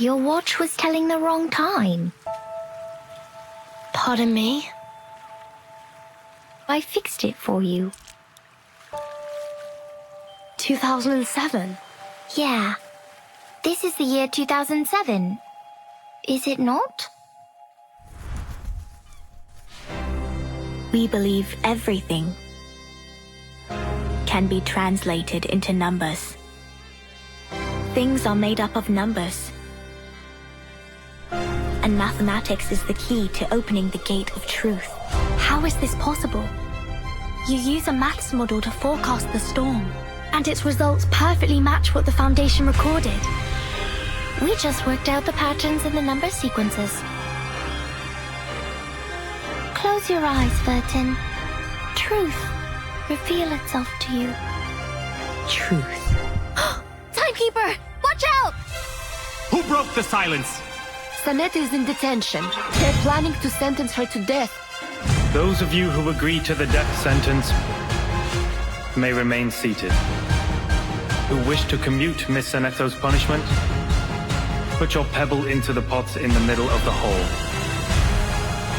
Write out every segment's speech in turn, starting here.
Your watch was telling the wrong time. Pardon me? I fixed it for you. 2007? Yeah. This is the year 2007. Is it not? We believe everything can be translated into numbers. Things are made up of numbers. And mathematics is the key to opening the gate of truth. How is this possible? You use a maths model to forecast the storm, and its results perfectly match what the Foundation recorded. We just worked out the patterns in the number sequences. Close your eyes, Vertin. Truth reveal itself to you. Truth. Timekeeper! Watch out! Who broke the silence? Sanette is in detention. They're planning to sentence her to death. Those of you who agree to the death sentence may remain seated. Who wish to commute Miss Sanetto's punishment, put your pebble into the pots in the middle of the hall.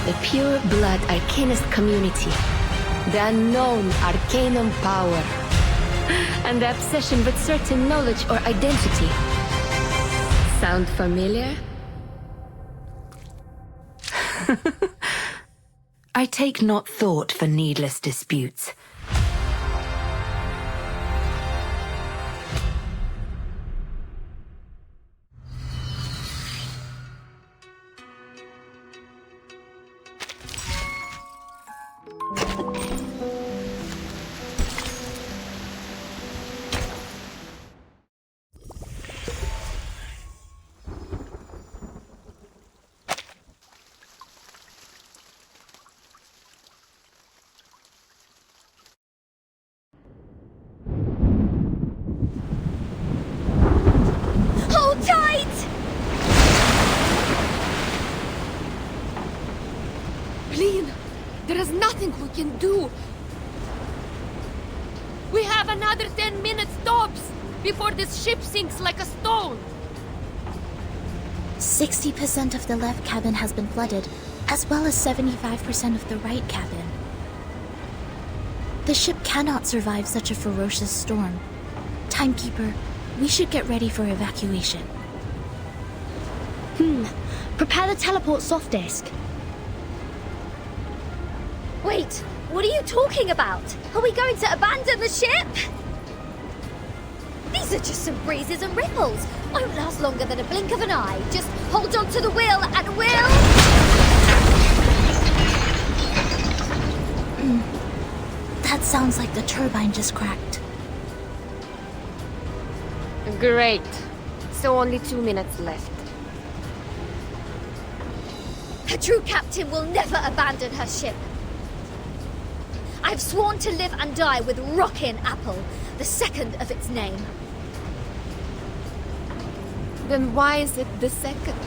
The pure blood arcanist community. The unknown arcanum power. And the obsession with certain knowledge or identity. Sound familiar? I take not thought for needless disputes. Hold tight! Lean, there is nothing we can do. We have another 10 minutes tops before this ship sinks like a stone. 60% of the left cabin has been flooded, as well as 75% of the right cabin. The ship cannot survive such a ferocious storm. Timekeeper, we should get ready for evacuation. Prepare the teleport soft disk. Wait, what are you talking about? Are we going to abandon the ship? These are just some breezes and ripples. Won't last longer than a blink of an eye. Just hold on to the wheel and we'll... That sounds like the turbine just cracked. Great. So only 2 minutes left. A true captain will never abandon her ship. I've sworn to live and die with Rockin' Apple, the second of its name. Then why is it the second?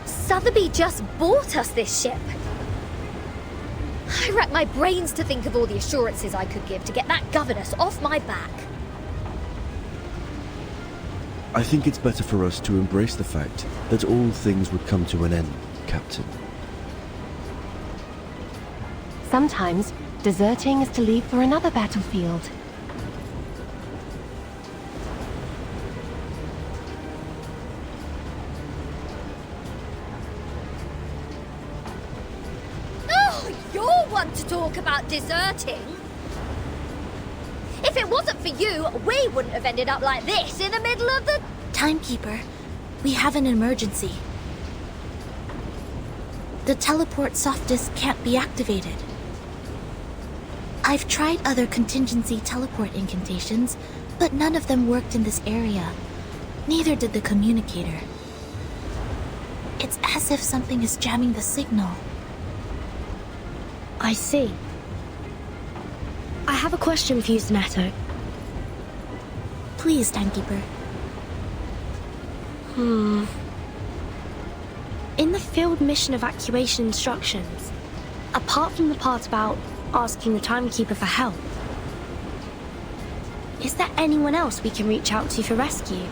Sotheby just bought us this ship. I racked my brains to think of all the assurances I could give to get that governess off my back. I think it's better for us to embrace the fact that all things would come to an end, Captain. Sometimes, deserting is to leave for another battlefield. Oh, you're one to talk about deserting. If it wasn't for you, we wouldn't have ended up like this in the middle of the... Timekeeper, we have an emergency. The teleport soft disk can't be activated. I've tried other contingency teleport incantations, but none of them worked in this area. Neither did the communicator. It's as if something is jamming the signal. I see. I have a question for you, Sanetto. Please, Timekeeper. In the field mission evacuation instructions, apart from the part about asking the timekeeper for help. Is there anyone else we can reach out to for rescue?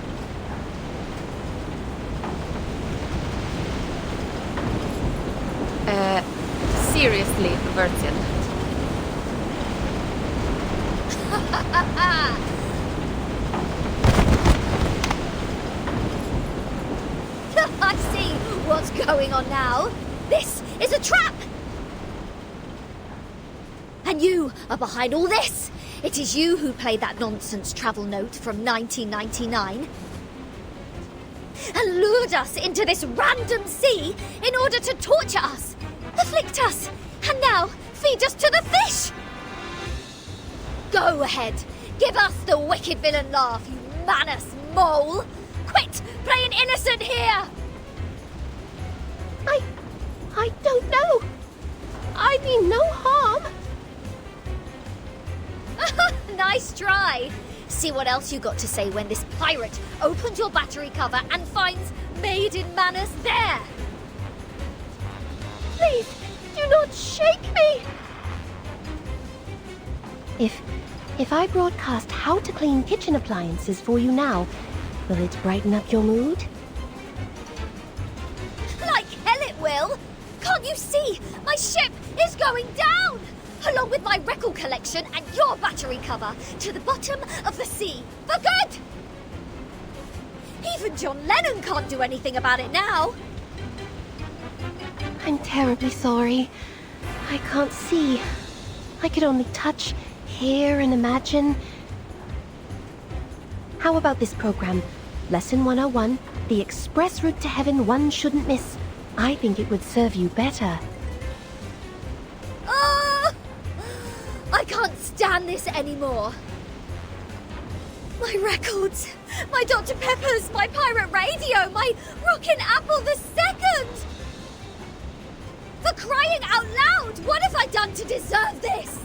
Seriously, Virgin. I see what's going on now. This is a trap! And you are behind all this. It is you who played that nonsense travel note from 1999 and lured us into this random sea in order to torture us, afflict us, and now feed us to the fish! Go ahead, give us the wicked villain laugh, you manus mole! Quit playing innocent here! I don't know. I mean no harm. Nice try. See what else you got to say when this pirate opens your battery cover and finds Maiden Manus there. Please, do not shake me. If I broadcast how to clean kitchen appliances for you now, will it brighten up your mood? Like hell it will. Can't you see? My ship is going down! Along with my record collection and your battery cover to the bottom of the sea. For good! Even John Lennon can't do anything about it now. I'm terribly sorry. I can't see. I could only touch, hear, and imagine. How about this program? Lesson 101, the express route to heaven one shouldn't miss. I think it would serve you better. I can't stand this anymore. My records, my Dr. Peppers, my pirate radio, my Rockin' Apple II! For crying out loud, what have I done to deserve this?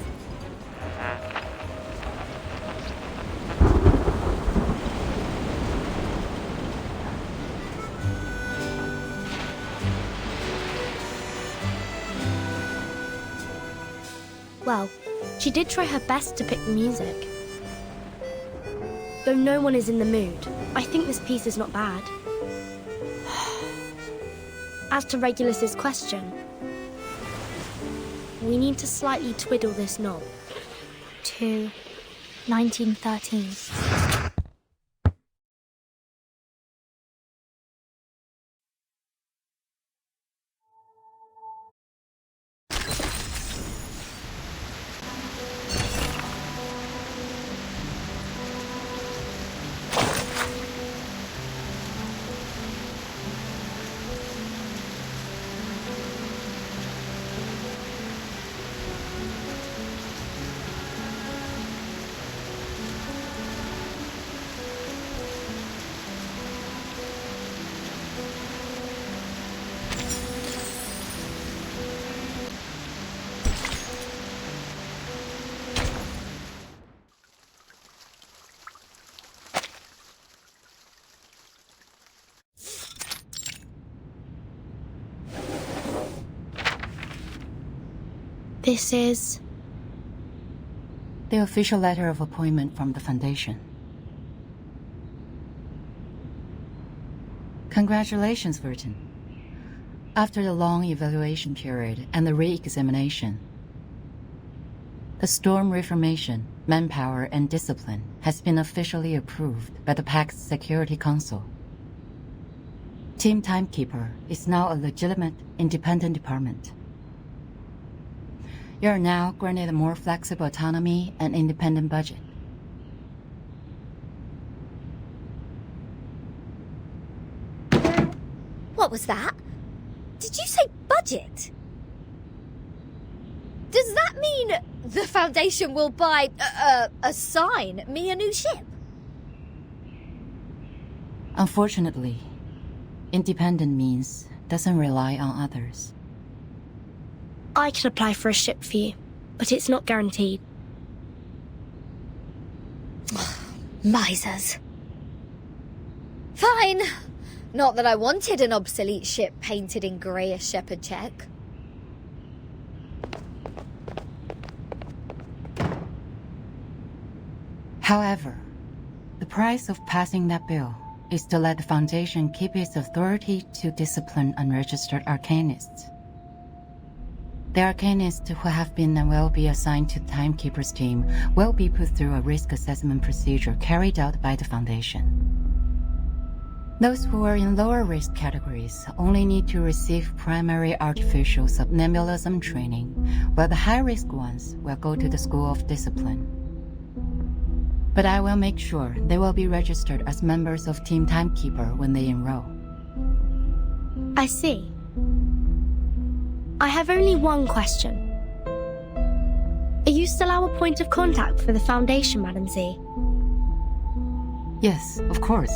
Well, she did try her best to pick the music. Though no one is in the mood, I think this piece is not bad. As to Regulus's question, we need to slightly twiddle this knob to 1913. This is... the official letter of appointment from the Foundation. Congratulations, Virgin. After the long evaluation period and the re-examination, the Storm Reformation, Manpower, and Discipline has been officially approved by the Pact's Security Council. Team Timekeeper is now a legitimate, independent department. You are now granted a more flexible autonomy and independent budget. What was that? Did you say budget? Does that mean the Foundation will buy, assign me a new ship? Unfortunately, independent means doesn't rely on others. I can apply for a ship for you, but it's not guaranteed. Misers. Fine. Not that I wanted an obsolete ship painted in greyish shepherd check. However, the price of passing that bill is to let the Foundation keep its authority to discipline unregistered arcanists. The arcanists who have been and will be assigned to the Timekeeper's team will be put through a risk assessment procedure carried out by the Foundation. Those who are in lower risk categories only need to receive primary artificial somnambulism training, while the high-risk ones will go to the School of Discipline. But I will make sure they will be registered as members of Team Timekeeper when they enroll. I see. I have only one question. Are you still our point of contact for the Foundation, Madam Z? Yes, of course.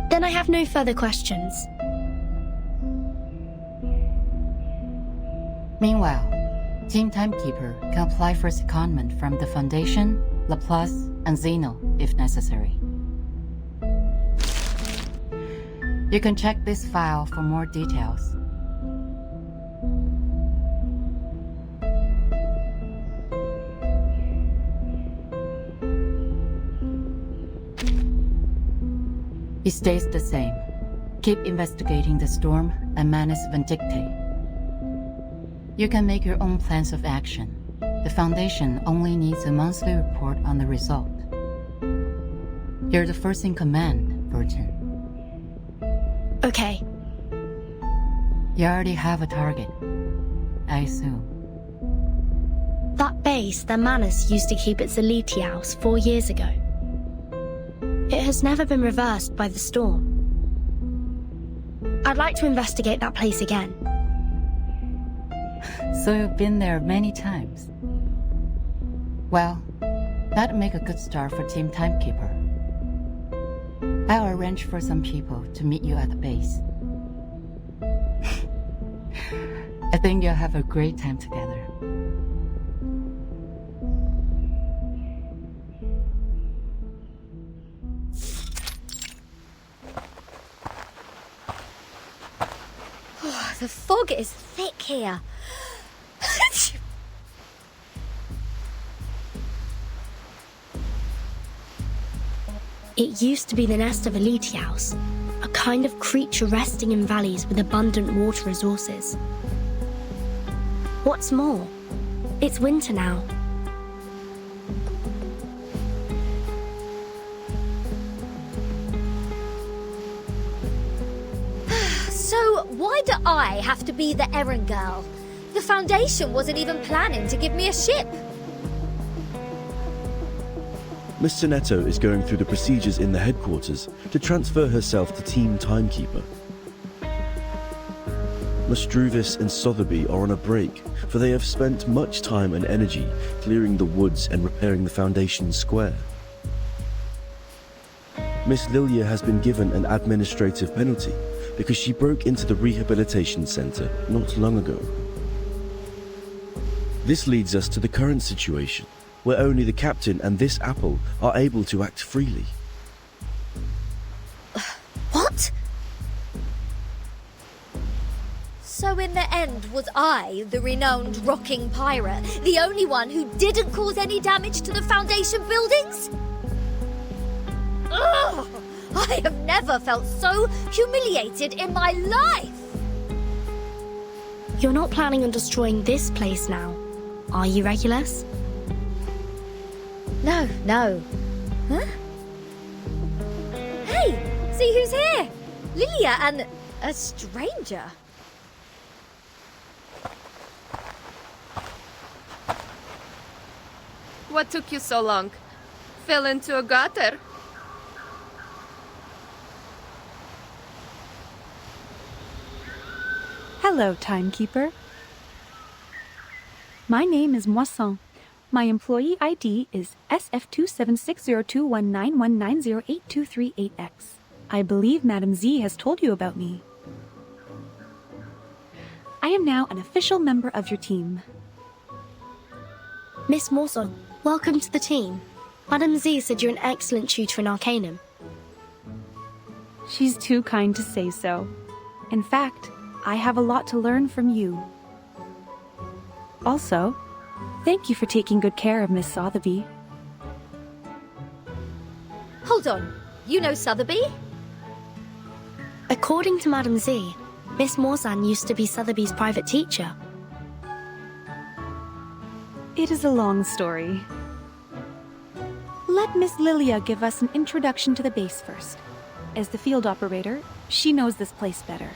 Then I have no further questions. Meanwhile, Team Timekeeper can apply for secondment from the Foundation, Laplace, and Zeno if necessary. You can check this file for more details. It stays the same. Keep investigating the storm and Manus Vindicte. You can make your own plans of action. The Foundation only needs a monthly report on the result. You're the first in command, Virgin. Okay. You already have a target, I assume. That base that Manus used to keep its elite house 4 years ago. It has never been reversed by the storm. I'd like to investigate that place again. So you've been there many times. Well, that'd make a good start for Team Timekeeper. I'll arrange for some people to meet you at the base. I think you'll have a great time together. The fog is thick here. It used to be the nest of Elitiaus, a kind of creature resting in valleys with abundant water resources. What's more, it's winter now. So why do I have to be the errand girl? The Foundation wasn't even planning to give me a ship. Miss Sonetto is going through the procedures in the headquarters to transfer herself to Team Timekeeper. Mastruvis and Sotheby are on a break, for they have spent much time and energy clearing the woods and repairing the Foundation square. Miss Lilia has been given an administrative penalty because she broke into the rehabilitation center not long ago. This leads us to the current situation, where only the captain and this apple are able to act freely. What? So in the end, was I, the renowned rocking pirate, the only one who didn't cause any damage to the Foundation buildings? Ugh! I have never felt so humiliated in my life! You're not planning on destroying this place now, are you, Regulus? No. Huh? Hey, see who's here! Lilia and a stranger. What took you so long? Fell into a gutter? Hello, Timekeeper. My name is Moisson. My employee ID is SF27602191908238X. I believe Madam Z has told you about me. I am now an official member of your team. Miss Moisson, welcome to the team. Madam Z said you're an excellent tutor in Arcanum. She's too kind to say so. In fact, I have a lot to learn from you. Also, thank you for taking good care of Miss Sotheby. Hold on. You know Sotheby? According to Madam Z, Miss Morzan used to be Sotheby's private teacher. It is a long story. Let Miss Lilia give us an introduction to the base first. As the field operator, she knows this place better.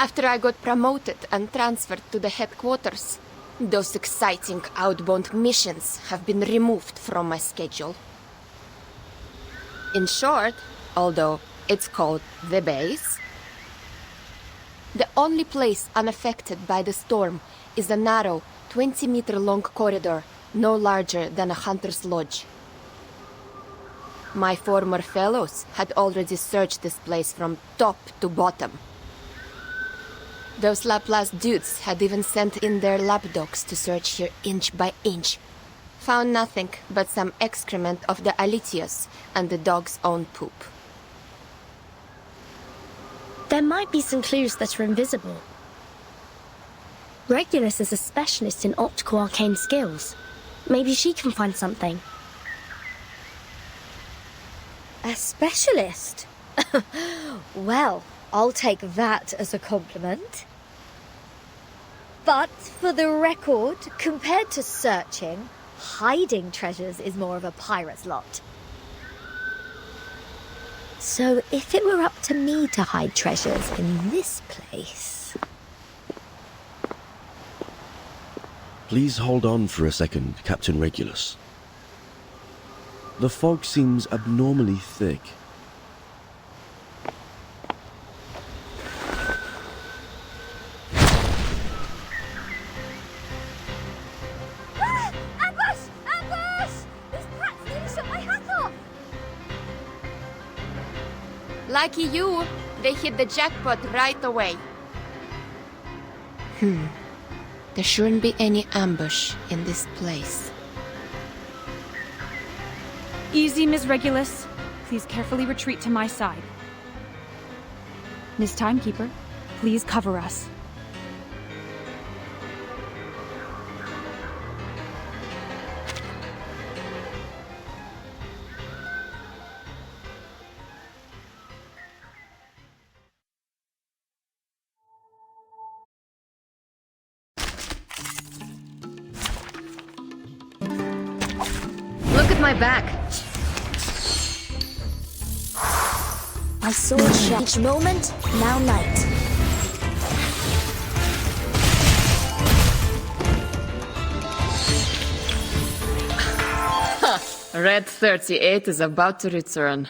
After I got promoted and transferred to the headquarters, those exciting outbound missions have been removed from my schedule. In short, although it's called the base, the only place unaffected by the storm is a narrow, 20-meter-long corridor no larger than a hunter's lodge. My former fellows had already searched this place from top to bottom. Those Laplace dudes had even sent in their lapdogs to search here inch by inch. Found nothing but some excrement of the Alitius and the dog's own poop. There might be some clues that are invisible. Regulus is a specialist in optical arcane skills. Maybe she can find something. A specialist? Well, I'll take that as a compliment. But for the record, compared to searching, hiding treasures is more of a pirate's lot. So if it were up to me to hide treasures in this place... Please hold on for a second, Captain Regulus. The fog seems abnormally thick. Ambush! Ambush! These brats nearly shot my hat off! Lucky you, they hit the jackpot right away. There shouldn't be any ambush in this place. Easy, Ms. Regulus. Please carefully retreat to my side. Miss Timekeeper, please cover us. Look at my back. My sword shall each moment, now night. Red 38 is about to return.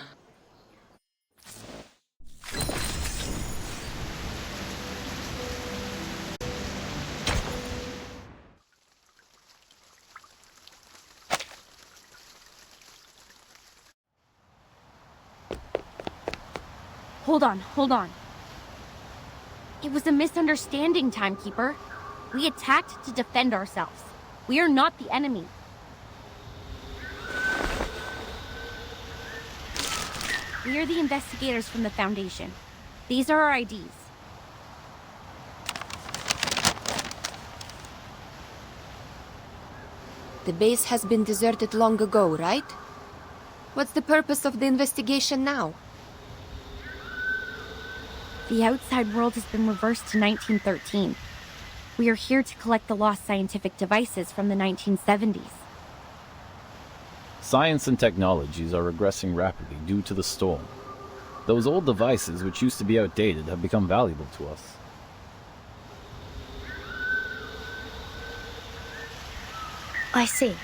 Hold on. It was a misunderstanding, Timekeeper. We attacked to defend ourselves. We are not the enemy. We are the investigators from the Foundation. These are our IDs. The base has been deserted long ago, right? What's the purpose of the investigation now? The outside world has been reversed to 1913. We are here to collect the lost scientific devices from the 1970s. Science and technologies are regressing rapidly due to the storm. Those old devices, which used to be outdated, have become valuable to us. I see.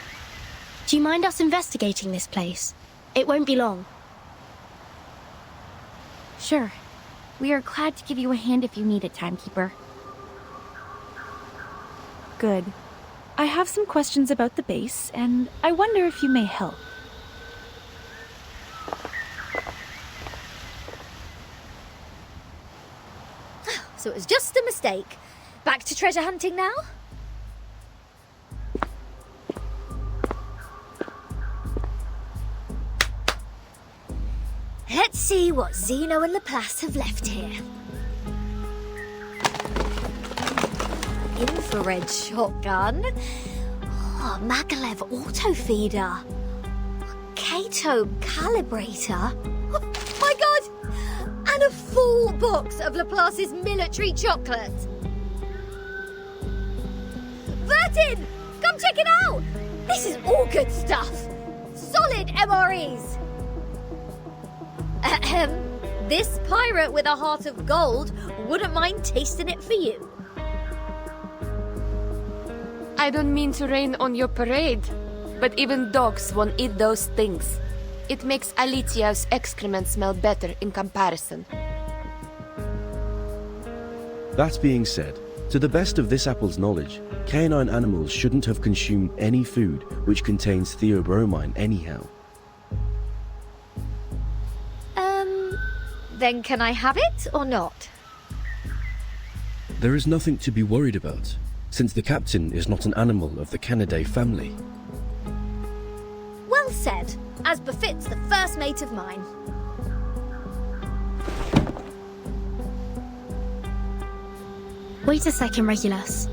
Do you mind us investigating this place? It won't be long. Sure. We are glad to give you a hand if you need it, Timekeeper. Good. I have some questions about the base, and I wonder if you may help. So it was just a mistake. Back to treasure hunting now? Let's see what Zeno and Laplace have left here. infrared shotgun. Oh, Magalev auto feeder. Kato calibrator. Oh, my god! And a full box of Laplace's military chocolate. Vertin! Come check it out! This is all good stuff. Solid MREs. Ahem. This pirate with a heart of gold wouldn't mind tasting it for you. I don't mean to rain on your parade, but even dogs won't eat those things. It makes Alitia's excrement smell better in comparison. That being said, to the best of this apple's knowledge, canine animals shouldn't have consumed any food which contains theobromine anyhow. Then can I have it or not? There is nothing to be worried about, since the captain is not an animal of the Canidae family. Well said, as befits the first mate of mine. Wait a second, Regulus.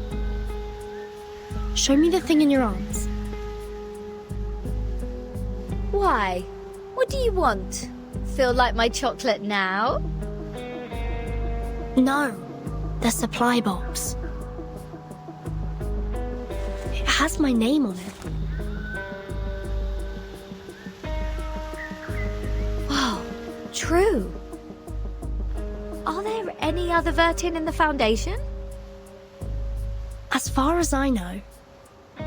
Show me the thing in your arms. Why? What do you want? Feel like my chocolate now? No, the supply box. It has my name on it. Wow, true. Are there any other Vertin in the Foundation? As far as I know,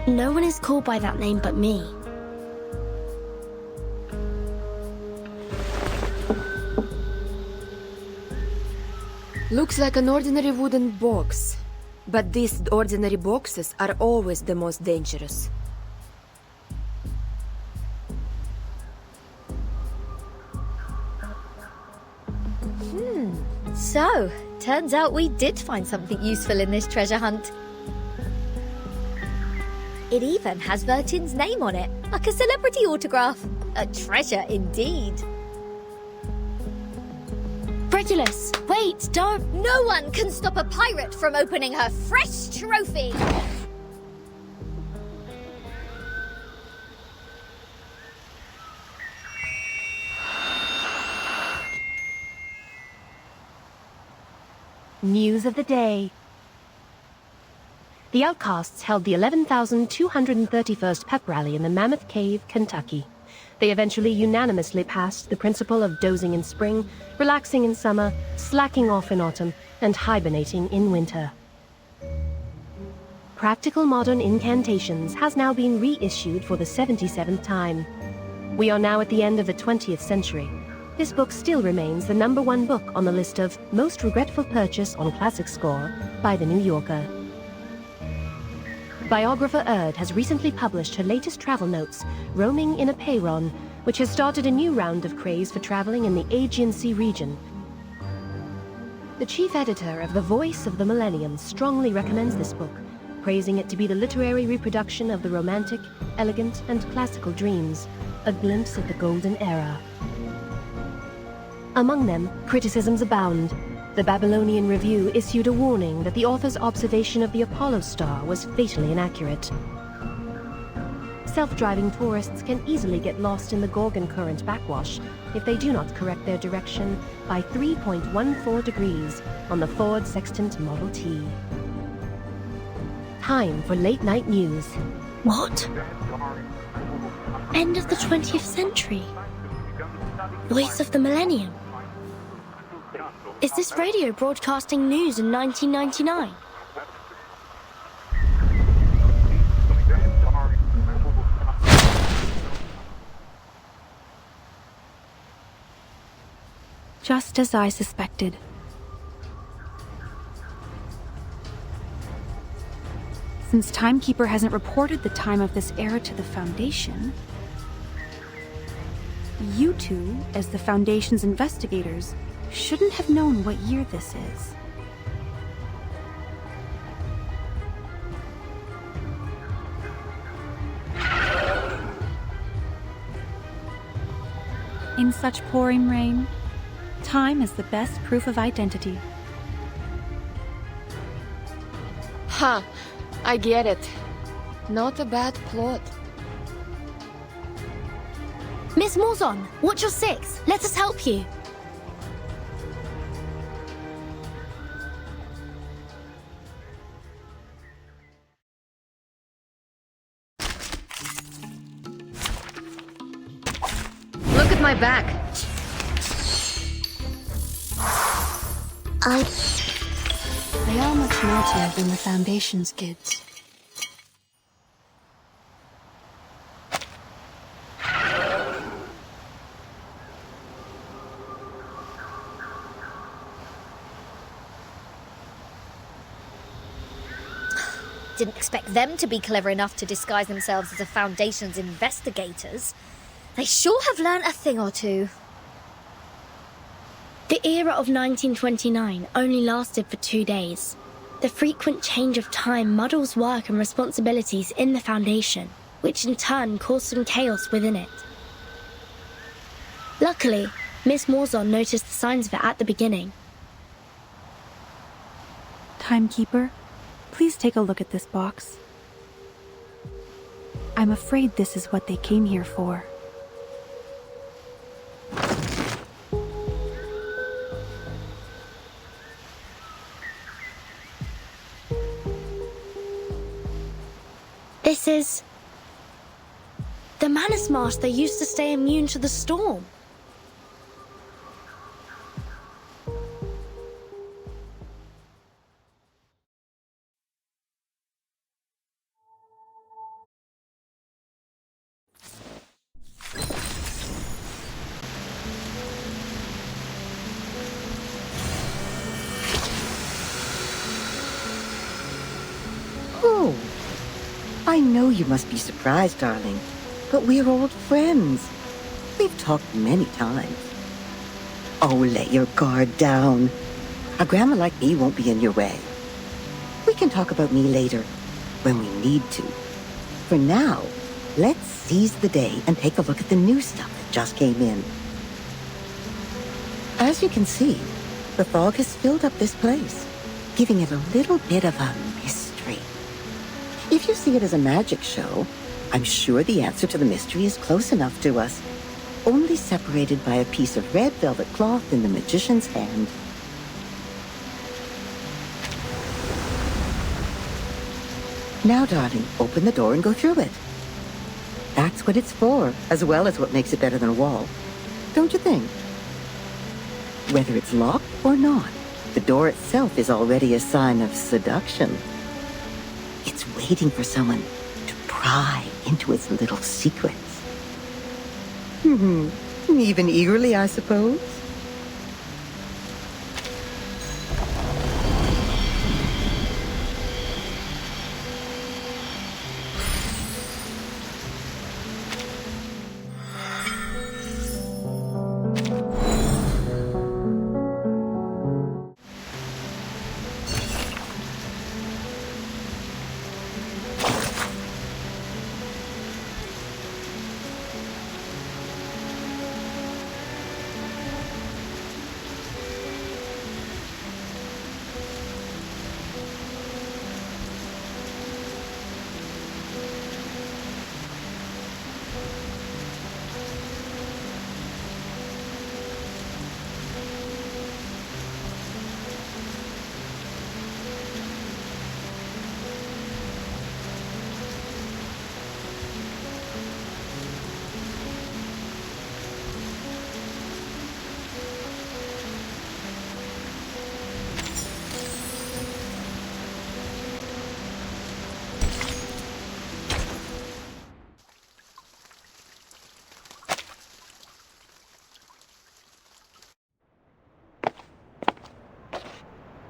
no one is called by that name but me. Looks like an ordinary wooden box. But these ordinary boxes are always the most dangerous. So, turns out we did find something useful in this treasure hunt. It even has Vertin's name on it, like a celebrity autograph. A treasure indeed. Regulus, wait, don't! No one can stop a pirate from opening her fresh trophy! News of the day. The Outcasts held the 11,231st Pep Rally in the Mammoth Cave, Kentucky. They eventually unanimously passed the principle of dozing in spring, relaxing in summer, slacking off in autumn, and hibernating in winter. Practical Modern Incantations has now been reissued for the 77th time. We are now at the end of the 20th century. This book still remains the #1 book on the list of Most Regretful Purchase on Classic Score by The New Yorker. Biographer Erd has recently published her latest travel notes, Roaming in a Peyron, which has started a new round of craze for traveling in the Aegean Sea region. The chief editor of The Voice of the Millennium strongly recommends this book, praising it to be the literary reproduction of the romantic, elegant, and classical dreams, a glimpse of the golden era. Among them, criticisms abound. The Babylonian Review issued a warning that the author's observation of the Apollo star was fatally inaccurate. Self-driving tourists can easily get lost in the Gorgon Current backwash if they do not correct their direction by 3.14 degrees on the Ford Sextant Model T. Time for late night news. What? End of the 20th century? Voice of the Millennium? Is this radio broadcasting news in 1999? Just as I suspected. Since Timekeeper hasn't reported the time of this era to the Foundation, you two, as the Foundation's investigators, shouldn't have known what year this is. In such pouring rain, time is the best proof of identity. Ha! I get it. Not a bad plot. Miss Morzon, watch your six. Let us help you. Look at my back. They are much naughtier than the Foundation's kids. Didn't expect them to be clever enough to disguise themselves as the Foundation's investigators. They sure have learnt a thing or two. The era of 1929 only lasted for 2 days. The frequent change of time muddles work and responsibilities in the Foundation, which in turn caused some chaos within it. Luckily, Miss Morzon noticed the signs of it at the beginning. Timekeeper, please take a look at this box. I'm afraid this is what they came here for. This is the Manus Marsh they used to stay immune to the storm. Oh, I know you must be surprised, darling, but we're old friends. We've talked many times. Oh, let your guard down. A grandma like me won't be in your way. We can talk about me later, when we need to. For now, let's seize the day and take a look at the new stuff that just came in. As you can see, the fog has filled up this place, giving it a little bit of a mystery. If you see it as a magic show, I'm sure the answer to the mystery is close enough to us, only separated by a piece of red velvet cloth in the magician's hand. Now, darling, open the door and go through it. That's what it's for, as well as what makes it better than a wall. Don't you think? Whether it's locked or not, the door itself is already a sign of seduction. It's waiting for someone to pry into its little secrets. Even eagerly, I suppose?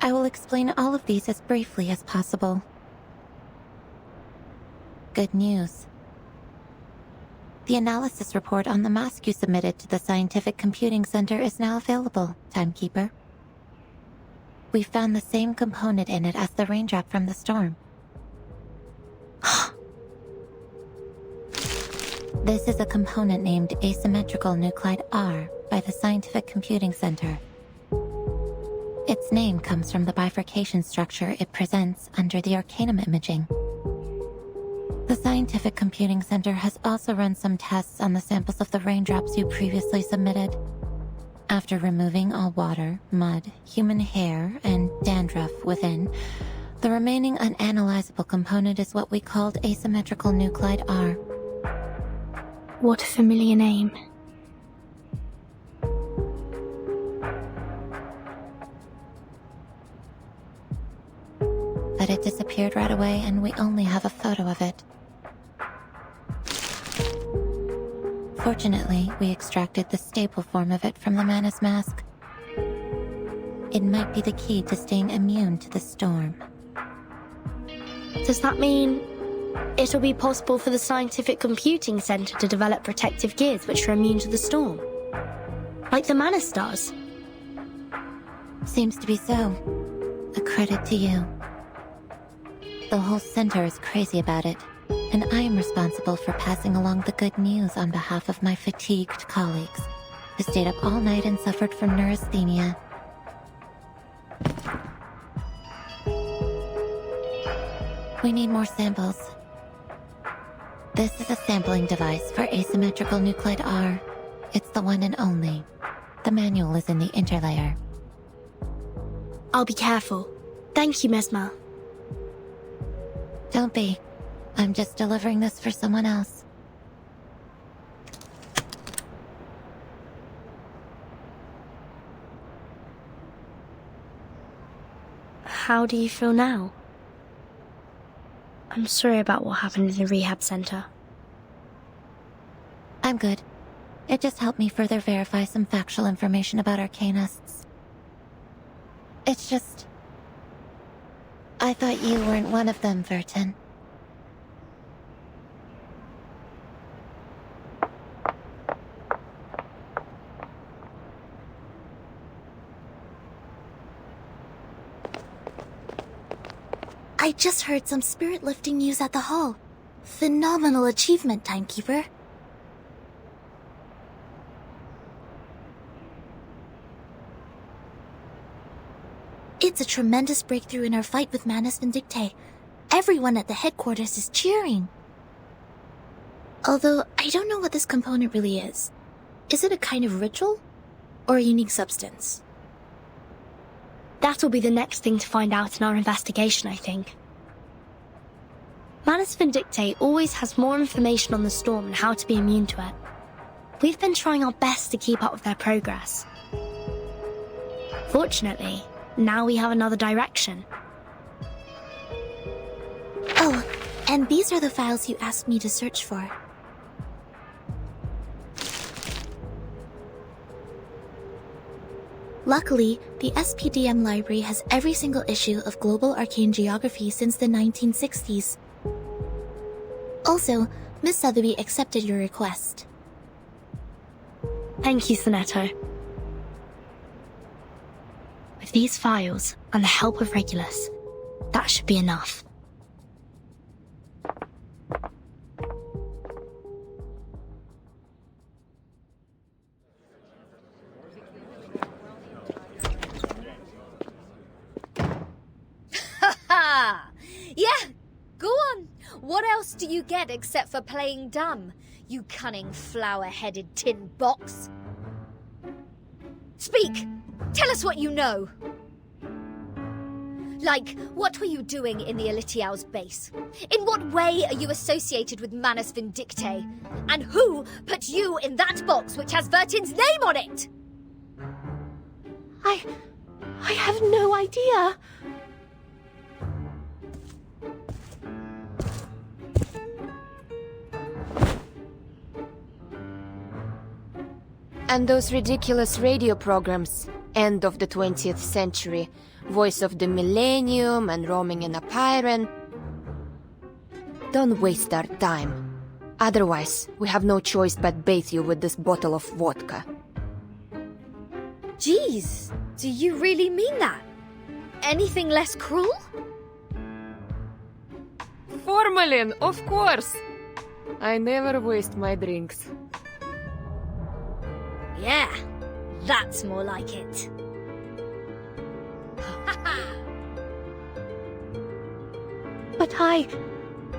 I will explain all of these as briefly as possible. Good news. The analysis report on the mask you submitted to the Scientific Computing Center is now available, Timekeeper. We found the same component in it as the raindrop from the storm. This is a component named asymmetrical nuclide R by the Scientific Computing Center. Its name comes from the bifurcation structure it presents under the Arcanum imaging. The Scientific Computing Center has also run some tests on the samples of the raindrops you previously submitted. After removing all water, mud, human hair, and dandruff within, the remaining unanalyzable component is what we called asymmetrical nuclide R. What a familiar name. But it disappeared right away, and we only have a photo of it. Fortunately, we extracted the stable form of it from the Manus mask. It might be the key to staying immune to the storm. Does that mean it'll be possible for the Scientific Computing Center to develop protective gears which are immune to the storm? Like the Manus does? Seems to be so. A credit to you. The whole center is crazy about it, and I am responsible for passing along the good news on behalf of my fatigued colleagues, who stayed up all night and suffered from neurasthenia. We need more samples. This is a sampling device for asymmetrical nuclide R. It's the one and only. The manual is in the interlayer. I'll be careful. Thank you, Mesmer. Don't be. I'm just delivering this for someone else. How do you feel now? I'm sorry about what happened in the rehab center. I'm good. It just helped me further verify some factual information about Arcanists. It's just... I thought you weren't one of them, Vertin. I just heard some spirit-lifting news at the hall. Phenomenal achievement, Timekeeper. It's a tremendous breakthrough in our fight with Manus Vindictae. Everyone at the headquarters is cheering. Although, I don't know what this component really is. Is it a kind of ritual? Or a unique substance? That'll be the next thing to find out in our investigation, I think. Manus Vindictae always has more information on the storm and how to be immune to it. We've been trying our best to keep up with their progress. Fortunately, now we have another direction. Oh, and these are the files you asked me to search for. Luckily, the SPDM library has every single issue of Global Arcane Geography since the 1960s. Also, Miss Sotheby accepted your request. Thank you, Sonetto. With these files and the help of Regulus, that should be enough. Yeah, go on. What else do you get except for playing dumb, you cunning flower-headed tin box? Speak! Tell us what you know! Like, what were you doing in the Elitiao's base? In what way are you associated with Manus Vindictae? And who put you in that box which has Vertin's name on it? I have no idea. And those ridiculous radio programs, end of the 20th century, voice of the millennium and roaming in a Pyren. Don't waste our time. Otherwise, we have no choice but bathe you with this bottle of vodka. Jeez, do you really mean that? Anything less cruel? Formalin, of course! I never waste my drinks. Yeah, that's more like it. But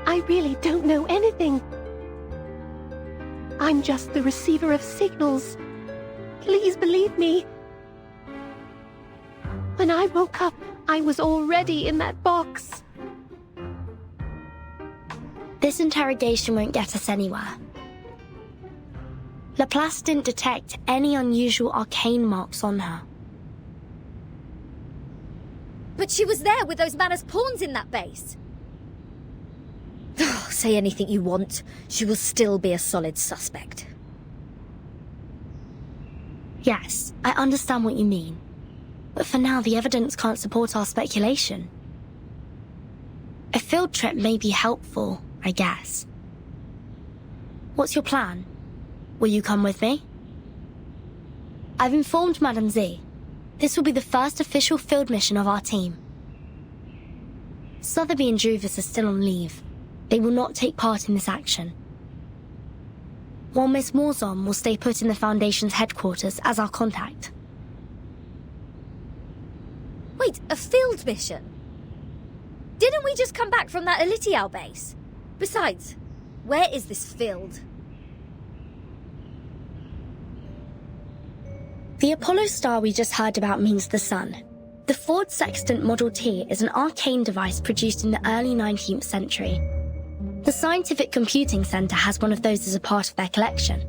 I really don't know anything. I'm just the receiver of signals. Please believe me. When I woke up, I was already in that box. This interrogation won't get us anywhere. Laplace didn't detect any unusual arcane marks on her. But she was there with those Manus pawns in that base. Say anything you want, she will still be a solid suspect. Yes, I understand what you mean. But for now, the evidence can't support our speculation. A field trip may be helpful, I guess. What's your plan? Will you come with me? I've informed Madame Z. This will be the first official field mission of our team. Sotheby and Druvis are still on leave. They will not take part in this action. While Miss Morzon will stay put in the Foundation's headquarters as our contact. Wait, a field mission? Didn't we just come back from that Elitial base? Besides, where is this field? The Apollo star we just heard about means the sun. The Ford Sextant Model T is an arcane device produced in the early 19th century. The Scientific Computing Center has one of those as a part of their collection.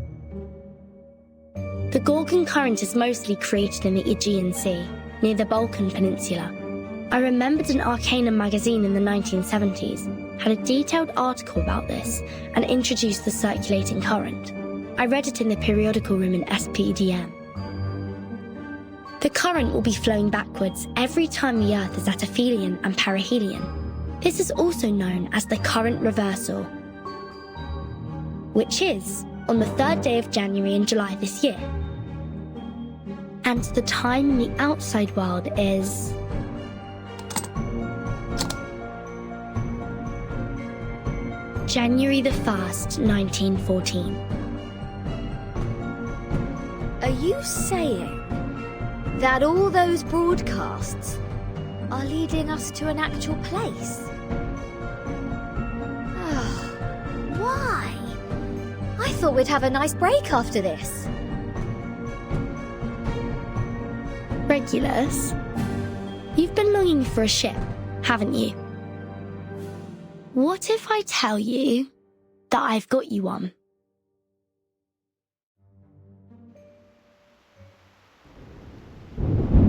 The Gorgon current is mostly created in the Aegean Sea, near the Balkan Peninsula. I remembered an Arcanum magazine in the 1970s had a detailed article about this and introduced the circulating current. I read it in the periodical room in SPDM. The current will be flowing backwards every time the Earth is at aphelion and perihelion. This is also known as the current reversal, which is on the 3rd day of January and July this year. And the time in the outside world is... January the 1st, 1914. Are you saying that all those broadcasts are leading us to an actual place? Why? I thought we'd have a nice break after this. Regulus, you've been longing for a ship, haven't you? What if I tell you that I've got you one?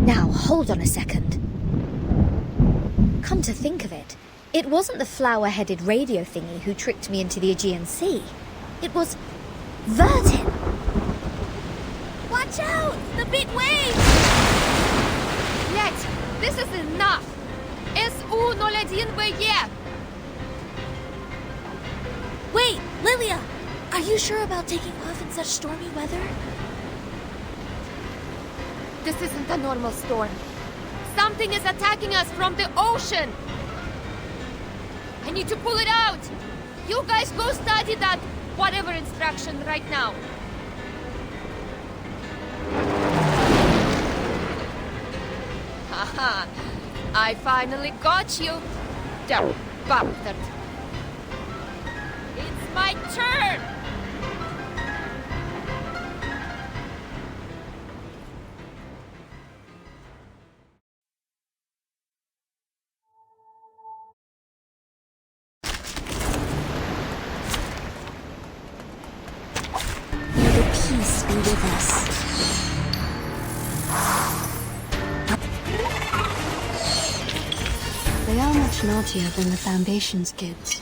Now, hold on a second. Come to think of it, it wasn't the flower-headed radio thingy who tricked me into the Aegean Sea. It was Vertin! Watch out! The big waves! Нет, this is enough! SU-01B! Wait, Lilia! Are you sure about taking off in such stormy weather? This isn't a normal storm. Something is attacking us from the ocean! I need to pull it out! You guys go study that whatever instruction right now. Haha, I finally got you, damn bastard. It's my turn! Peace be with us. They are much naughtier than the Foundation's kids.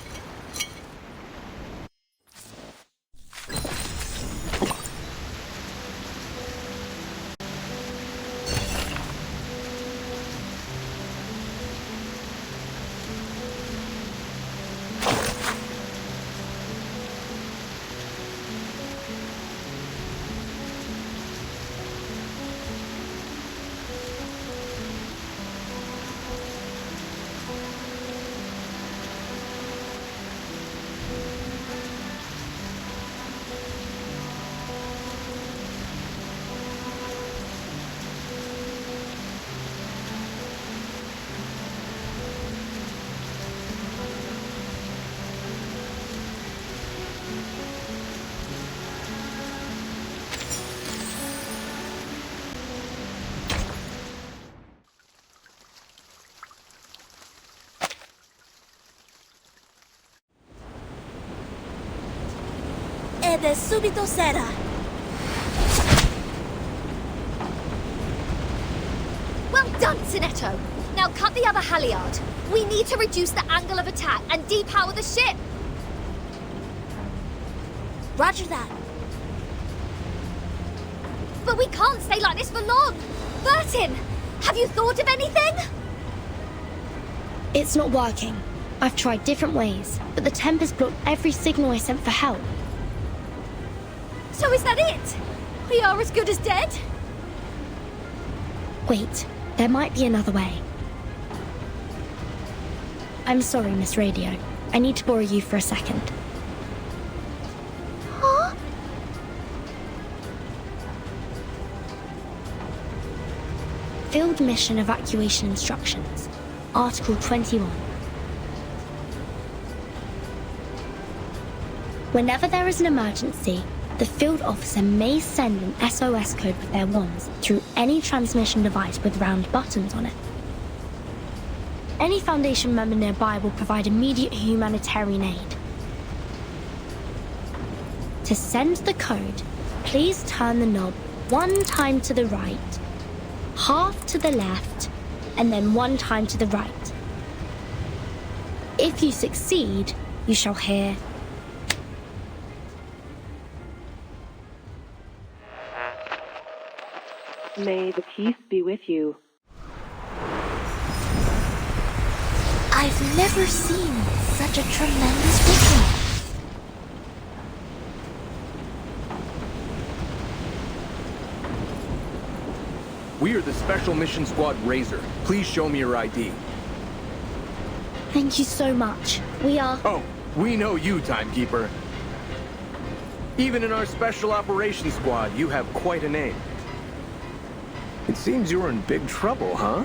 procede subito sera. Well done, Sinetto. Now cut the other halyard. We need to reduce the angle of attack and depower the ship. Roger that. But we can't stay like this for long. Bertin, have you thought of anything? It's not working. I've tried different ways, but the Tempest blocked every signal I sent for help. So is that it? We are as good as dead? Wait, there might be another way. I'm sorry, Miss Radio. I need to borrow you for a second. Huh? Field Mission Evacuation Instructions, Article 21. Whenever there is an emergency, the field officer may send an SOS code with their wands through any transmission device with round buttons on it. Any Foundation member nearby will provide immediate humanitarian aid. To send the code, please turn the knob 1 time to the right, half to the left, and then 1 time to the right. If you succeed, you shall hear May the peace be with you. I've never seen such a tremendous visual. We are the Special Mission Squad Razor. Please show me your ID. Thank you so much. We are... Oh, we know you, Timekeeper. Even in our Special Operations Squad, you have quite a name. It seems you're in big trouble, huh?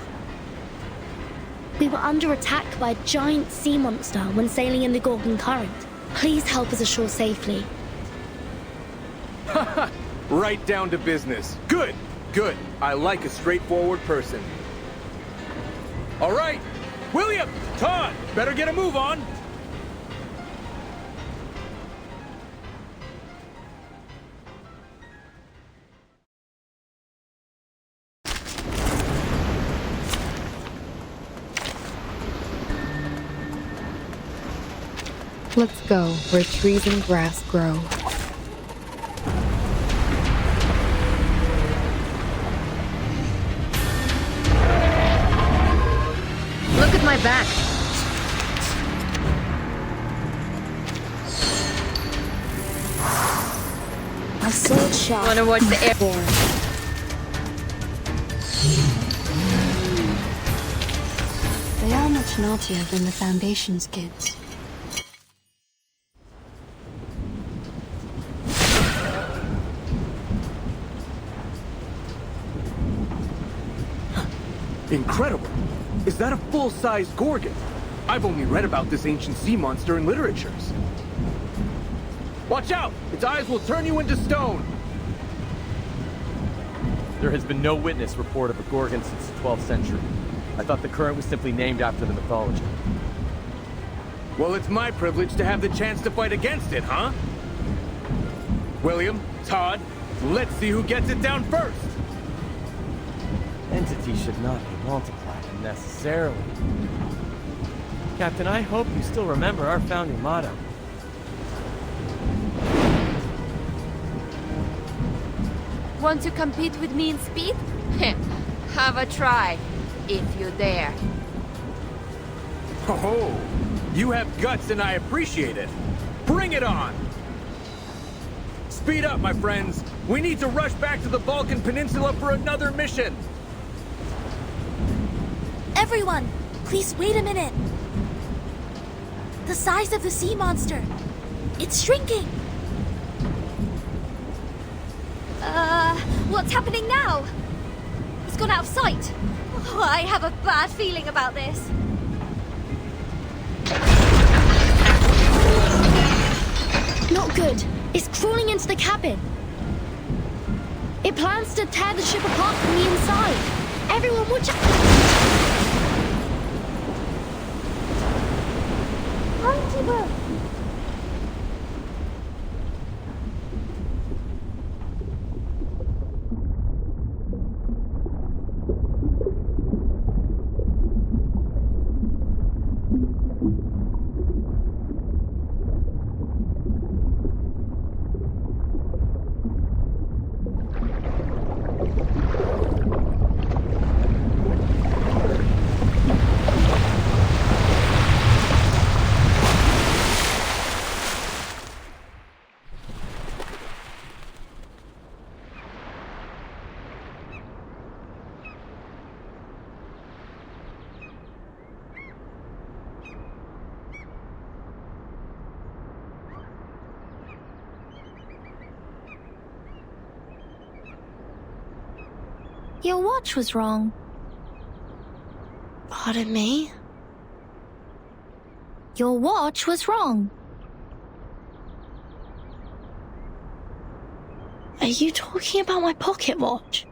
We were under attack by a giant sea monster when sailing in the Gorgon Current. Please help us ashore safely. Haha! Right down to business. Good, good. I like a straightforward person. All right, William, Todd, better get a move on. Let's go where trees and grass grow. Look at my back. A sword shot. Wanna watch the airborne? They are much naughtier than the Foundation's kids. Incredible! Is that a full-sized Gorgon? I've only read about this ancient sea monster in literatures. Watch out! Its eyes will turn you into stone! There has been no witness report of a Gorgon since the 12th century. I thought the current was simply named after the mythology. Well, it's my privilege to have the chance to fight against it, huh? William, Todd, let's see who gets it down first! Entities should not be multiplied unnecessarily. Captain, I hope you still remember our founding motto. Want to compete with me in speed? Have a try, if you dare. Oh, you have guts and I appreciate it. Bring it on! Speed up, my friends. We need to rush back to the Balkan Peninsula for another mission. Everyone, please wait a minute. The size of the sea monster. It's shrinking. What's happening now? It's gone out of sight. Oh, I have a bad feeling about this. Not good. It's crawling into the cabin. It plans to tear the ship apart from the inside. Everyone watch out! Your watch was wrong. Pardon me? Your watch was wrong. Are you talking about my pocket watch?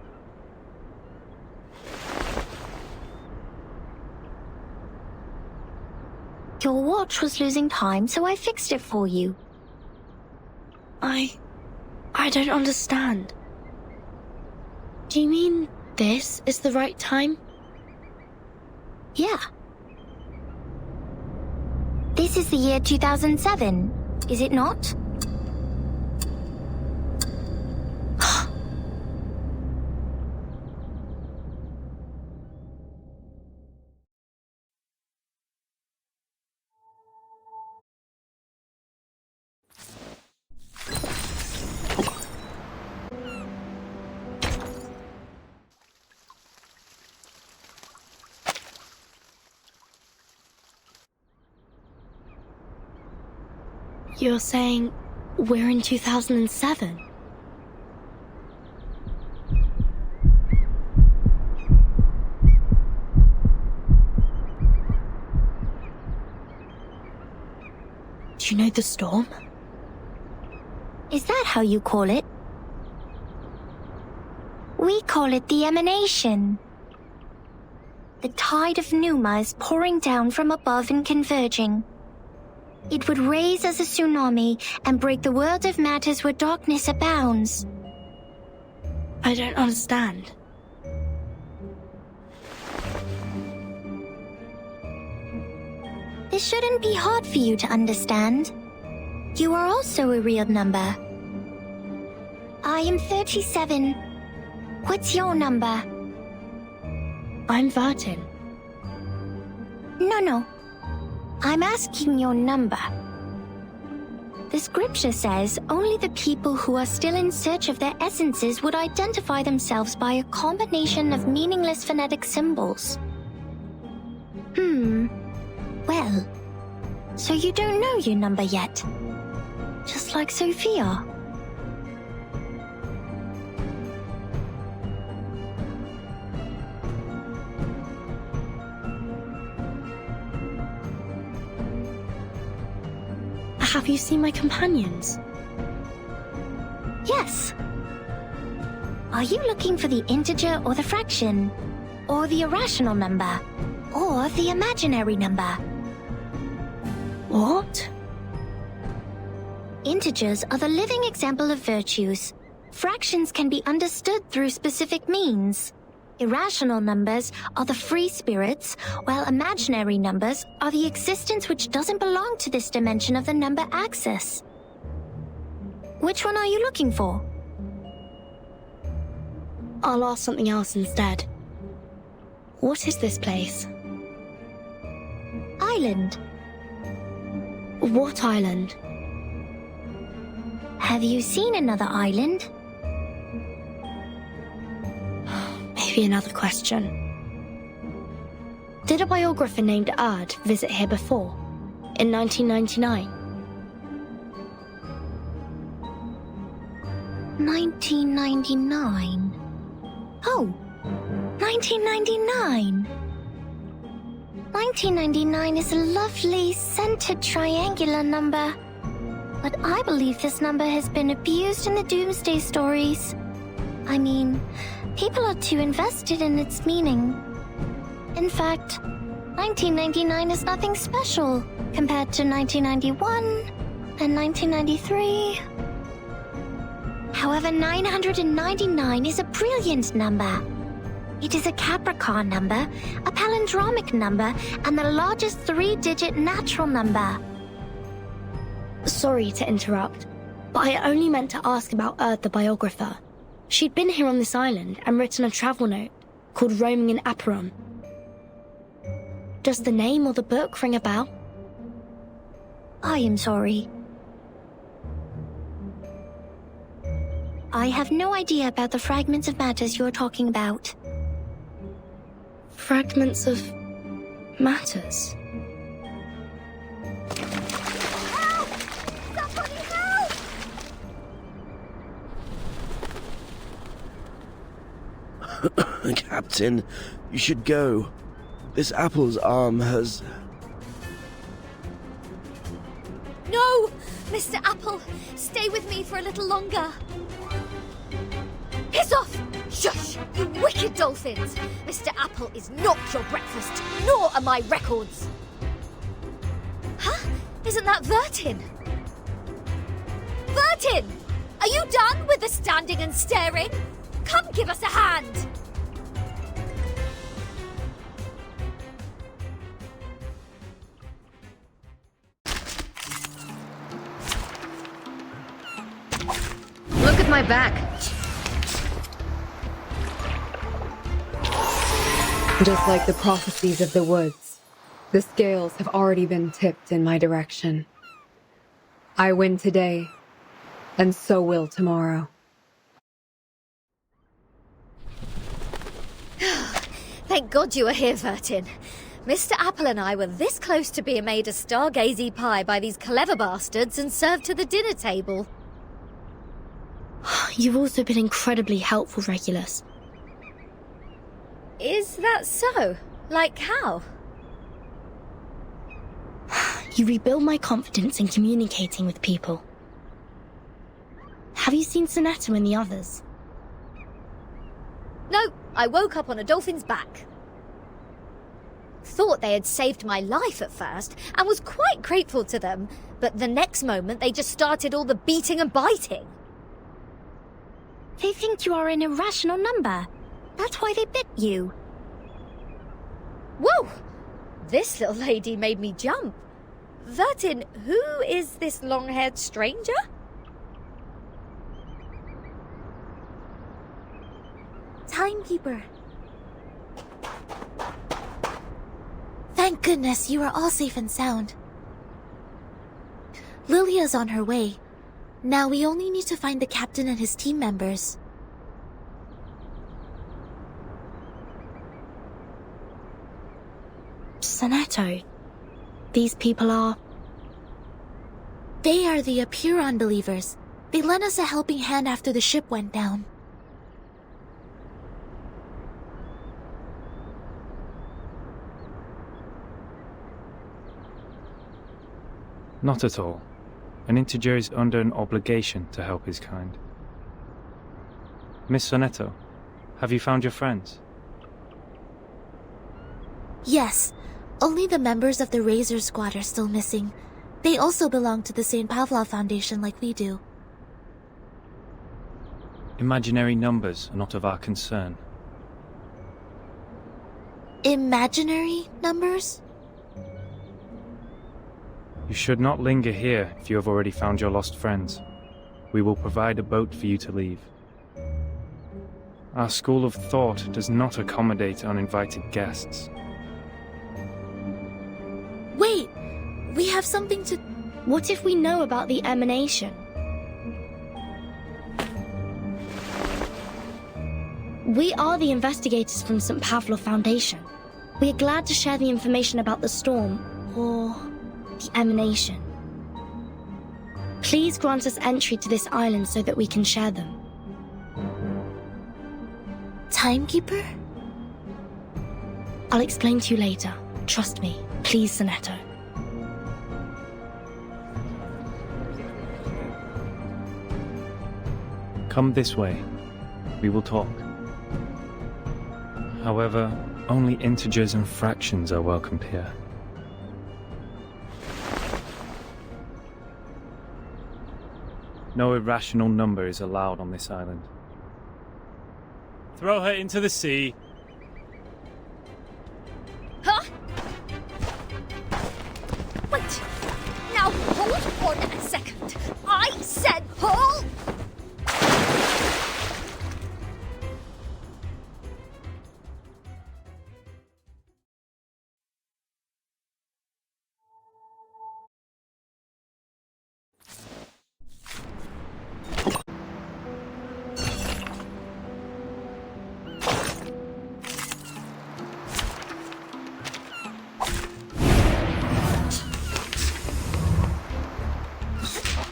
Your watch was losing time, so I fixed it for you. I don't understand. Do you mean this is the right time? Yeah. This is the year 2007, is it not? You're saying we're in 2007? Do you know the storm? Is that how you call it? We call it the emanation. The tide of Numa is pouring down from above and converging. It would raise as a tsunami and break the world of matters where darkness abounds. I don't understand. This shouldn't be hard for you to understand. You are also a real number. I am 37. What's your number? I'm Vartan. No. I'm asking your number. The scripture says only the people who are still in search of their essences would identify themselves by a combination of meaningless phonetic symbols. Well, so you don't know your number yet. Just like Sophia. Have you seen my companions? Yes. Are you looking for the integer or the fraction? Or the irrational number? Or the imaginary number? What? Integers are the living example of virtues. Fractions can be understood through specific means. Irrational numbers are the free spirits, while imaginary numbers are the existence which doesn't belong to this dimension of the number axis. Which one are you looking for? I'll ask something else instead. What is this place? Island. What island? Have you seen another island? Maybe another question. Did a biographer named Ard visit here before? In 1999? 1999? Oh, 1999! 1999 is a lovely, centered triangular number. But I believe this number has been abused in the Doomsday stories. I mean, people are too invested in its meaning. In fact, 1999 is nothing special compared to 1991 and 1993. However, 999 is a brilliant number. It is a Capricorn number, a palindromic number, and the largest three-digit natural number. Sorry to interrupt, but I only meant to ask about Erd the biographer. She'd been here on this island and written a travel note called Roaming in Aperon. Does the name or the book ring a bell? I am sorry. I have no idea about the fragments of matters you're talking about. Fragments of matters? Help! Somebody help! Captain, you should go. This apple's arm has... No! Mr. Apple, stay with me for a little longer. Piss off! Shush! You wicked dolphins! Mr. Apple is not your breakfast, nor are my records! Huh? Isn't that Vertin? Vertin! Are you done with the standing and staring? Come give us a hand! Look at my back. Just like the prophecies of the woods, the scales have already been tipped in my direction. I win today, and so will tomorrow. Thank God you are here, Vertin. Mr. Apple and I were this close to being made a stargazy pie by these clever bastards and served to the dinner table. You've also been incredibly helpful, Regulus. Is that so? Like how? You rebuild my confidence in communicating with people. Have you seen Sonetto and the others? No, I woke up on a dolphin's back. Thought they had saved my life at first, and was quite grateful to them, but the next moment they just started all the beating and biting. They think you are an irrational number. That's why they bit you. Whoa! This little lady made me jump. Vertin, who is this long-haired stranger? Timekeeper. Thank goodness you are all safe and sound. Lilia's on her way. Now we only need to find the captain and his team members. Sonetto. These people are... They are the Apuron believers. They lent us a helping hand after the ship went down. Not at all. An integer is under an obligation to help his kind. Miss Sonetto, have you found your friends? Yes, only the members of the Razor Squad are still missing. They also belong to the St. Pavlov Foundation like we do. Imaginary numbers are not of our concern. Imaginary numbers? You should not linger here if you have already found your lost friends. We will provide a boat for you to leave. Our school of thought does not accommodate uninvited guests. Wait! We have something to... What if we know about the emanation? We are the investigators from St. Pavlov Foundation. We are glad to share the information about the storm, or the emanation. Please grant us entry to this island so that we can share them. Timekeeper? I'll explain to you later. Trust me. Please, Sonetto. Come this way. We will talk. However, only integers and fractions are welcomed here. No irrational number is allowed on this island. Throw her into the sea. Huh? Wait! Now hold on a second. I said hold!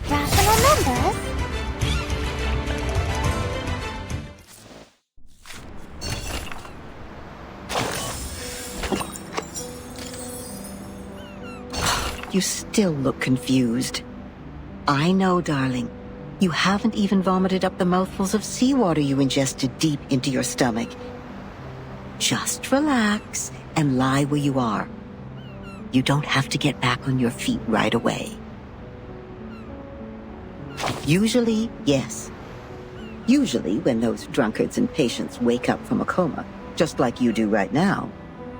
Rational number? still look confused. I know, darling. You haven't even vomited up the mouthfuls of seawater you ingested deep into your stomach. Just relax and lie where you are. You don't have to get back on your feet right away. Usually, yes. Usually, when those drunkards and patients wake up from a coma, just like you do right now,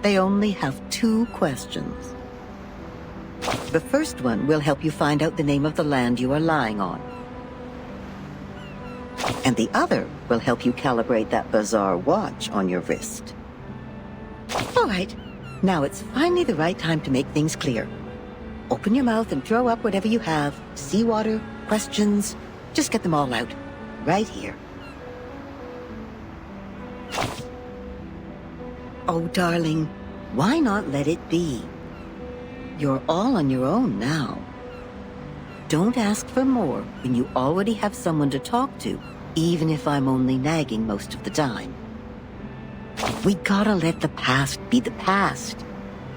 they only have 2 questions. The first one will help you find out the name of the land you are lying on. And the other will help you calibrate that bizarre watch on your wrist. All right, now it's finally the right time to make things clear. Open your mouth and throw up whatever you have. Seawater, questions, just get them all out. Right here. Oh, darling, why not let it be? You're all on your own now. Don't ask for more when you already have someone to talk to, even if I'm only nagging most of the time. We gotta let the past be the past.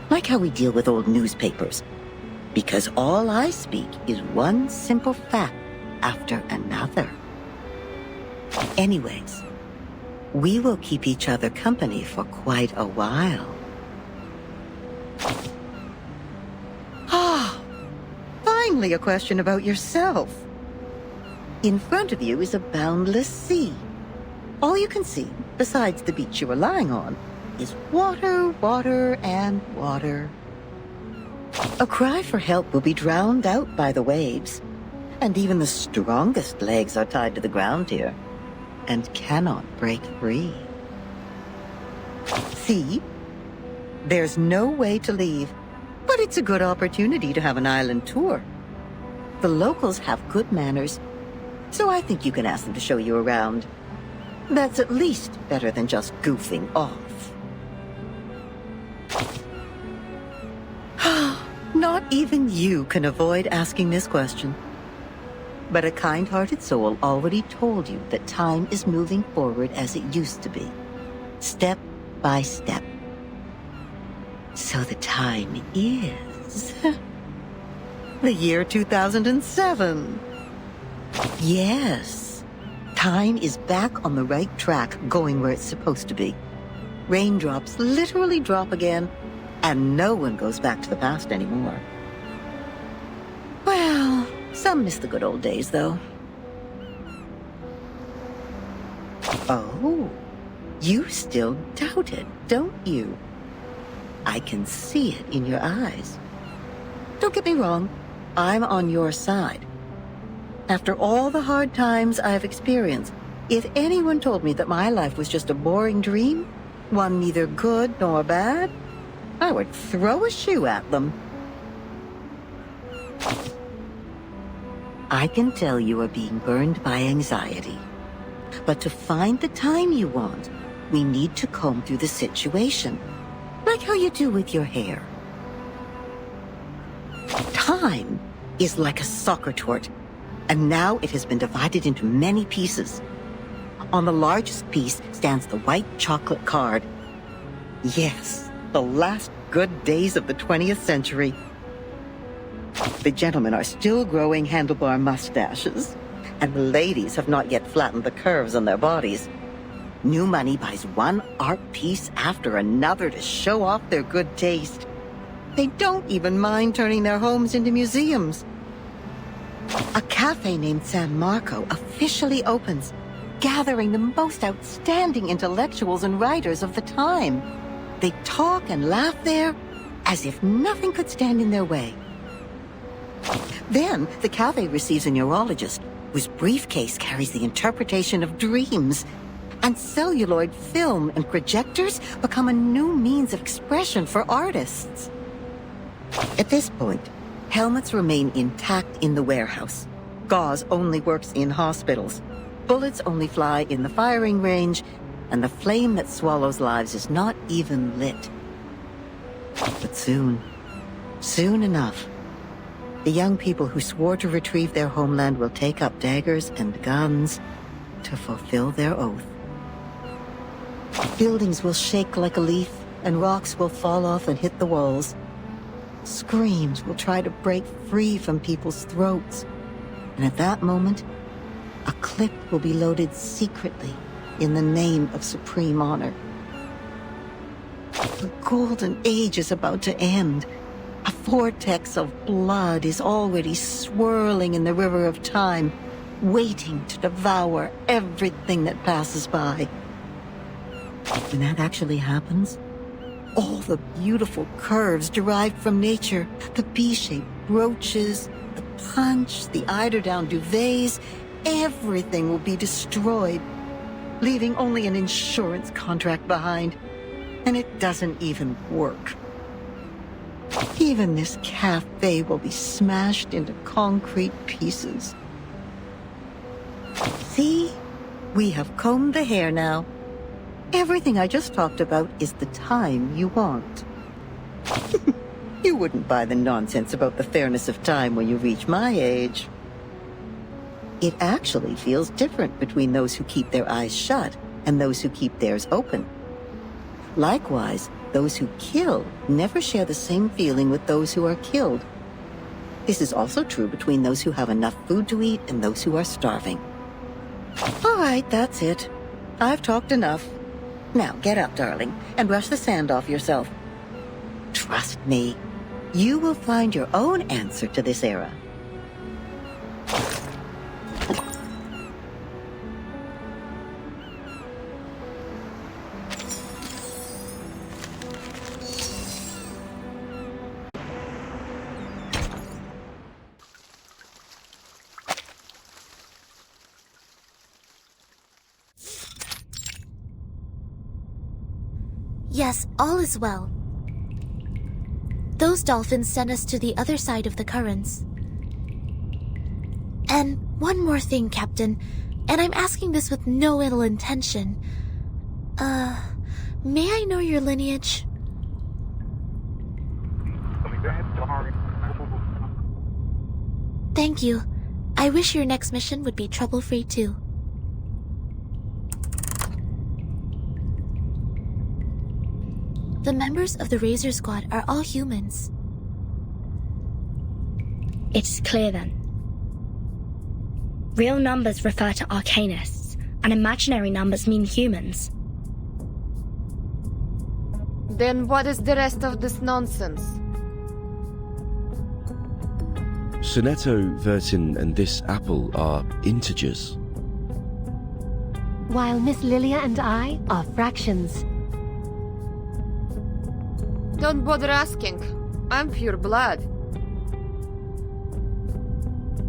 Like how we deal with old newspapers. Because all I speak is one simple fact after another. Anyways, we will keep each other company for quite a while. Ah, finally a question about yourself. In front of you is a boundless sea. All you can see, besides the beach you are lying on, is water, water, and water. A cry for help will be drowned out by the waves, and even the strongest legs are tied to the ground here, and cannot break free. See? There's no way to leave, but it's a good opportunity to have an island tour. The locals have good manners, so I think you can ask them to show you around. That's at least better than just goofing off. Not even you can avoid asking this question. But a kind-hearted soul already told you that time is moving forward as it used to be, step by step. So the time is the year 2007. Yes, time is back on the right track, going where it's supposed to be. Raindrops literally drop again, and no one goes back to the past anymore. Well, some miss the good old days, though. Oh, you still doubt it, don't you? I can see it in your eyes. Don't get me wrong, I'm on your side. After all the hard times I've experienced, if anyone told me that my life was just a boring dream, one neither good nor bad, I would throw a shoe at them. I can tell you are being burned by anxiety. But to find the time you want, we need to comb through the situation. Like how you do with your hair. Time is like a soccer tort, and now it has been divided into many pieces. On the largest piece stands the white chocolate card. Yes, the last good days of the 20th century. The gentlemen are still growing handlebar mustaches, and the ladies have not yet flattened the curves on their bodies. New money buys one art piece after another to show off their good taste. They don't even mind turning their homes into museums. A cafe named San Marco officially opens, gathering the most outstanding intellectuals and writers of the time. They talk and laugh there as if nothing could stand in their way. Then the cafe receives a neurologist whose briefcase carries the interpretation of dreams. And celluloid film and projectors become a new means of expression for artists. At this point, helmets remain intact in the warehouse. Gauze only works in hospitals. Bullets only fly in the firing range, and the flame that swallows lives is not even lit. But soon enough, the young people who swore to retrieve their homeland will take up daggers and guns to fulfill their oath. Buildings will shake like a leaf, and rocks will fall off and hit the walls. screams will try to break free from people's throats. And at that moment, a clip will be loaded secretly in the name of supreme honor. The golden age is about to end. A vortex of blood is already swirling in the river of time, waiting to devour everything that passes by. When that actually happens, all the beautiful curves derived from nature, the B-shaped brooches, the punch, the eiderdown duvets, everything will be destroyed, leaving only an insurance contract behind. And it doesn't even work. Even this cafe will be smashed into concrete pieces. See? We have combed the hair now. Everything I just talked about is the time you want. You wouldn't buy the nonsense about the fairness of time when you reach my age. It actually feels different between those who keep their eyes shut and those who keep theirs open. Likewise, those who kill never share the same feeling with those who are killed. This is also true between those who have enough food to eat and those who are starving. All right, that's it. I've talked enough. Now get up, darling, and brush the sand off yourself. Trust me, you will find your own answer to this era. Yes, all is well. Those dolphins sent us to the other side of the currents. And one more thing, Captain, and I'm asking this with no ill intention. May I know your lineage? Thank you. I wish your next mission would be trouble-free too. The members of the Razor Squad are all humans. It's clear then. Real numbers refer to arcanists, and imaginary numbers mean humans. Then what is the rest of this nonsense? Sonetto, Vertin, and this apple are integers. While Miss Lilia and I are fractions. Don't bother asking. I'm pure blood.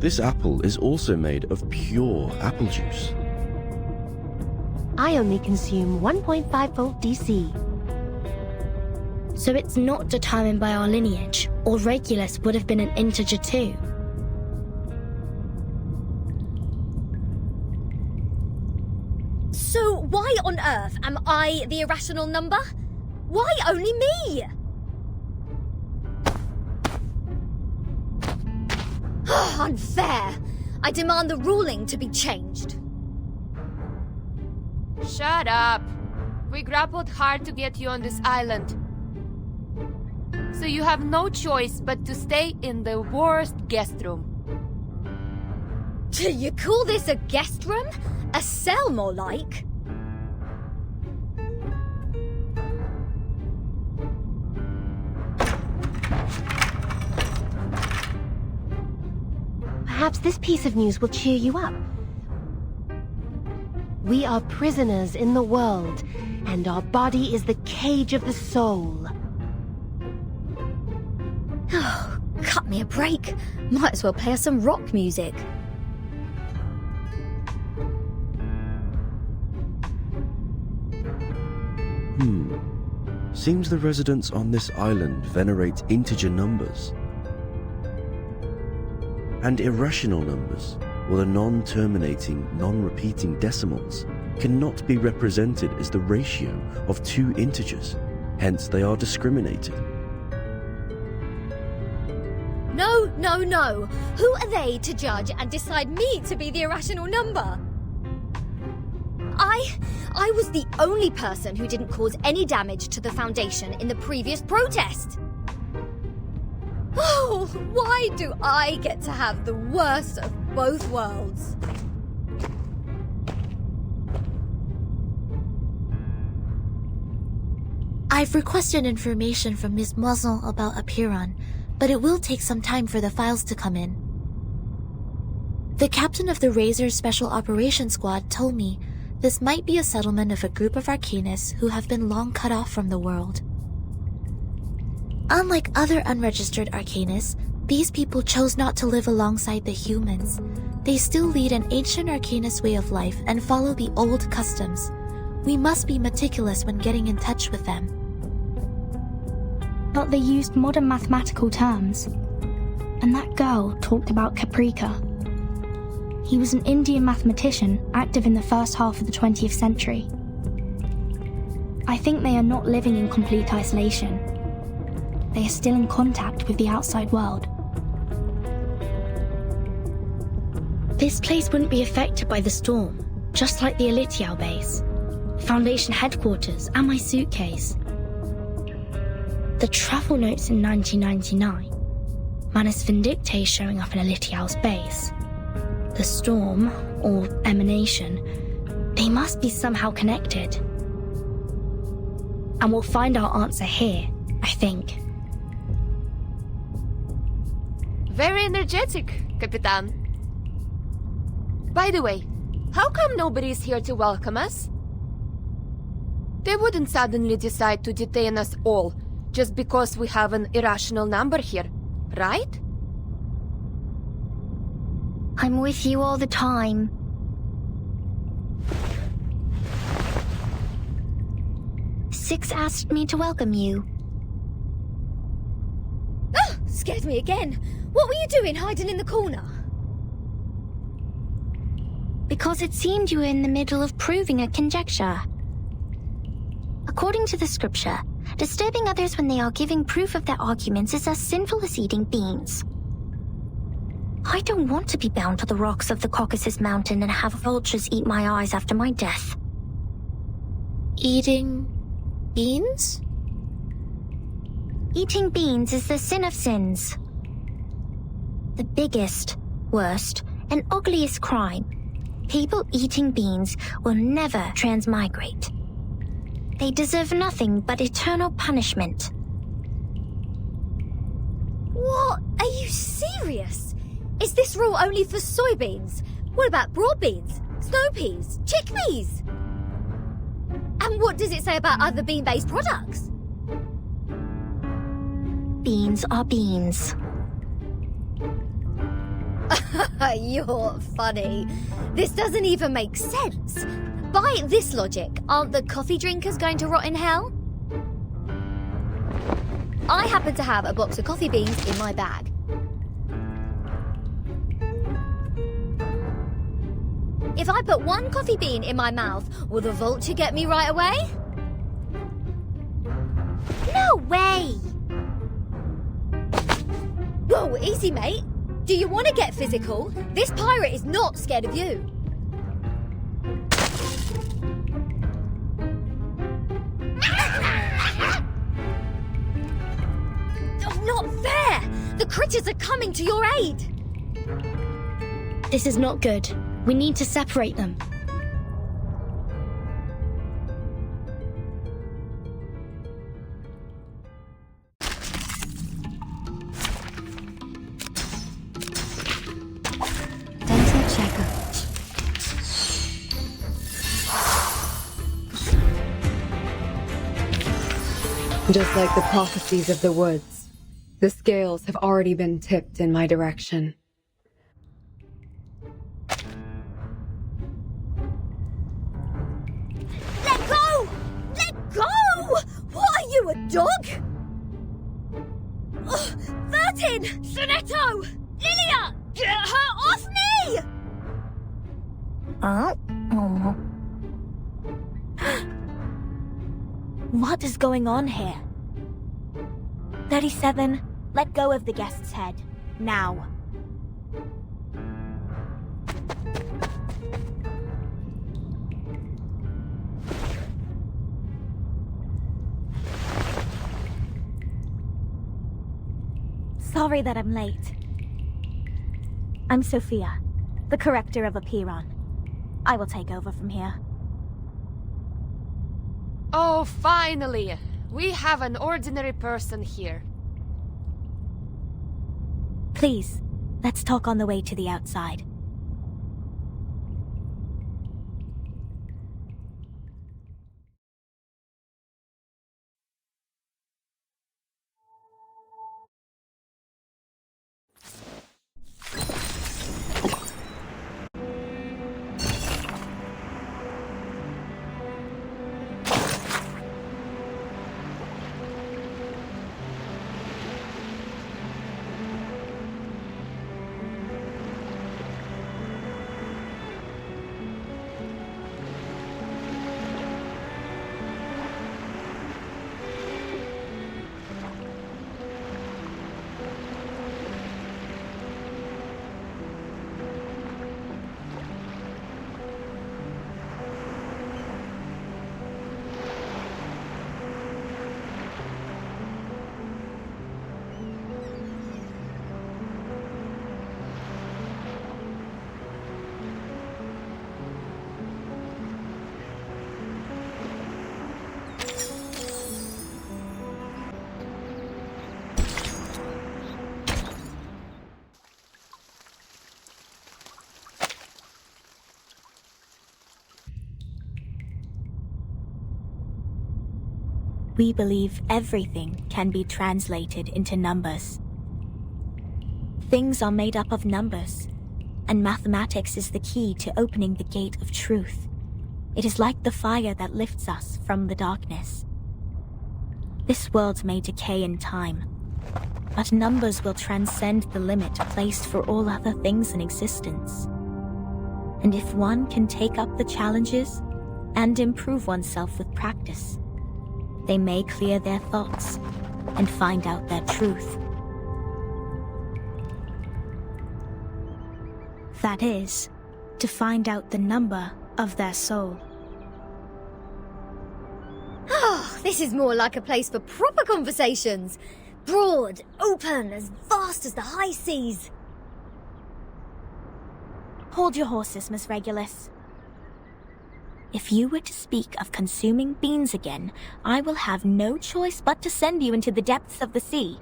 This apple is also made of pure apple juice. I only consume 1.5 volt DC. So it's not determined by our lineage, or Regulus would have been an integer too. So why on earth am I the irrational number? Why only me? Unfair! I demand the ruling to be changed. Shut up! We grappled hard to get you on this island. So you have no choice but to stay in the worst guest room. Do you call this a guest room? A cell, more like? Perhaps this piece of news will cheer you up. We are prisoners in the world, and our body is the cage of the soul. Oh, cut me a break. Might as well play us some rock music. Seems the residents on this island venerate integer numbers. And irrational numbers, or the non-terminating, non-repeating decimals, cannot be represented as the ratio of two integers, hence they are discriminated. No, no, no. Who are they to judge and decide me to be the irrational number? I was the only person who didn't cause any damage to the Foundation in the previous protest. Oh, why do I get to have the worst of both worlds? I've requested information from Ms. Muzzle about Apiron, but it will take some time for the files to come in. The captain of the Razor's Special Operations Squad told me this might be a settlement of a group of Arcanists who have been long cut off from the world. Unlike other unregistered Arcanists, these people chose not to live alongside the humans. They still lead an ancient Arcanist way of life and follow the old customs. We must be meticulous when getting in touch with them. But they used modern mathematical terms. And that girl talked about Caprica. He was an Indian mathematician active in the first half of the 20th century. I think they are not living in complete isolation. They are still in contact with the outside world. This place wouldn't be affected by the storm, just like the Elitiao base, Foundation headquarters, and my suitcase. The travel notes in 1999, Manus Vindictae showing up in Elitiao's base. The storm, or emanation, they must be somehow connected. And we'll find our answer here, I think. Very energetic, Capitan. By the way, how come nobody's here to welcome us? They wouldn't suddenly decide to detain us all just because we have an irrational number here, right? I'm with you all the time. Six asked me to welcome you. Ah, scared me again. What were you doing hiding in the corner? Because it seemed you were in the middle of proving a conjecture. According to the scripture, disturbing others when they are giving proof of their arguments is as sinful as eating beans. I don't want to be bound to the rocks of the Caucasus Mountain and have vultures eat my eyes after my death. Eating beans? Eating beans is the sin of sins. The biggest, worst, and ugliest crime. People eating beans will never transmigrate. They deserve nothing but eternal punishment. What? Are you serious? Is this rule only for soybeans? What about broad beans, snow peas, chickpeas? And what does it say about other bean-based products? Beans are beans. You're funny. This doesn't even make sense. By this logic, aren't the coffee drinkers going to rot in hell? I happen to have a box of coffee beans in my bag. If I put one coffee bean in my mouth, will the vulture get me right away? No way! Whoa, easy, mate. Do you want to get physical? This pirate is not scared of you. Oh, not fair! The critters are coming to your aid! This is not good. We need to separate them. Dental checkup. Just like the prophecies of the woods, the scales have already been tipped in my direction. Let go! Let go! What are you, a dog? Oh, Vertin! Sonetto! Lilia! Get her off me! What is going on here? 37, let go of the guest's head. Now. Sorry that I'm late. I'm Sophia, the corrector of Apiron. I will take over from here. Oh, finally! We have an ordinary person here. Please, let's talk on the way to the outside. We believe everything can be translated into numbers. Things are made up of numbers, and mathematics is the key to opening the gate of truth. It is like the fire that lifts us from the darkness. This world may decay in time, but numbers will transcend the limit placed for all other things in existence. And if one can take up the challenges and improve oneself with practice, they may clear their thoughts and find out their truth. That is, to find out the number of their soul. Oh, this is more like a place for proper conversations. Broad, open, as vast as the high seas. Hold your horses, Miss Regulus. If you were to speak of consuming beans again, I will have no choice but to send you into the depths of the sea.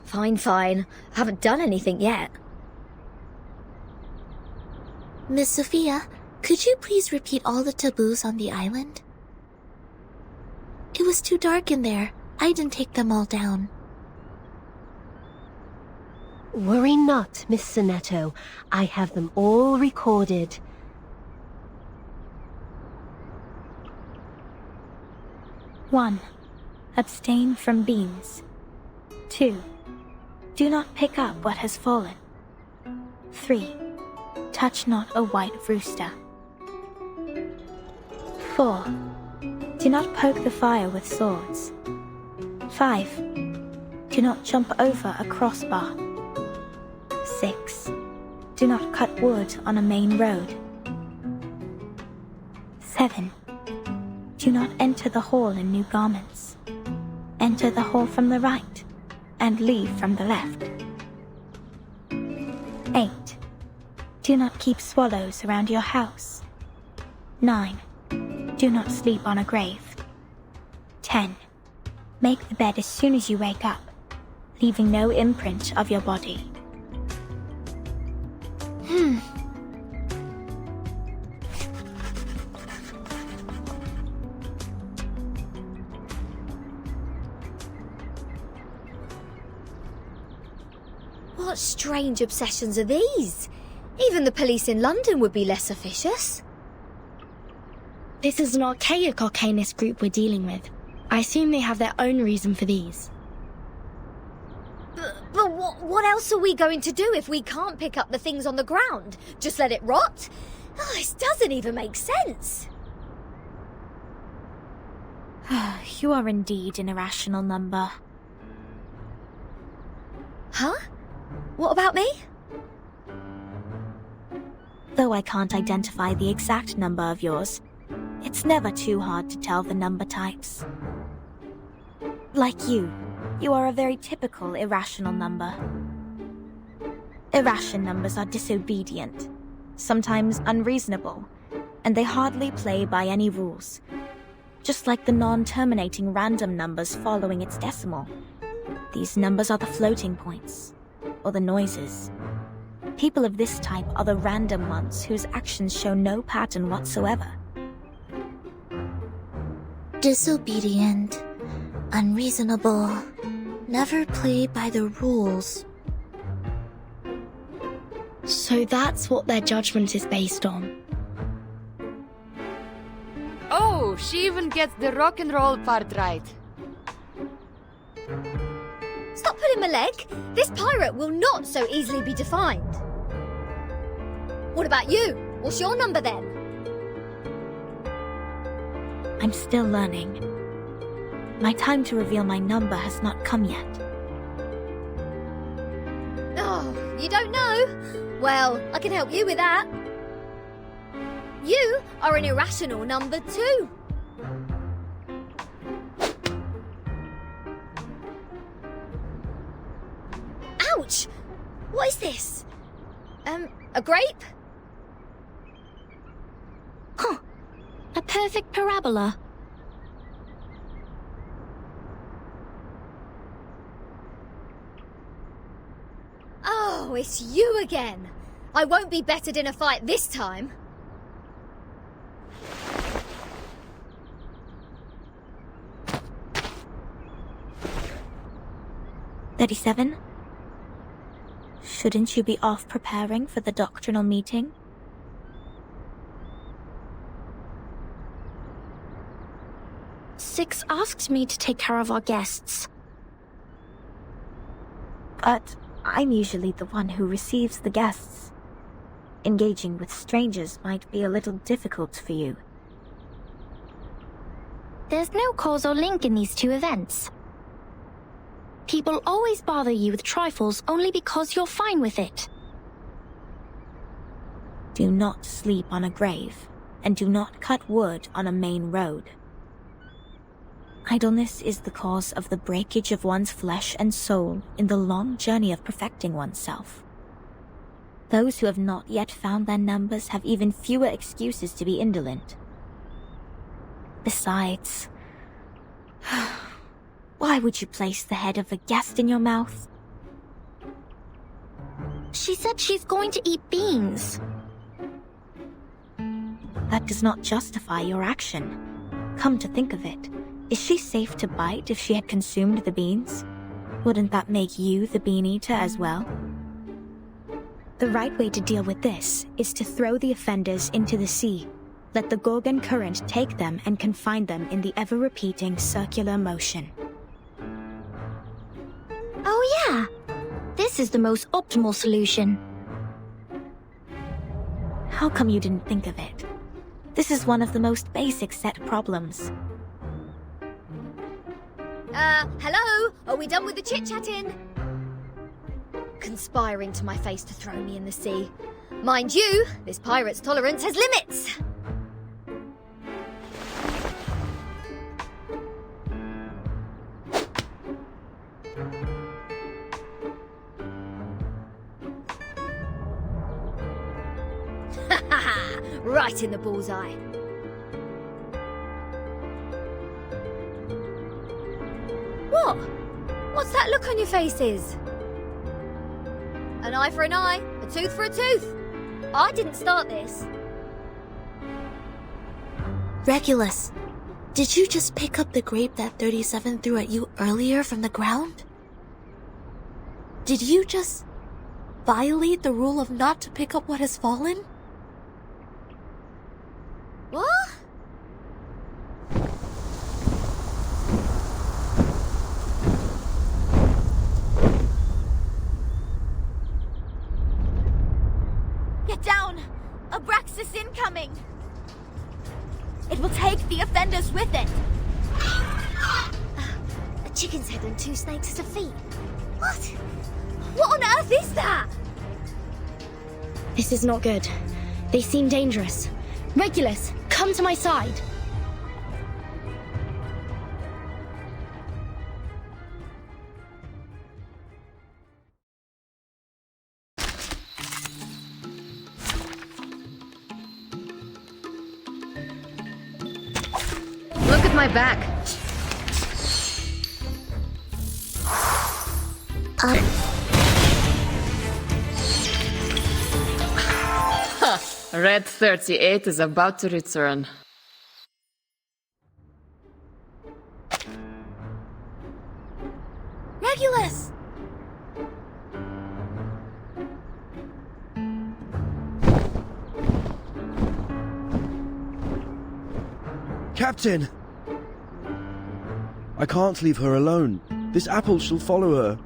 Fine, fine. I haven't done anything yet. Miss Sophia, could you please repeat all the taboos on the island? It was too dark in there. I didn't take them all down. Worry not, Miss Sonetto. I have them all recorded. One, abstain from beans. 2, do not pick up what has fallen. 3, touch not a white rooster. 4, do not poke the fire with swords. 5, do not jump over a crossbar. 6, do not cut wood on a main road. 7, do not enter the hall in new garments. Enter the hall from the right, and leave from the left. 8, do not keep swallows around your house. 9, do not sleep on a grave. 10, make the bed as soon as you wake up, leaving no imprint of your body. What strange obsessions are these? Even the police in London would be less officious. This is an archaic arcanist group we're dealing with. I assume they have their own reason for these. But what else are we going to do if we can't pick up the things on the ground? Just let it rot? Oh, this doesn't even make sense. You are indeed an irrational number. Huh? What about me? Though I can't identify the exact number of yours, it's never too hard to tell the number types. Like you, You are a very typical irrational number. Irrational numbers are disobedient, sometimes unreasonable, and they hardly play by any rules. Just like the non-terminating random numbers following its decimal. These numbers are the floating points, or the noises. People of this type are the random ones whose actions show no pattern whatsoever. Disobedient, unreasonable, never play by the rules. So that's what their judgment is based on. Oh, she even gets the rock and roll part right. Stop pulling my leg! This pirate will not so easily be defined. What about you? What's your number then? I'm still learning. My time to reveal my number has not come yet. Oh, you don't know? Well, I can help you with that. You are an irrational number too. Ouch! What is this? A grape? Huh. A perfect parabola. Oh, it's you again. I won't be bettered in a fight this time. "37? Shouldn't you be off preparing for the doctrinal meeting?" Six asked me to take care of our guests. But I'm usually the one who receives the guests. Engaging with strangers might be a little difficult for you. There's no causal link in these two events. People always bother you with trifles only because you're fine with it. Do not sleep on a grave, and do not cut wood on a main road. Idleness is the cause of the breakage of one's flesh and soul in the long journey of perfecting oneself. Those who have not yet found their numbers have even fewer excuses to be indolent. Besides, why would you place the head of a guest in your mouth? She said she's going to eat beans. That does not justify your action. Come to think of it, is she safe to bite if she had consumed the beans? Wouldn't that make you the bean eater as well? The right way to deal with this is to throw the offenders into the sea. Let the Gorgon current take them and confine them in the ever-repeating circular motion. Oh yeah, this is the most optimal solution. How come you didn't think of it? This is one of the most basic set problems. Hello? Are we done with the chit-chatting? Conspiring to my face to throw me in the sea. Mind you, this pirate's tolerance has limits. Right in the bullseye. What? What's that look on your faces? An eye for an eye, a tooth for a tooth. I didn't start this. Regulus, did you just pick up the grape that 37 threw at you earlier from the ground? Did you just violate the rule of not to pick up what has fallen? What? Get down! Abraxas incoming! It will take the offenders with it! A chicken's head and 2 snakes as a feet. What? What on earth is that? This is not good. They seem dangerous. Regulus, come to my side. my back. Red 38 is about to return. Regulus! Captain! I can't leave her alone. This apple shall follow her.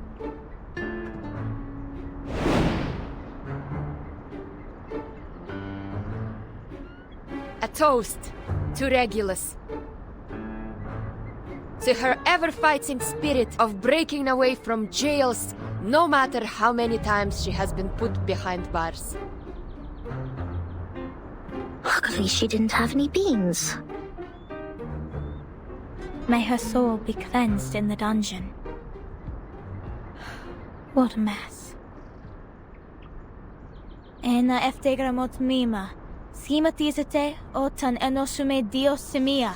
A toast to Regulus. To her ever-fighting spirit of breaking away from jails, no matter how many times she has been put behind bars. Luckily she didn't have any beans. May her soul be cleansed in the dungeon. What a mess. Ena eftegramot mima. Schimatizate otan enosume dios semia.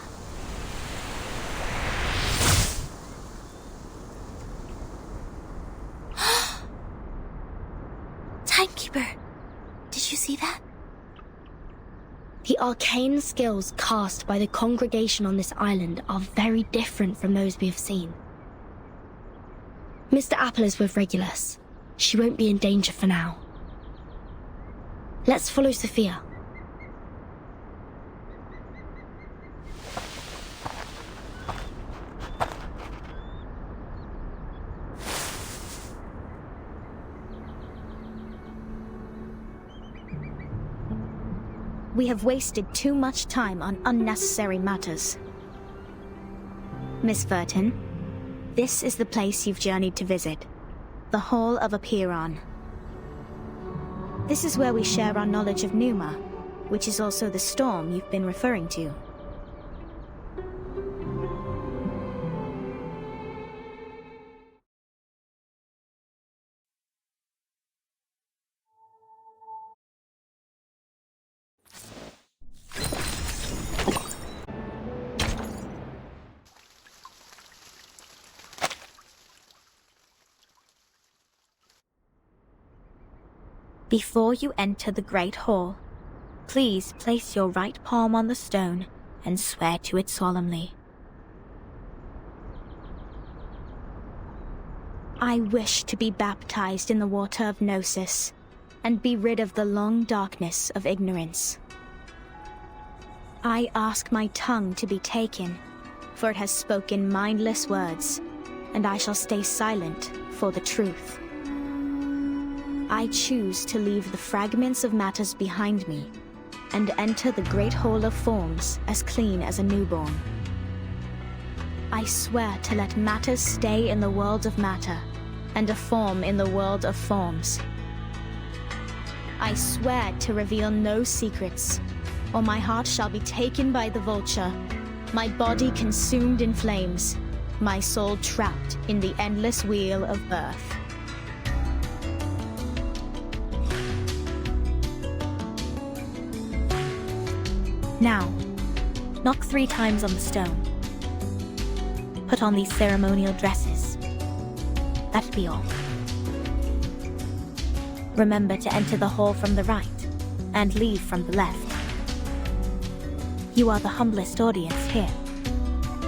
Timekeeper, did you see that? The arcane skills cast by the congregation on this island are very different from those we have seen. Mr. Apple is with Regulus. She won't be in danger for now. Let's follow Sophia. We have wasted too much time on unnecessary matters. Miss Verton, this is the place you've journeyed to visit. The Hall of Apiron. This is where we share our knowledge of Numa, which is also the storm you've been referring to. Before you enter the Great Hall, please place your right palm on the stone and swear to it solemnly. I wish to be baptized in the water of Gnosis and be rid of the long darkness of ignorance. I ask my tongue to be taken, for it has spoken mindless words, and I shall stay silent for the truth. I choose to leave the fragments of matters behind me and enter the great hall of forms as clean as a newborn. I swear to let matters stay in the world of matter and a form in the world of forms. I swear to reveal no secrets, or my heart shall be taken by the vulture, my body consumed in flames, my soul trapped in the endless wheel of birth. Now, knock 3 times on the stone. Put on these ceremonial dresses. That'd be all. Remember to enter the hall from the right, and leave from the left. You are the humblest audience here,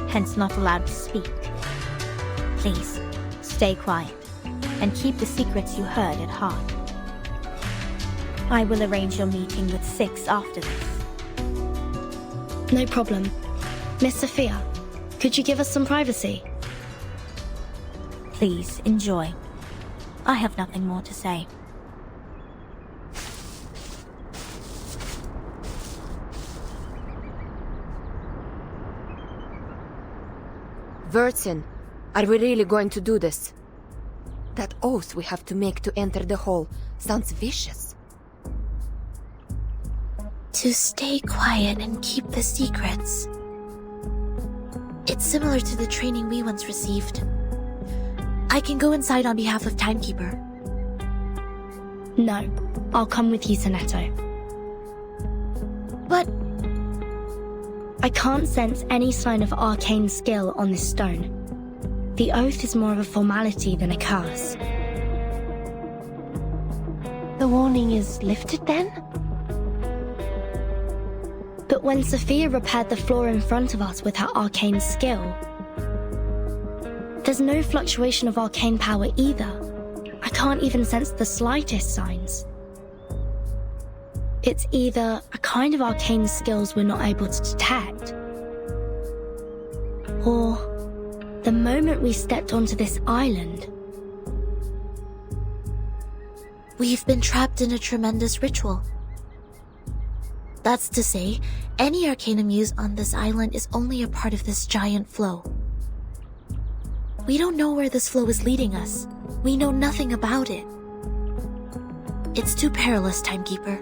hence not allowed to speak. Please, stay quiet, and keep the secrets you heard at heart. I will arrange your meeting with 6 after this. No problem. Miss Sophia, could you give us some privacy? Please, enjoy. I have nothing more to say. Vertin, are we really going to do this? That oath we have to make to enter the hall sounds vicious. To stay quiet and keep the secrets. It's similar to the training we once received. I can go inside on behalf of Timekeeper. No, I'll come with you, Sonetto. But I can't sense any sign of arcane skill on this stone. The oath is more of a formality than a curse. The warning is lifted then? But when Sophia repaired the floor in front of us with her arcane skill, there's no fluctuation of arcane power either. I can't even sense the slightest signs. It's either a kind of arcane skills we're not able to detect, or the moment we stepped onto this island, We've been trapped in a tremendous ritual. That's to say, any arcanum used on this island is only a part of this giant flow. We don't know where this flow is leading us. We know nothing about it. It's too perilous, Timekeeper.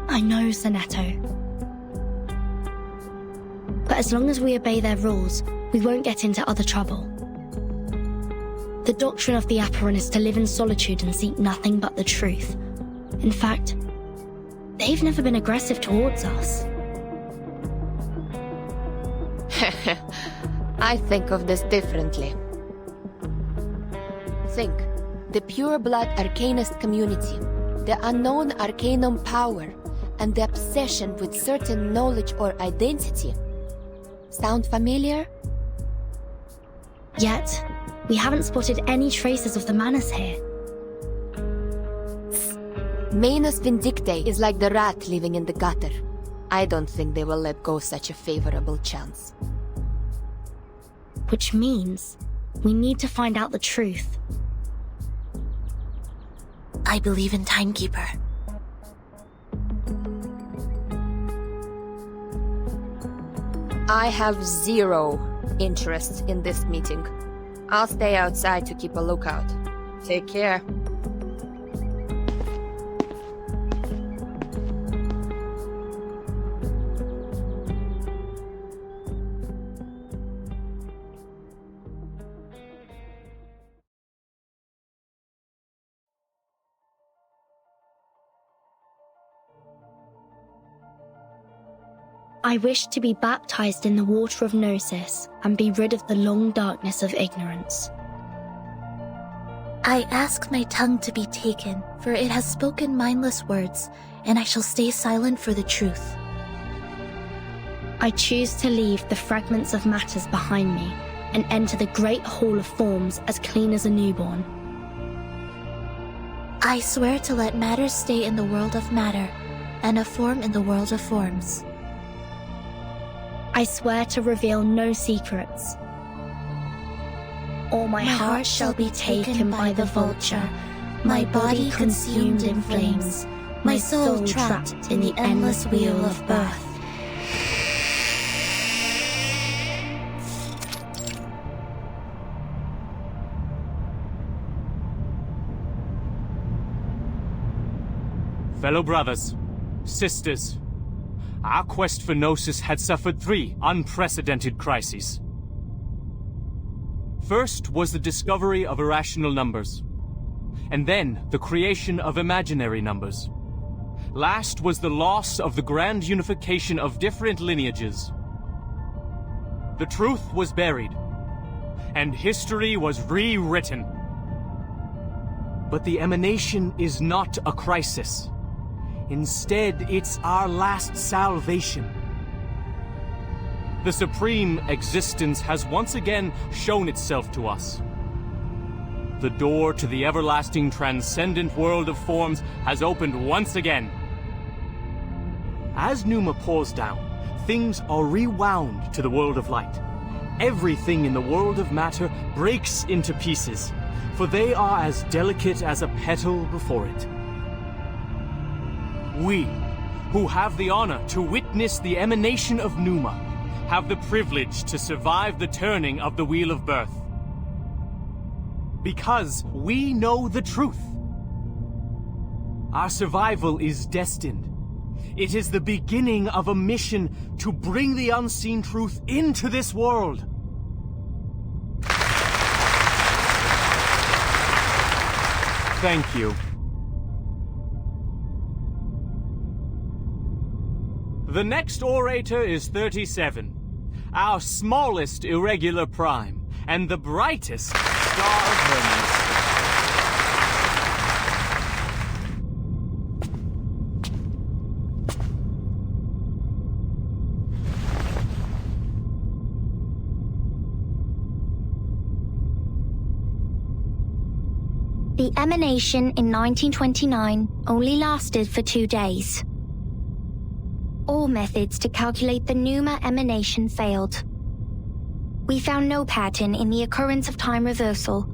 I know, Sonetto. But as long as we obey their rules, we won't get into other trouble. The doctrine of the Aperon is to live in solitude and seek nothing but the truth. In fact, they've never been aggressive towards us. I think of this differently. Think, the pure-blood arcanist community, the unknown arcanum power, and the obsession with certain knowledge or identity. Sound familiar? Yet, we haven't spotted any traces of the Manus here. Manus Vindictae is like the rat living in the gutter. I don't think they will let go such a favorable chance. Which means we need to find out the truth. I believe in Timekeeper. I have zero interest in this meeting. I'll stay outside to keep a lookout. Take care. I wish to be baptized in the water of Gnosis and be rid of the long darkness of ignorance. I ask my tongue to be taken, for it has spoken mindless words, and I shall stay silent for the truth. I choose to leave the fragments of matters behind me and enter the great hall of forms as clean as a newborn. I swear to let matter stay in the world of matter, and a form in the world of forms. I swear to reveal no secrets. Or my heart shall be taken by the vulture, my body consumed in flames, my soul trapped in the endless wheel of birth. Fellow brothers, sisters, our quest for Gnosis had suffered 3 unprecedented crises. First was the discovery of irrational numbers, and then the creation of imaginary numbers. Last was the loss of the grand unification of different lineages. The truth was buried, and history was rewritten. But the emanation is not a crisis. Instead, it's our last salvation. The supreme existence has once again shown itself to us. The door to the everlasting transcendent world of forms has opened once again. As Numa pours down, things are rewound to the world of light. Everything in the world of matter breaks into pieces, for they are as delicate as a petal before it. We, who have the honor to witness the emanation of Numa, have the privilege to survive the turning of the Wheel of Birth. Because we know the truth. Our survival is destined. It is the beginning of a mission to bring the unseen truth into this world. Thank you. The next orator is 37, our smallest irregular prime, and the brightest star of Hermes. The emanation in 1929 only lasted for 2 days. All methods to calculate the Numa emanation failed. We found no pattern in the occurrence of time reversal.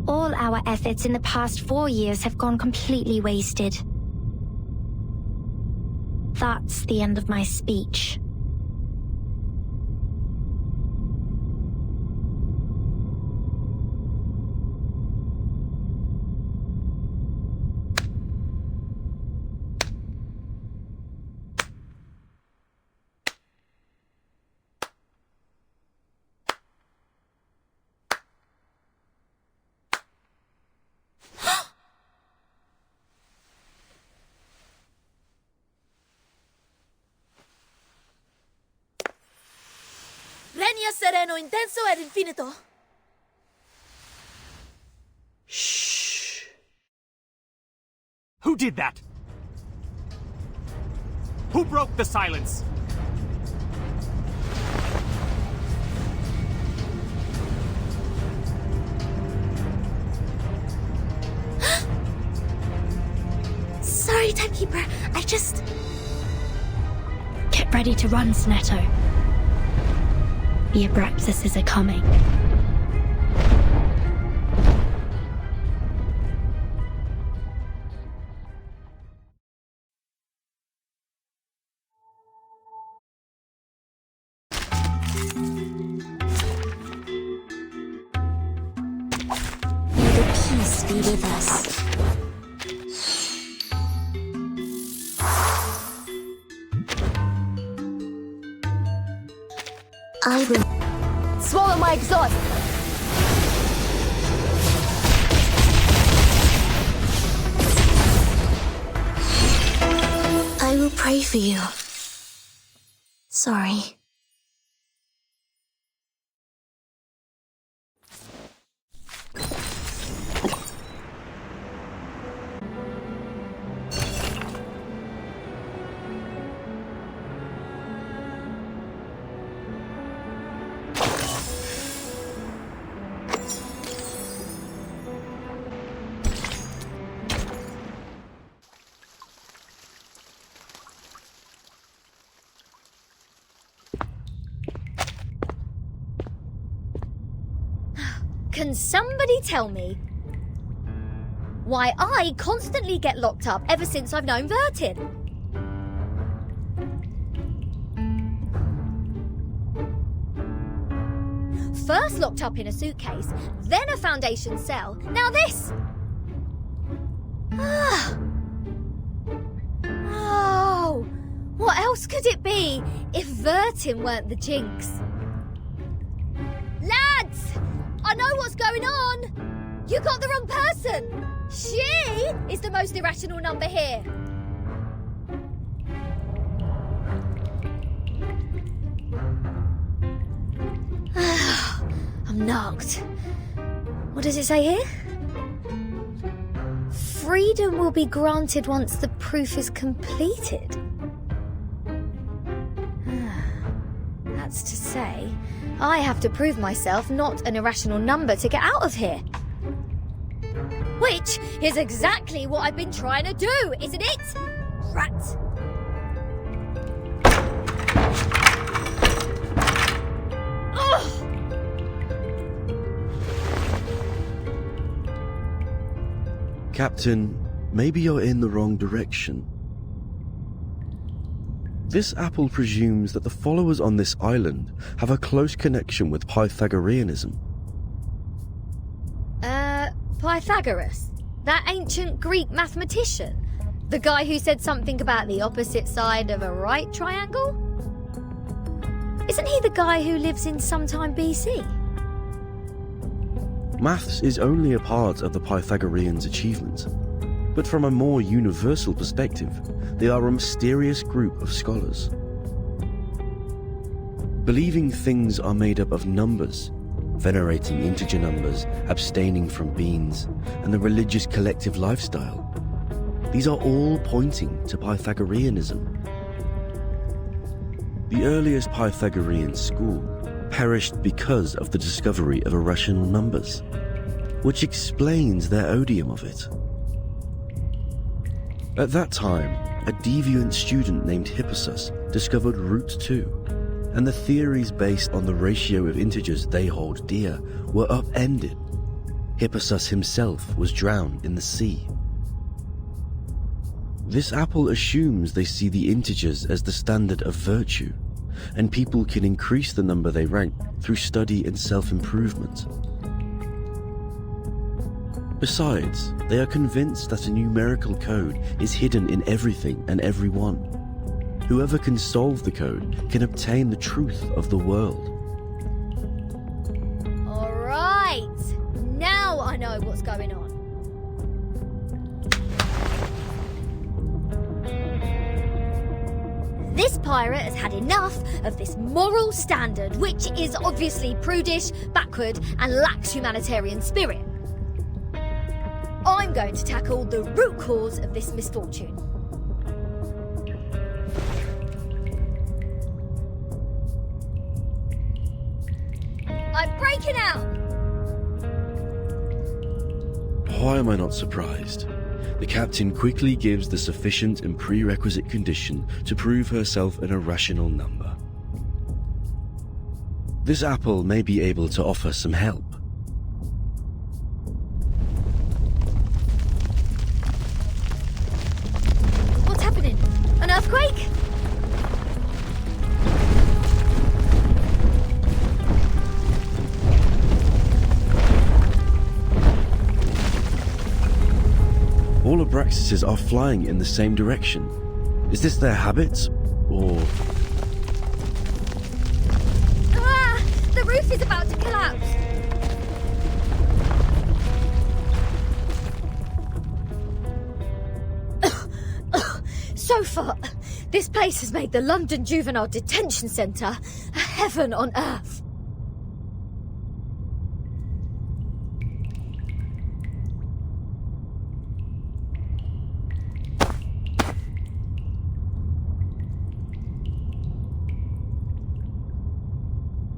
All our efforts in the past 4 years have gone completely wasted. That's the end of my speech. Regna sereno, intenso ed infinito. Shh. Who did that? Who broke the silence? Sorry, Timekeeper. I just... Get ready to run, Snetto. The Abraxases are coming. May the peace be with us. I will... Swallow my exhaust! I will pray for you. Sorry. Can somebody tell me why I constantly get locked up ever since I've known Vertin? First locked up in a suitcase, then a foundation cell, now this! Oh, what else could it be if Vertin weren't the jinx? Lads! I know what's going on! You got the wrong person! She is the most irrational number here! I'm knocked. What does it say here? Freedom will be granted once the proof is completed. That's to say, I have to prove myself not an irrational number to get out of here. Which is exactly what I've been trying to do, isn't it? Rat! Ugh! Captain, maybe you're in the wrong direction. This apple presumes that the followers on this island have a close connection with Pythagoreanism. Pythagoras? That ancient Greek mathematician? The guy who said something about the opposite side of a right triangle? Isn't he the guy who lives in sometime BC? Maths is only a part of the Pythagoreans' achievement. But from a more universal perspective, they are a mysterious group of scholars. Believing things are made up of numbers, venerating integer numbers, abstaining from beans, and the religious collective lifestyle. These are all pointing to Pythagoreanism. The earliest Pythagorean school perished because of the discovery of irrational numbers, which explains their odium of it. At that time, a deviant student named Hippasus discovered root 2, and the theories based on the ratio of integers they hold dear were upended. Hippasus himself was drowned in the sea. This apple assumes they see the integers as the standard of virtue, and people can increase the number they rank through study and self-improvement. Besides, they are convinced that a numerical code is hidden in everything and everyone. Whoever can solve the code can obtain the truth of the world. Alright, now I know what's going on. This pirate has had enough of this moral standard, which is obviously prudish, backward, and lacks humanitarian spirit. I'm going to tackle the root cause of this misfortune. I'm breaking out! Why am I not surprised? The captain quickly gives the sufficient and prerequisite condition to prove herself an irrational number. This apple may be able to offer some help. What's happening? An earthquake? All Abraxases are flying in the same direction. Is this their habit, or... Ah! The roof is about to collapse! Sofa! This place has made the London Juvenile Detention Centre a heaven on earth.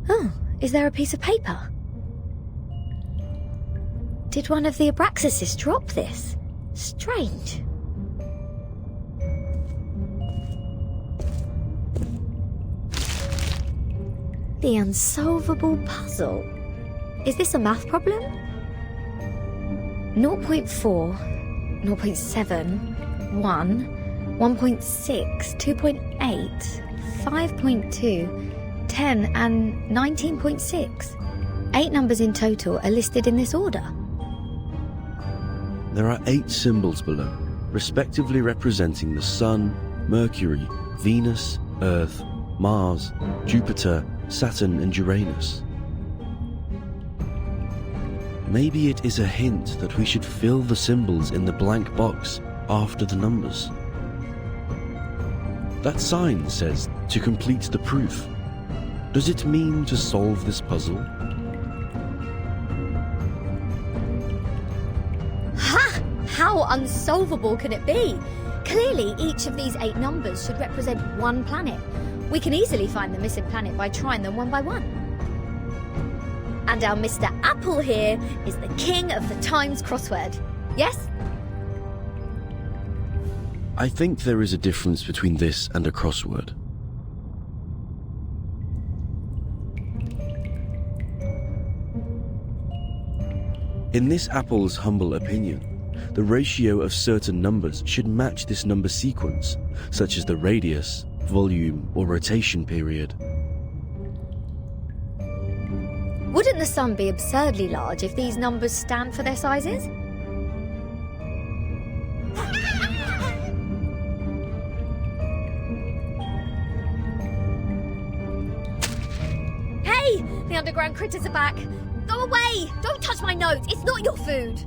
Oh, is there a piece of paper? Did one of the Abraxases drop this? Strange. The unsolvable puzzle. Is this a math problem? 0.4, 0.7, 1, 1.6, 2.8, 5.2, 10 and 19.6. 8 numbers in total are listed in this order. There are 8 symbols below, respectively representing the Sun, Mercury, Venus, Earth, Mars, Jupiter, Saturn and Uranus. Maybe it is a hint that we should fill the symbols in the blank box after the numbers. That sign says to complete the proof. Does it mean to solve this puzzle? Ha! How unsolvable can it be? Clearly, each of these 8 numbers should represent one planet. We can easily find the missing planet by trying them one by one. And our Mr. Apple here is the king of the Times crossword. Yes? I think there is a difference between this and a crossword. In this apple's humble opinion, the ratio of certain numbers should match this number sequence, such as the radius, volume, or rotation period. Wouldn't the sun be absurdly large if these numbers stand for their sizes? Hey! The underground critters are back! Go away! Don't touch my notes! It's not your food!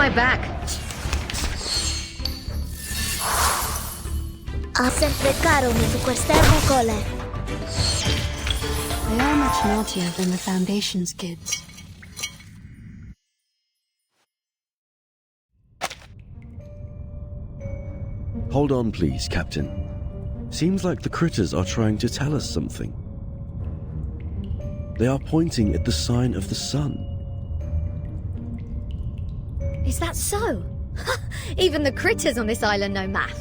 my back. Ha sempre caro mi su quest'ermo cole. They are much naughtier than the Foundation's kids. Hold on, please, Captain. Seems like the critters are trying to tell us something. They are pointing at the sign of the sun. Is that so? Even the critters on this island know math.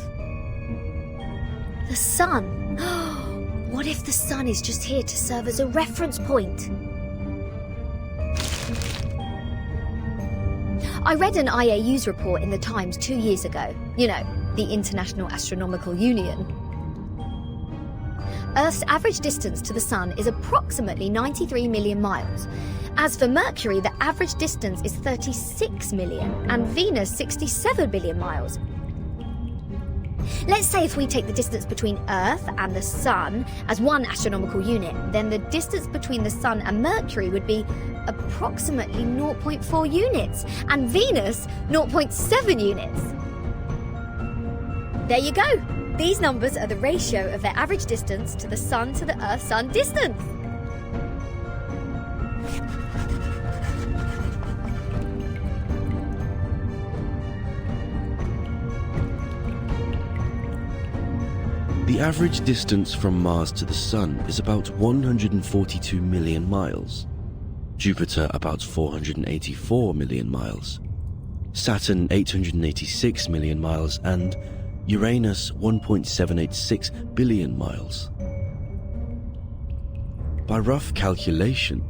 The sun. What if the sun is just here to serve as a reference point? I read an IAU's report in the Times 2 years ago. You know, the International Astronomical Union. Earth's average distance to the sun is approximately 93 million miles. As for Mercury, the average distance is 36 million, and Venus 67 billion miles. Let's say if we take the distance between Earth and the Sun as one astronomical unit, then the distance between the Sun and Mercury would be approximately 0.4 units, and Venus 0.7 units. There you go. These numbers are the ratio of their average distance to the Sun to the Earth-Sun distance. The average distance from Mars to the Sun is about 142 million miles. Jupiter about 484 million miles. Saturn 886 million miles, and Uranus 1.786 billion miles. By rough calculation,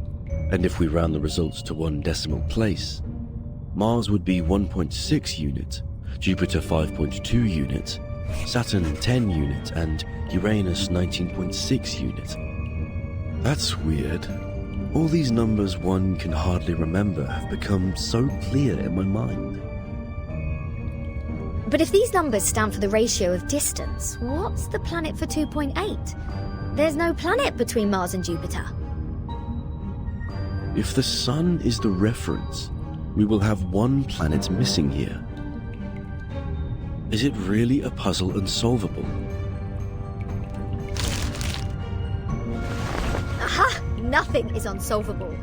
and if we round the results to one decimal place, Mars would be 1.6 unit, Jupiter 5.2 unit, Saturn 10 unit, and Uranus 19.6 unit. That's weird. All these numbers one can hardly remember have become so clear in my mind. But if these numbers stand for the ratio of distance, what's the planet for 2.8? There's no planet between Mars and Jupiter. If the Sun is the reference, we will have one planet missing here. Is it really a puzzle unsolvable? Aha! Nothing is unsolvable.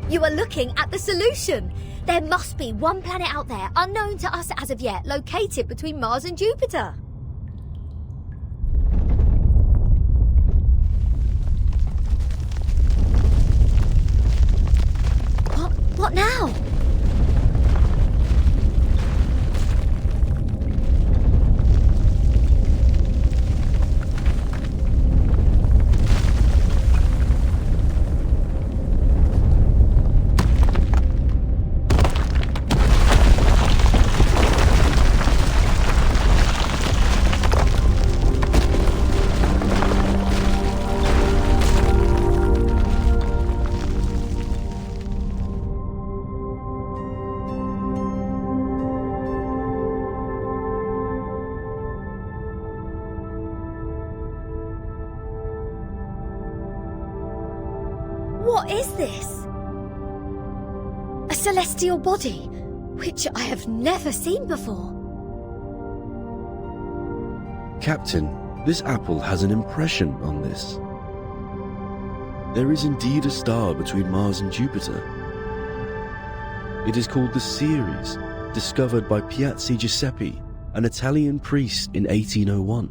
You are looking at the solution. There must be one planet out there, unknown to us as of yet, located between Mars and Jupiter. What now? What is this? A celestial body, which I have never seen before. Captain, this apple has an impression on this. There is indeed a star between Mars and Jupiter. It is called the Ceres, discovered by Piazzi Giuseppe, an Italian priest in 1801.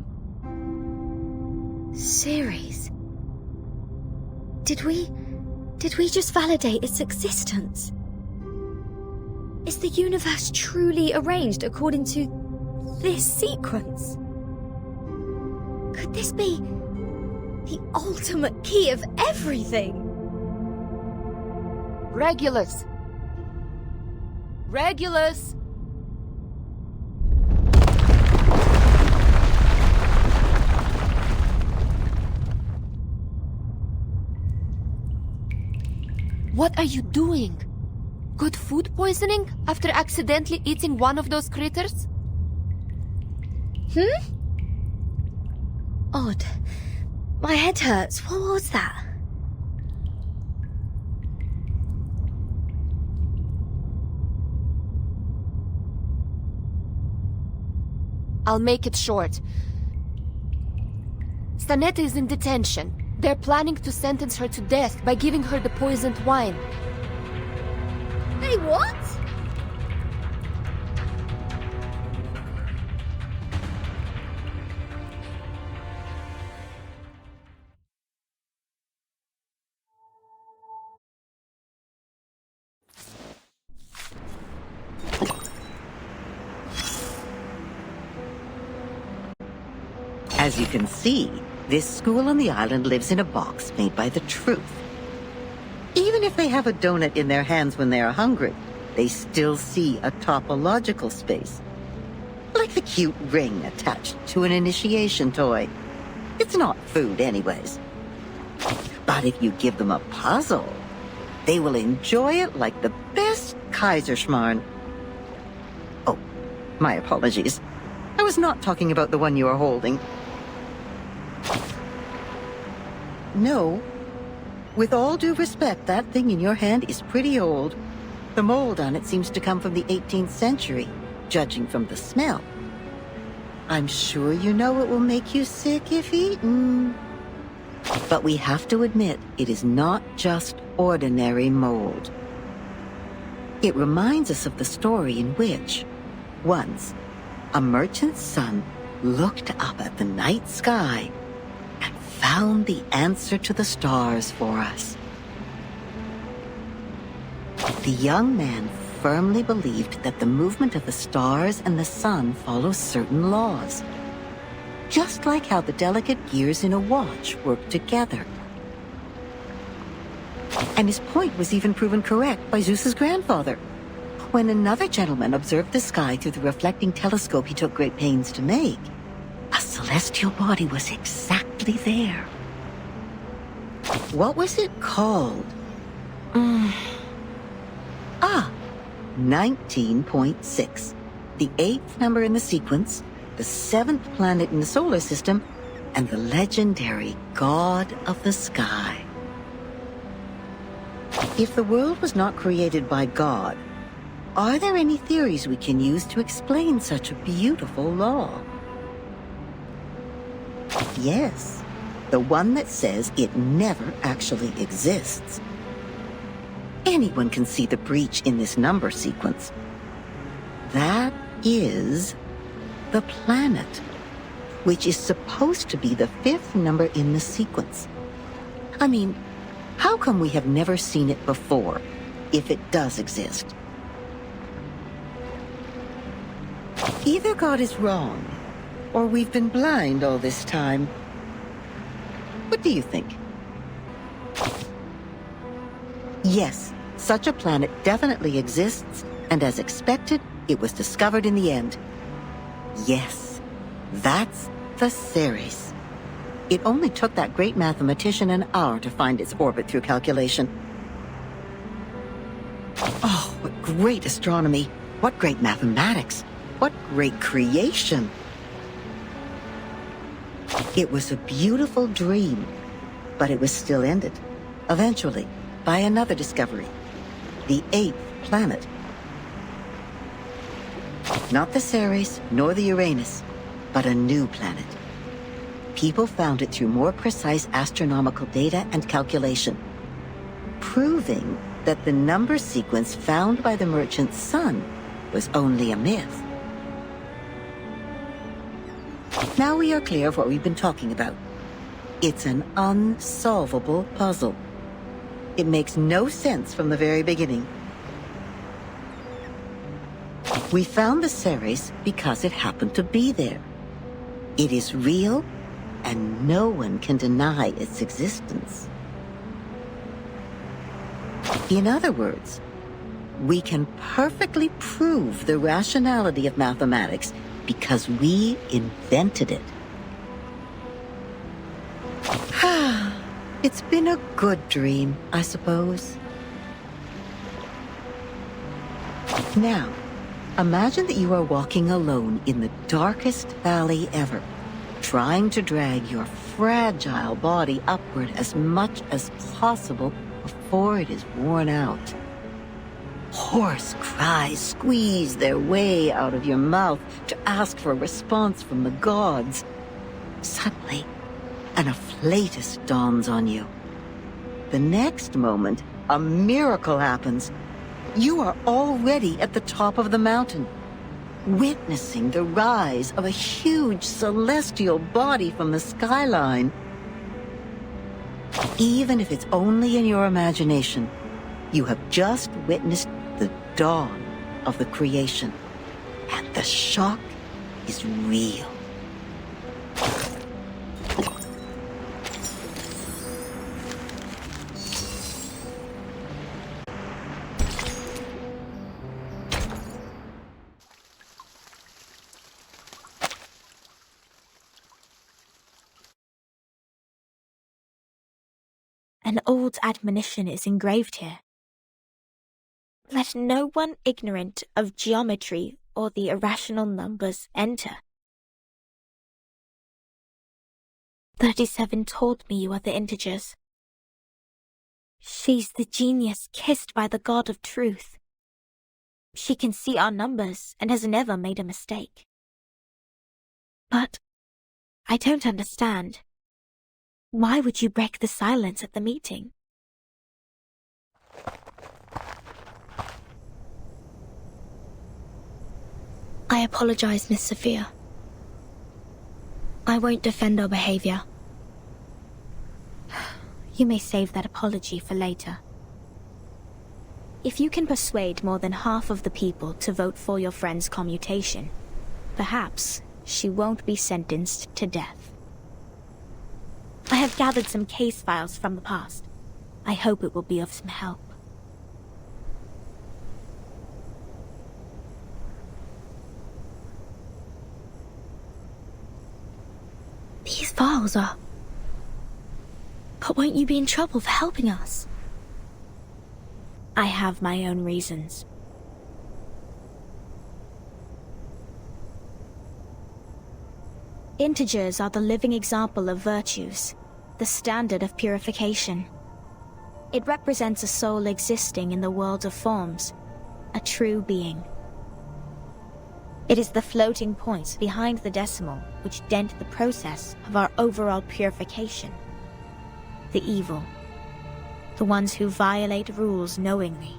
Ceres? Did we just validate its existence? Is the universe truly arranged according to this sequence? Could this be the ultimate key of everything? Regulus! Regulus! What are you doing? Got food poisoning after accidentally eating one of those critters? Odd. My head hurts. What was that? I'll make it short. Stanetta is in detention. They're planning to sentence her to death by giving her the poisoned wine. Hey, what? As you can see, this school on the island lives in a box made by the truth. Even if they have a donut in their hands when they are hungry, they still see a topological space. Like the cute ring attached to an initiation toy. It's not food anyways. But if you give them a puzzle, they will enjoy it like the best Kaiserschmarrn. Oh, my apologies. I was not talking about the one you are holding. No. With all due respect, that thing in your hand is pretty old. The mold on it seems to come from the 18th century, judging from the smell. I'm sure you know it will make you sick if eaten. But we have to admit, it is not just ordinary mold. It reminds us of the story in which, once, a merchant's son looked up at the night sky and found the answer to the stars for us. The young man firmly believed that the movement of the stars and the sun follows certain laws, just like how the delicate gears in a watch work together. And his point was even proven correct by Zeus's grandfather. When another gentleman observed the sky through the reflecting telescope he took great pains to make, a celestial body was exactly there. What was it called? 19.6. The 8th number in the sequence, the 7th planet in the solar system, and the legendary God of the Sky. If the world was not created by God, are there any theories we can use to explain such a beautiful law? Yes, the one that says it never actually exists. Anyone can see the breach in this number sequence. That is the planet, which is supposed to be the 5th number in the sequence. I mean, how come we have never seen it before, if it does exist? Either God is wrong, or we've been blind all this time. What do you think? Yes, such a planet definitely exists, and as expected, it was discovered in the end. Yes, that's the Ceres. It only took that great mathematician an hour to find its orbit through calculation. Oh, what great astronomy! What great mathematics! What great creation! It was a beautiful dream, but it was still ended, eventually, by another discovery. The 8th planet. Not the Ceres, nor the Uranus, but a new planet. People found it through more precise astronomical data and calculation, proving that the number sequence found by the merchant's son was only a myth. Now we are clear of what we've been talking about. It's an unsolvable puzzle. It makes no sense from the very beginning. We found the Ceres because it happened to be there. It is real, and no one can deny its existence. In other words, we can perfectly prove the rationality of mathematics because we invented it. It's been a good dream, I suppose. Now, imagine that you are walking alone in the darkest valley ever, trying to drag your fragile body upward as much as possible before it is worn out. Hoarse cries squeeze their way out of your mouth to ask for a response from the gods. Suddenly, an afflatus dawns on you. The next moment, a miracle happens. You are already at the top of the mountain, witnessing the rise of a huge celestial body from the skyline. Even if it's only in your imagination, you have just witnessed the dawn of the creation, and the shock is real. An old admonition is engraved here. Let no one ignorant of geometry or the irrational numbers enter. 37 told me you are the integers. She's the genius kissed by the god of truth. She can see our numbers and has never made a mistake. But I don't understand. Why would you break the silence at the meeting? I apologize, Miss Sophia. I won't defend our behavior. You may save that apology for later. If you can persuade more than half of the people to vote for your friend's commutation, perhaps she won't be sentenced to death. I have gathered some case files from the past. I hope it will be of some help. These files are... But won't you be in trouble for helping us? I have my own reasons. Integers are the living example of virtues, the standard of purification. It represents a soul existing in the world of forms, a true being. It is the floating points behind the decimal which dent the process of our overall purification. The evil, the ones who violate rules knowingly,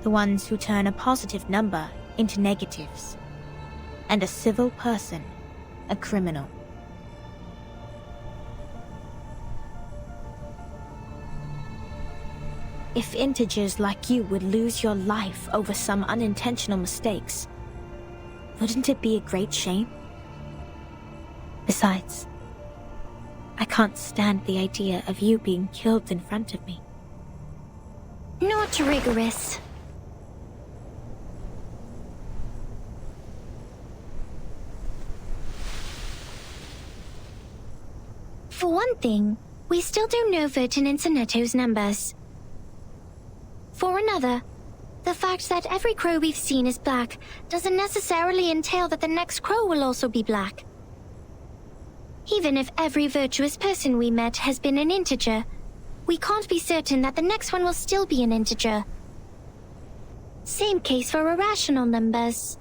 the ones who turn a positive number into negatives, and a civil person a criminal. If integers like you would lose your life over some unintentional mistakes, wouldn't it be a great shame? Besides, I can't stand the idea of you being killed in front of me. Not rigorous. For one thing, we still don't know Virgin and Sonetto's numbers. For another, the fact that every crow we've seen is black doesn't necessarily entail that the next crow will also be black. Even if every virtuous person we met has been an integer, we can't be certain that the next one will still be an integer. Same case for irrational numbers.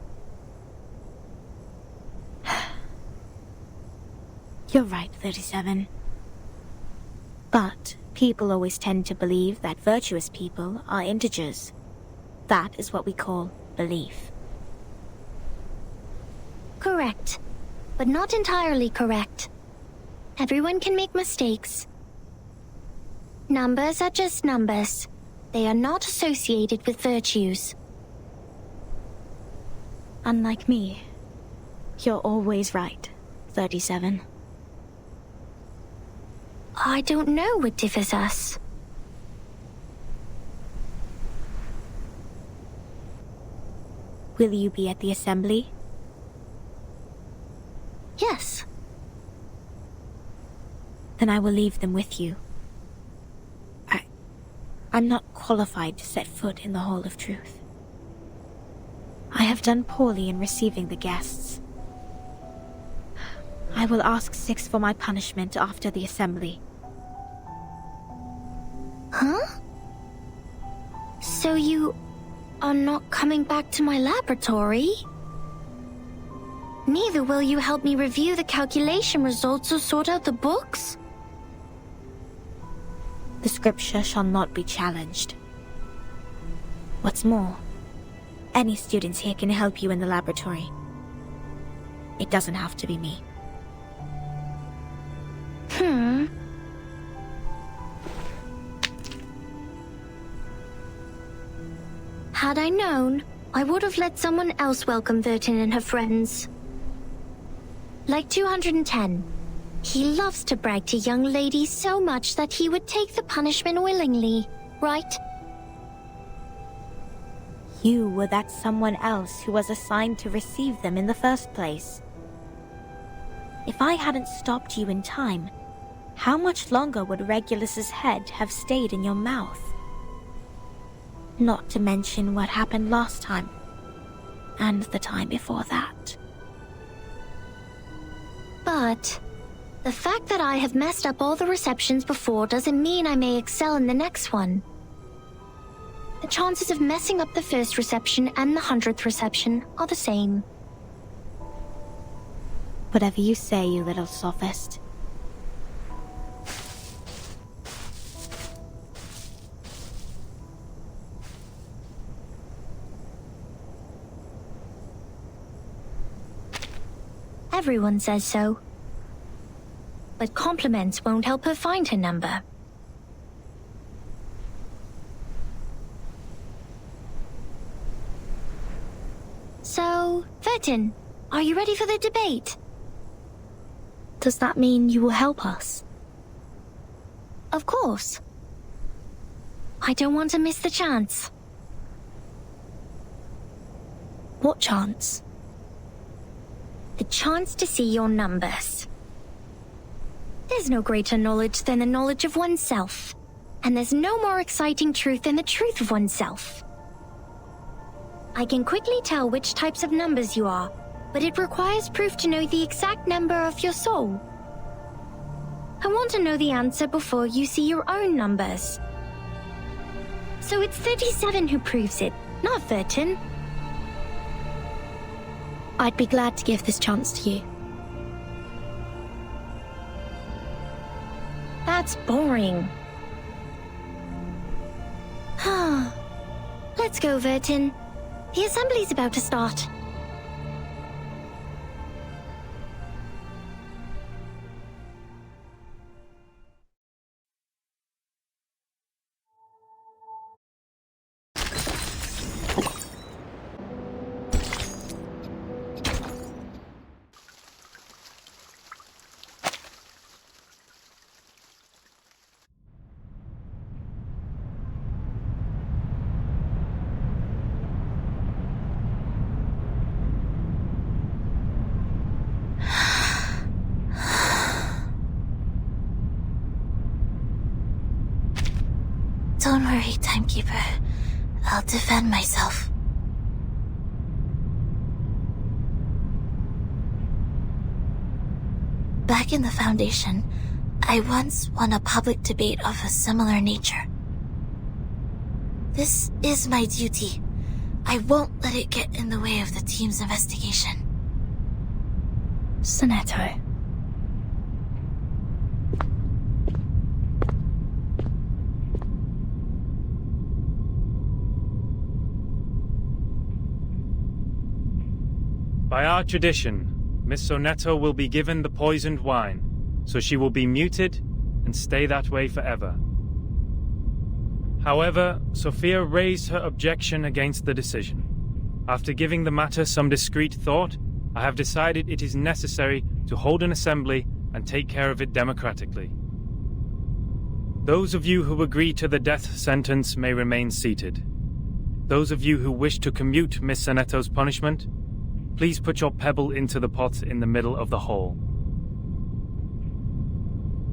You're right, 37. But people always tend to believe that virtuous people are integers. That is what we call belief. Correct, but not entirely correct. Everyone can make mistakes. Numbers are just numbers. They are not associated with virtues. Unlike me, you're always right, 37. I don't know what differs us. Will you be at the assembly? Yes. Then I will leave them with you. I'm not qualified to set foot in the Hall of Truth. I have done poorly in receiving the guests. I will ask 6 for my punishment after the assembly. Huh? So you are not coming back to my laboratory. Neither will you help me review the calculation results or sort out the books. The scripture shall not be challenged. What's more, any students here can help you in the laboratory. It doesn't have to be me. Had I known, I would have let someone else welcome Vertin and her friends. Like 210. He loves to brag to young ladies so much that he would take the punishment willingly, right? You were that someone else who was assigned to receive them in the first place. If I hadn't stopped you in time, how much longer would Regulus's head have stayed in your mouth? Not to mention what happened last time, and the time before that. But the fact that I have messed up all the receptions before doesn't mean I may excel in the next one. The chances of messing up the first reception and the 100th reception are the same. Whatever you say, you little sophist. Everyone says so. But compliments won't help her find her number. So, Vertin, are you ready for the debate? Does that mean you will help us? Of course. I don't want to miss the chance. What chance? The chance to see your numbers. There's no greater knowledge than the knowledge of oneself. And there's no more exciting truth than the truth of oneself. I can quickly tell which types of numbers you are, but it requires proof to know the exact number of your soul. I want to know the answer before you see your own numbers. So it's 37 who proves it, not Vertin. I'd be glad to give this chance to you. That's boring. Let's go, Vertin. The assembly's about to start. Don't worry, Timekeeper. I'll defend myself. Back in the Foundation, I once won a public debate of a similar nature. This is my duty. I won't let it get in the way of the team's investigation. Sonetto. By our tradition, Miss Sonetto will be given the poisoned wine, so she will be muted and stay that way forever. However, Sophia raised her objection against the decision. After giving the matter some discreet thought, I have decided it is necessary to hold an assembly and take care of it democratically. Those of you who agree to the death sentence may remain seated. Those of you who wish to commute Miss Sonetto's punishment, please put your pebble into the pot in the middle of the hall.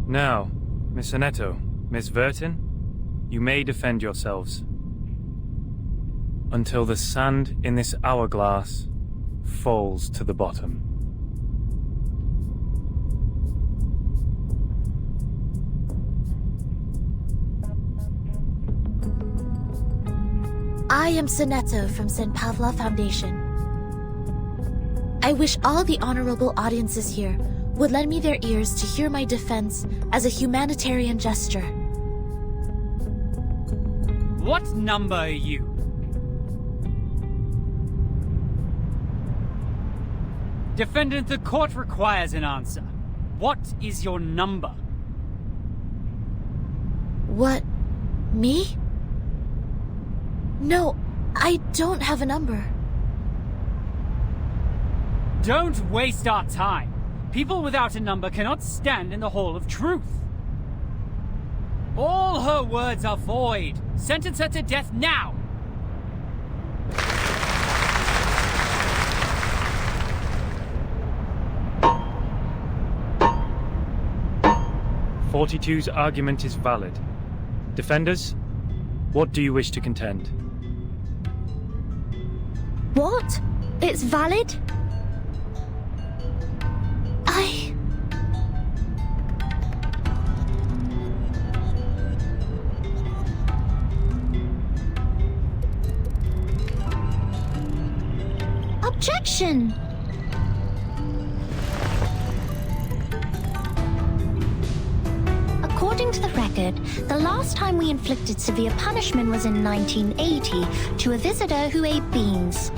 Now, Miss Sonetto, Miss Vertin, you may defend yourselves. Until the sand in this hourglass falls to the bottom. I am Sonetto from St. Pavla Foundation. I wish all the honorable audiences here would lend me their ears to hear my defense as a humanitarian gesture. What number are you? Defendant, the court requires an answer. What is your number? What? Me? No, I don't have a number. Don't waste our time. People without a number cannot stand in the Hall of Truth. All her words are void. Sentence her to death now! '42's argument is valid. Defenders, what do you wish to contend? What? It's valid? Objection! According to the record, the last time we inflicted severe punishment was in 1980 to a visitor who ate beans.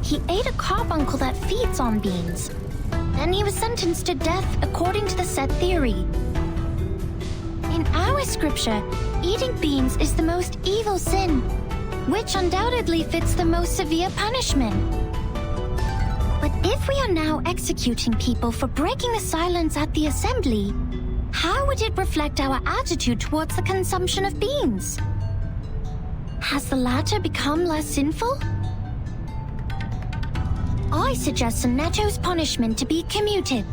He ate a carbuncle that feeds on beans. Then he was sentenced to death according to the said theory. In our scripture, eating beans is the most evil sin, which undoubtedly fits the most severe punishment. But if we are now executing people for breaking the silence at the assembly, how would it reflect our attitude towards the consumption of beans? Has the latter become less sinful? I suggest Sonetto's punishment to be commuted.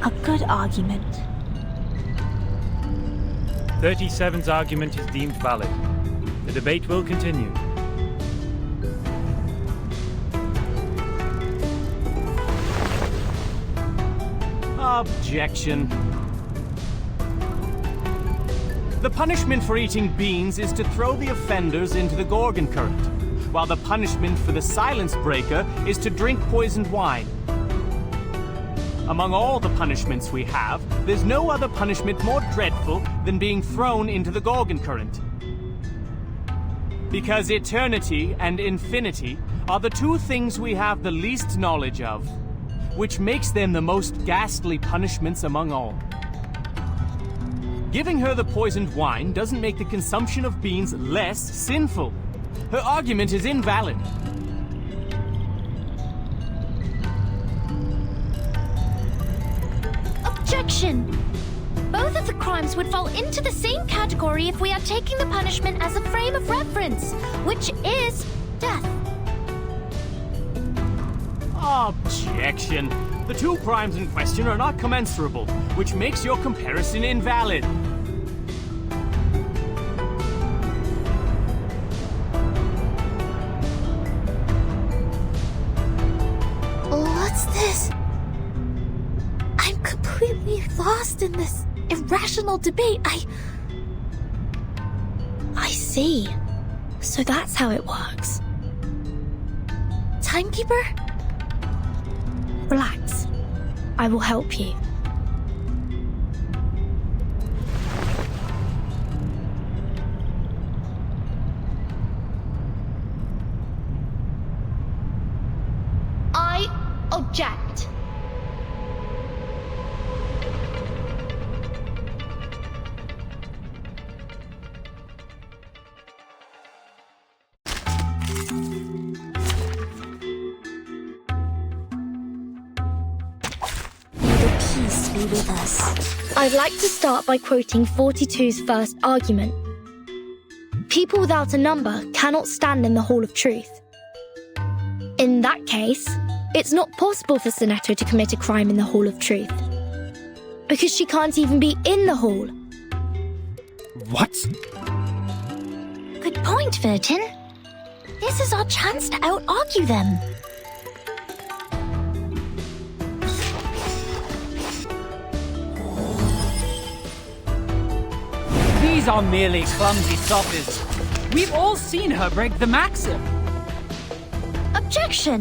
A good argument. 37's argument is deemed valid. The debate will continue. Objection. The punishment for eating beans is to throw the offenders into the Gorgon current, while the punishment for the silence breaker is to drink poisoned wine. Among all the punishments we have, there's no other punishment more dreadful than being thrown into the Gorgon current. Because eternity and infinity are the two things we have the least knowledge of, which makes them the most ghastly punishments among all. Giving her the poisoned wine doesn't make the consumption of beans less sinful. Her argument is invalid. Objection! Both of the crimes would fall into the same category if we are taking the punishment as a frame of reference, which is death. Objection. The two crimes in question are not commensurable, which makes your comparison invalid. What's this? I'm completely lost in this irrational debate. I see. So that's how it works. Timekeeper? Relax. I will help you. I object. Be with us. I'd like to start by quoting 42's first argument. People without a number cannot stand in the Hall of Truth. In that case, it's not possible for Sonetto to commit a crime in the Hall of Truth, because she can't even be in the hall. What? Good point, Virgin. This is our chance to out-argue them. These are merely clumsy sophists. We've all seen her break the maxim. Objection!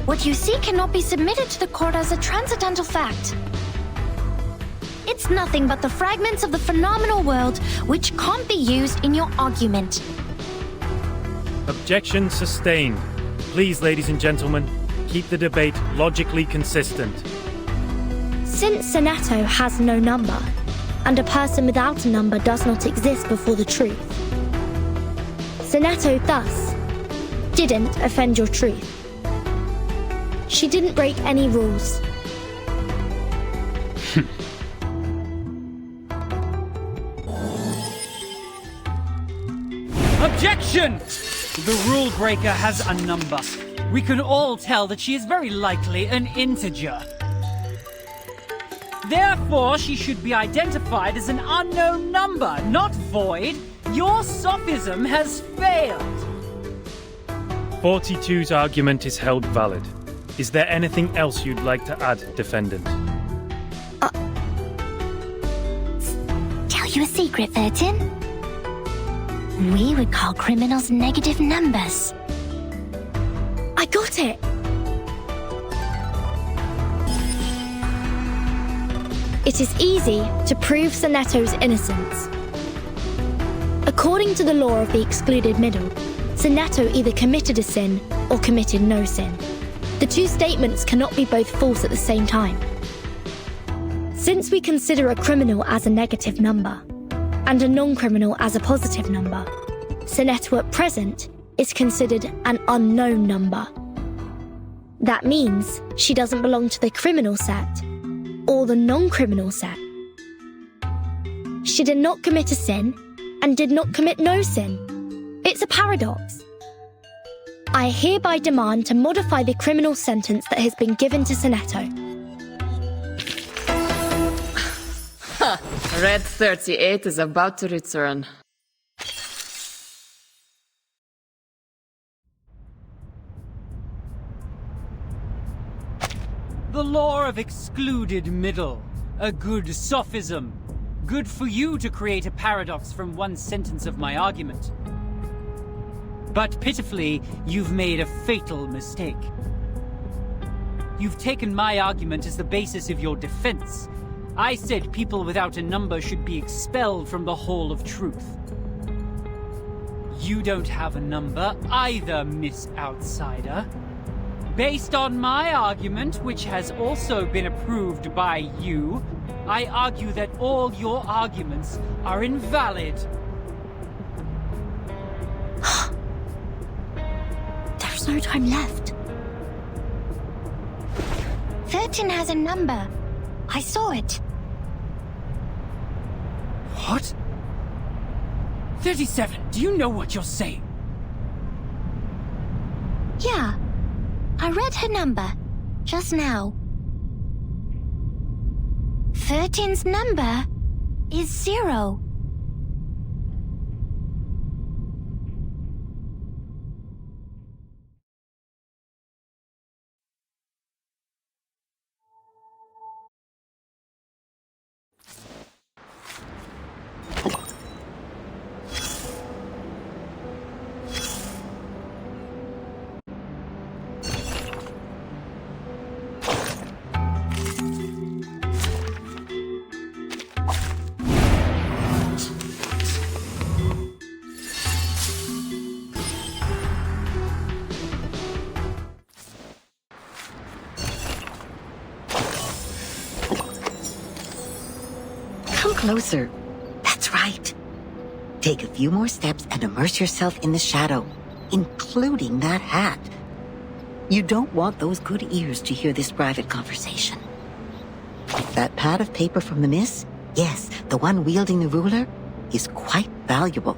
What you see cannot be submitted to the court as a transcendental fact. It's nothing but the fragments of the phenomenal world which can't be used in your argument. Objection sustained. Please, ladies and gentlemen, keep the debate logically consistent. Since Senato has no number, and a person without a number does not exist before the truth, Senato thus didn't offend your truth. She didn't break any rules. Objection! The rule breaker has a number. We can all tell that she is very likely an integer. Therefore, she should be identified as an unknown number, not void. Your sophism has failed. 42's argument is held valid. Is there anything else you'd like to add, defendant? Tell you a secret, 13? We would call criminals negative numbers. I got it! It is easy to prove Senato's innocence. According to the law of the excluded middle, Senato either committed a sin or committed no sin. The two statements cannot be both false at the same time. Since we consider a criminal as a negative number, and a non-criminal as a positive number, Senato at present is considered an unknown number. That means she doesn't belong to the criminal set, or the non-criminal set. She did not commit a sin, and did not commit no sin. It's a paradox. I hereby demand to modify the criminal sentence that has been given to Senato. Red 38 is about to return. The law of excluded middle. A good sophism. Good for you to create a paradox from one sentence of my argument. But pitifully, you've made a fatal mistake. You've taken my argument as the basis of your defense. I said people without a number should be expelled from the Hall of Truth. You don't have a number either, Miss Outsider. Based on my argument, which has also been approved by you, I argue that all your arguments are invalid. There's no time left. 13 has a number. I saw it. What? 37, do you know what you're saying? Yeah. I read her number just now. 13's number is 0. Come closer. That's right. Take a few more steps and immerse yourself in the shadow, including that hat. You don't want those good ears to hear this private conversation. That pad of paper from the miss, yes, the one wielding the ruler, is quite valuable.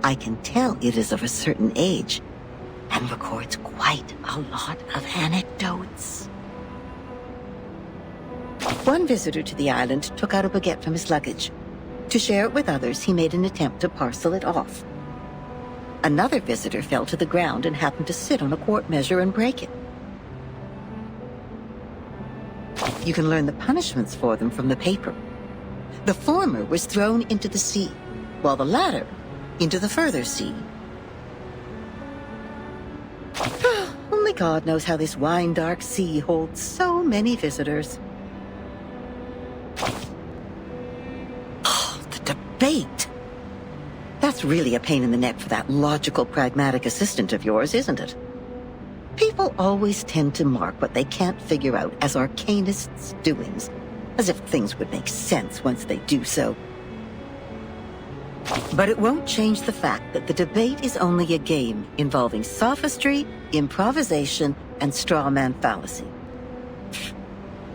I can tell it is of a certain age and records quite a lot of anecdotes. One visitor to the island took out a baguette from his luggage. To share it with others, he made an attempt to parcel it off. Another visitor fell to the ground and happened to sit on a quart measure and break it. You can learn the punishments for them from the paper. The former was thrown into the sea, while the latter into the further sea. Only God knows how this wine-dark sea holds so many visitors. Oh, the debate! That's really a pain in the neck for that logical, pragmatic assistant of yours, isn't it? People always tend to mark what they can't figure out as arcanists' doings, as if things would make sense once they do so. But it won't change the fact that the debate is only a game involving sophistry, improvisation, and straw man fallacy.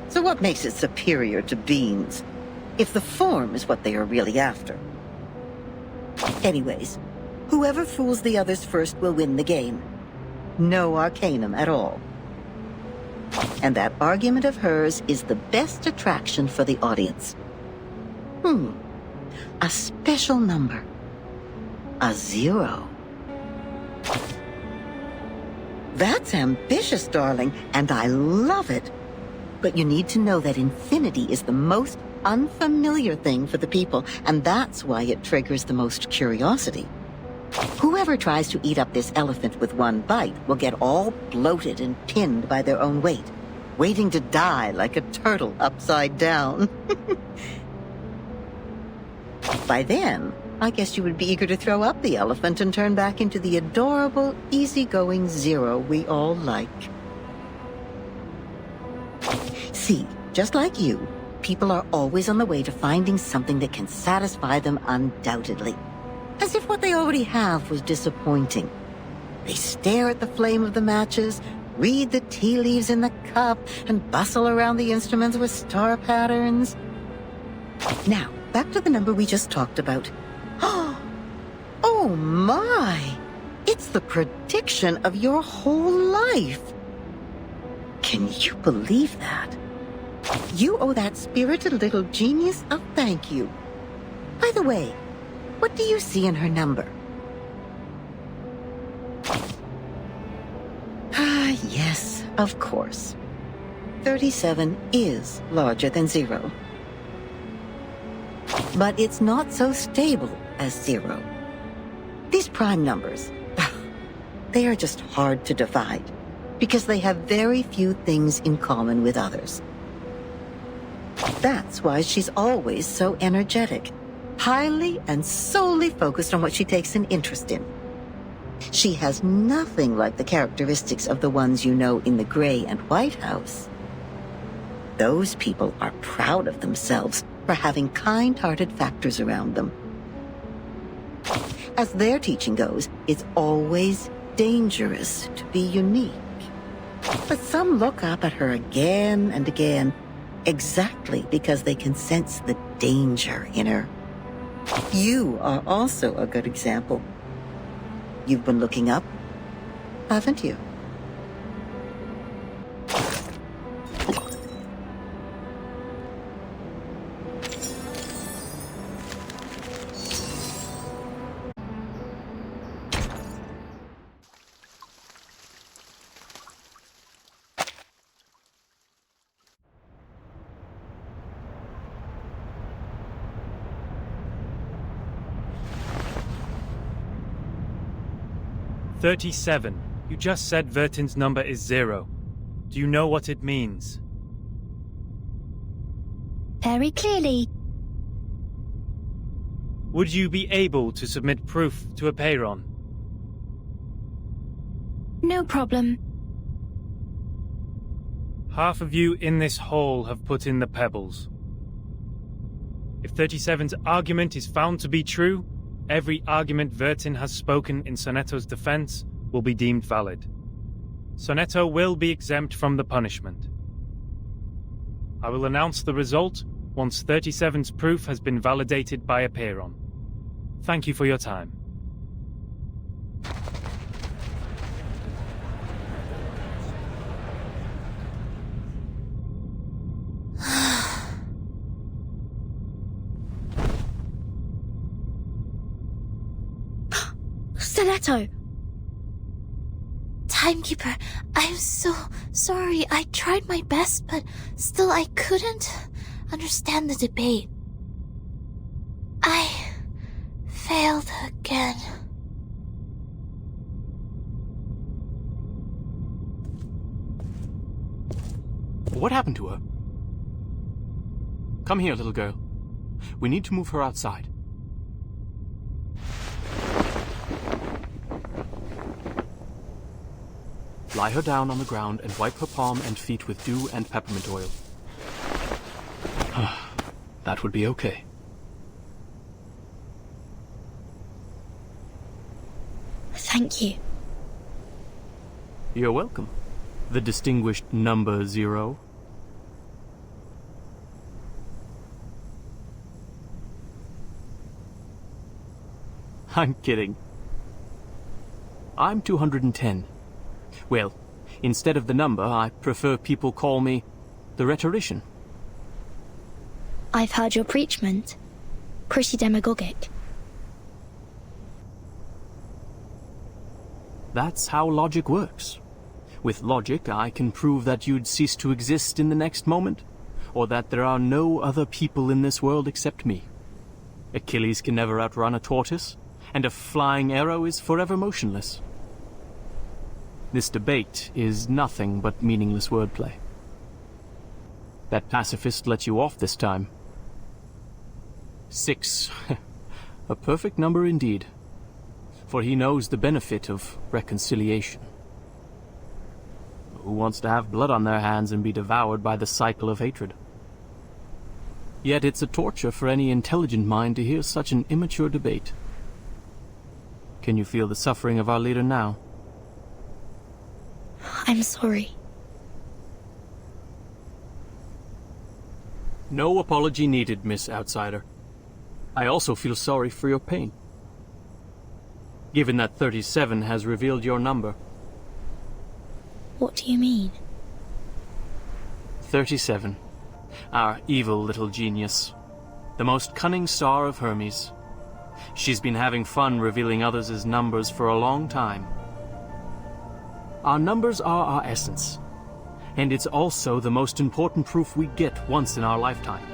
So what makes it superior to beans, if the form is what they are really after? Anyways, whoever fools the others first will win the game. No arcanum at all. And that argument of hers is the best attraction for the audience. A special number. A 0. That's ambitious, darling, and I love it. But you need to know that infinity is the most unfamiliar thing for the people, and that's why it triggers the most curiosity. Whoever tries to eat up this elephant with one bite will get all bloated and pinned by their own weight, waiting to die like a turtle upside down. By then, I guess you would be eager to throw up the elephant and turn back into the adorable, easygoing 0 we all like. See, just like you, people are always on the way to finding something that can satisfy them undoubtedly. As if what they already have was disappointing. They stare at the flame of the matches, read the tea leaves in the cup, and bustle around the instruments with star patterns. Now, back to the number we just talked about. Oh my! It's the prediction of your whole life! Can you believe that? You owe that spirited little genius a thank you. By the way, what do you see in her number? Yes, of course. 37 is larger than 0. But it's not so stable as 0. These prime numbers, they are just hard to divide because they have very few things in common with others. That's why she's always so energetic, highly and solely focused on what she takes an interest in. She has nothing like the characteristics of the ones you know in the Gray and White House. Those people are proud of themselves for having kind-hearted factors around them. As their teaching goes, it's always dangerous to be unique. But some look up at her again and again, exactly because they can sense the danger in her. You are also a good example. You've been looking up, haven't you? "37. You just said Vertin's number is 0. Do you know what it means?" Very clearly. Would you be able to submit proof to a Peyron? No problem. Half of you in this hall have put in the pebbles. If 37's argument is found to be true, every argument Vertin has spoken in Sonetto's defense will be deemed valid. Sonetto will be exempt from the punishment. I will announce the result once 37's proof has been validated by a Peyron. Thank you for your time. Sonetto! Timekeeper, I'm so sorry. I tried my best, but still I couldn't understand the debate. I What happened to her? Come here, little girl. We need to move her outside. Lie her down on the ground and wipe her palm and feet with dew and peppermint oil. That would be okay. Thank you. You're welcome. The distinguished number 0. I'm kidding. I'm 210. Well, instead of the number, I prefer people call me the rhetorician. I've heard your preachment. Pretty demagogic. That's how logic works. With logic, I can prove that you'd cease to exist in the next moment, or that there are no other people in this world except me. Achilles can never outrun a tortoise, and a flying arrow is forever motionless. This debate is nothing but meaningless wordplay. That pacifist let you off this time. 6. A perfect number indeed. For he knows the benefit of reconciliation. Who wants to have blood on their hands and be devoured by the cycle of hatred? Yet it's a torture for any intelligent mind to hear such an immature debate. Can you feel the suffering of our leader now? I'm sorry. No apology needed, Miss Outsider. I also feel sorry for your pain. Given that 37 has revealed your number. What do you mean? 37. Our evil little genius. The most cunning star of Hermes. She's been having fun revealing others' numbers for a long time. Our numbers are our essence. And it's also the most important proof we get once in our lifetime.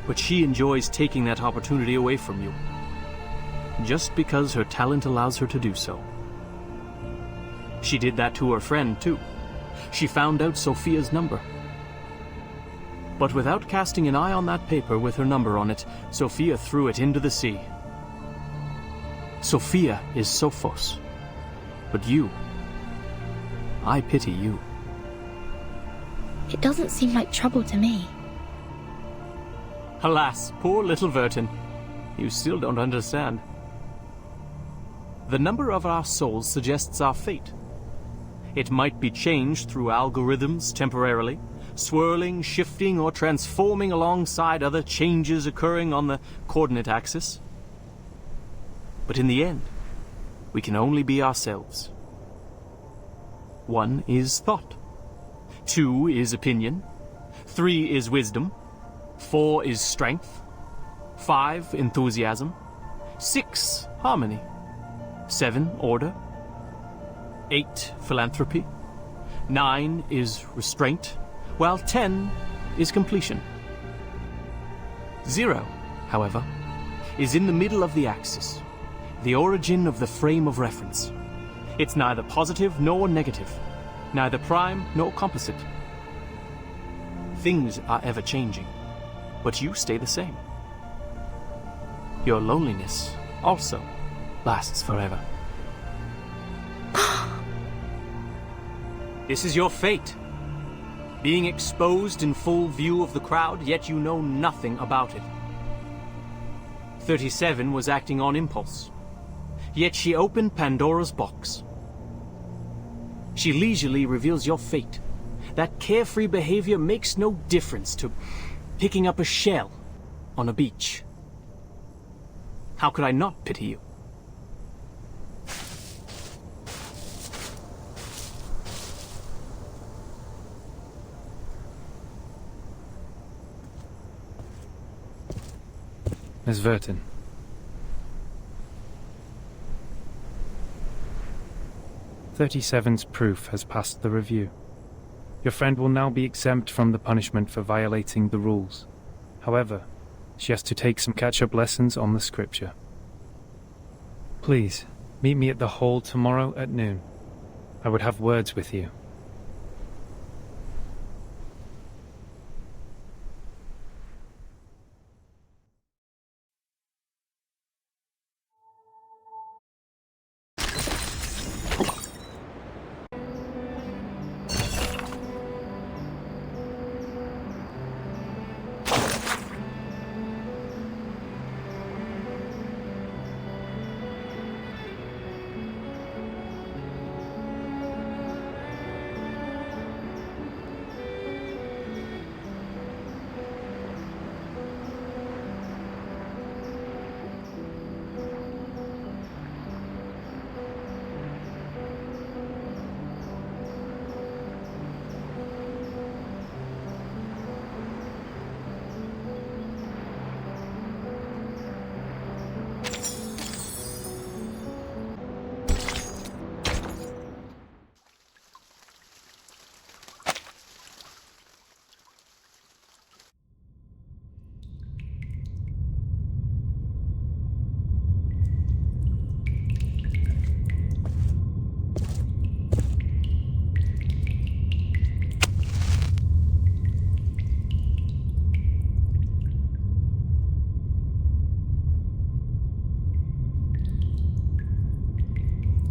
But she enjoys taking that opportunity away from you. Just because her talent allows her to do so. She did that to her friend, too. She found out Sophia's number. But without casting an eye on that paper with her number on it, Sophia threw it into the sea. Sophia is Sophos. But you, I pity you. It doesn't seem like trouble to me. Alas, poor little Vertin. You still don't understand. The number of our souls suggests our fate. It might be changed through algorithms temporarily, swirling, shifting, or transforming alongside other changes occurring on the coordinate axis. But in the end, we can only be ourselves. 1 is thought. 2 is opinion. 3 is wisdom. 4 is strength. 5, enthusiasm. 6, harmony. 7, order. 8, philanthropy. 9 is restraint, while 10 is completion. 0, however, is in the middle of the axis, the origin of the frame of reference. It's neither positive nor negative, neither prime nor composite. Things are ever changing, but you stay the same. Your loneliness also lasts forever. This is your fate. Being exposed in full view of the crowd, yet you know nothing about it. 37 was acting on impulse, yet she opened Pandora's box. She leisurely reveals your fate. That carefree behavior makes no difference to picking up a shell on a beach. How could I not pity you? Miss Vertin. "37's proof has passed the review. Your friend will now be exempt from the punishment for violating the rules. However, she has to take some catch-up lessons on the scripture. Please, meet me at the hall tomorrow at noon. I would have words with you."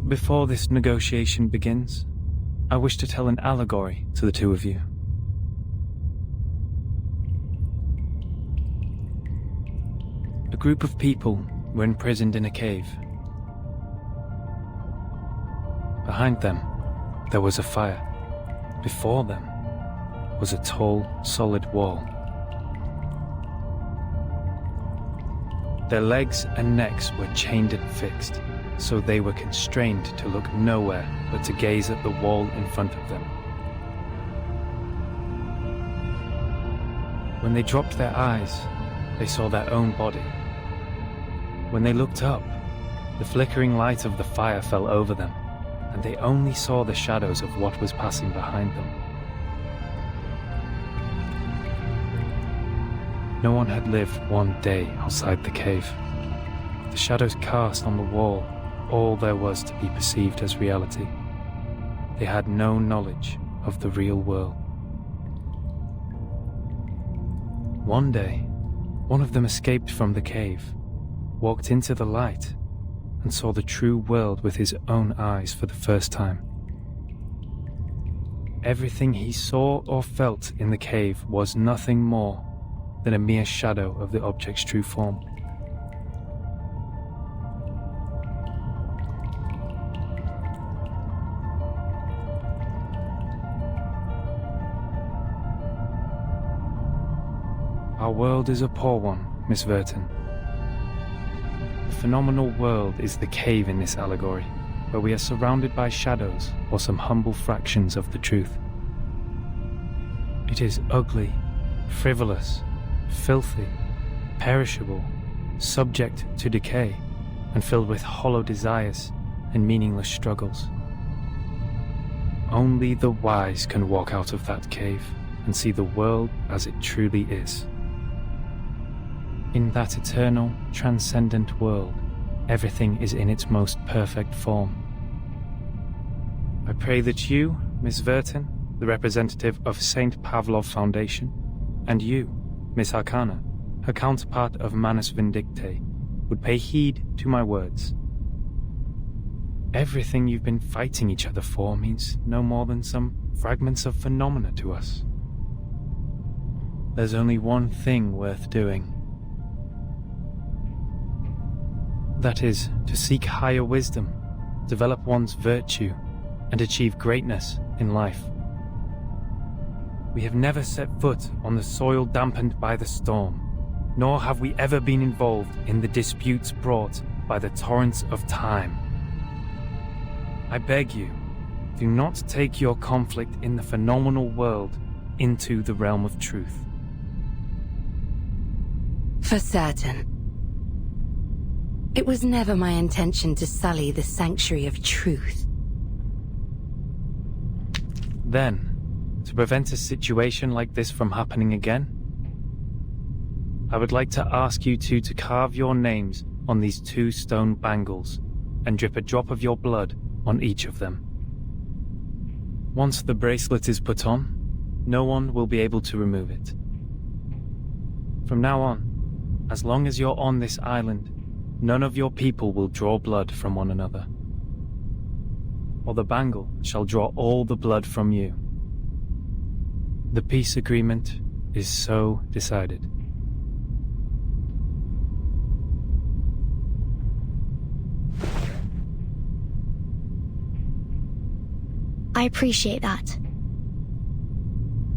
Before this negotiation begins, I wish to tell an allegory to the two of you. A group of people were imprisoned in a cave. Behind them, there was a fire. Before them was a tall, solid wall. Their legs and necks were chained and fixed, so they were constrained to look nowhere but to gaze at the wall in front of them. When they dropped their eyes, they saw their own body. When they looked up, the flickering light of the fire fell over them, and they only saw the shadows of what was passing behind them. No one had lived one day outside the cave. The shadows cast on the wall all there was to be perceived as reality. They had no knowledge of the real world. One day, one of them escaped from the cave, walked into the light, and saw the true world with his own eyes for the first time. Everything he saw or felt in the cave was nothing more than a mere shadow of the object's true form. Our world is a poor one, Miss Verton. The phenomenal world is the cave in this allegory, where we are surrounded by shadows or some humble fractions of the truth. It is ugly, frivolous, filthy, perishable, subject to decay, and filled with hollow desires and meaningless struggles. Only the wise can walk out of that cave and see the world as it truly is. In that eternal, transcendent world, everything is in its most perfect form. I pray that you, Miss Verton, the representative of St. Pavlov Foundation, and you, Miss Arcana, her counterpart of Manus Vindicte, would pay heed to my words. Everything you've been fighting each other for means no more than some fragments of phenomena to us. There's only one thing worth doing. That is, to seek higher wisdom, develop one's virtue, and achieve greatness in life. We have never set foot on the soil dampened by the storm, nor have we ever been involved in the disputes brought by the torrents of time. I beg you, do not take your conflict in the phenomenal world into the realm of truth. For certain. It was never my intention to sully the sanctuary of truth. Then, to prevent a situation like this from happening again, I would like to ask you two to carve your names on these 2 stone bangles and drip a drop of your blood on each of them. Once the bracelet is put on, no one will be able to remove it. From now on, as long as you're on this island, none of your people will draw blood from one another, or the bangle shall draw all the blood from you. The peace agreement is so decided. I appreciate that.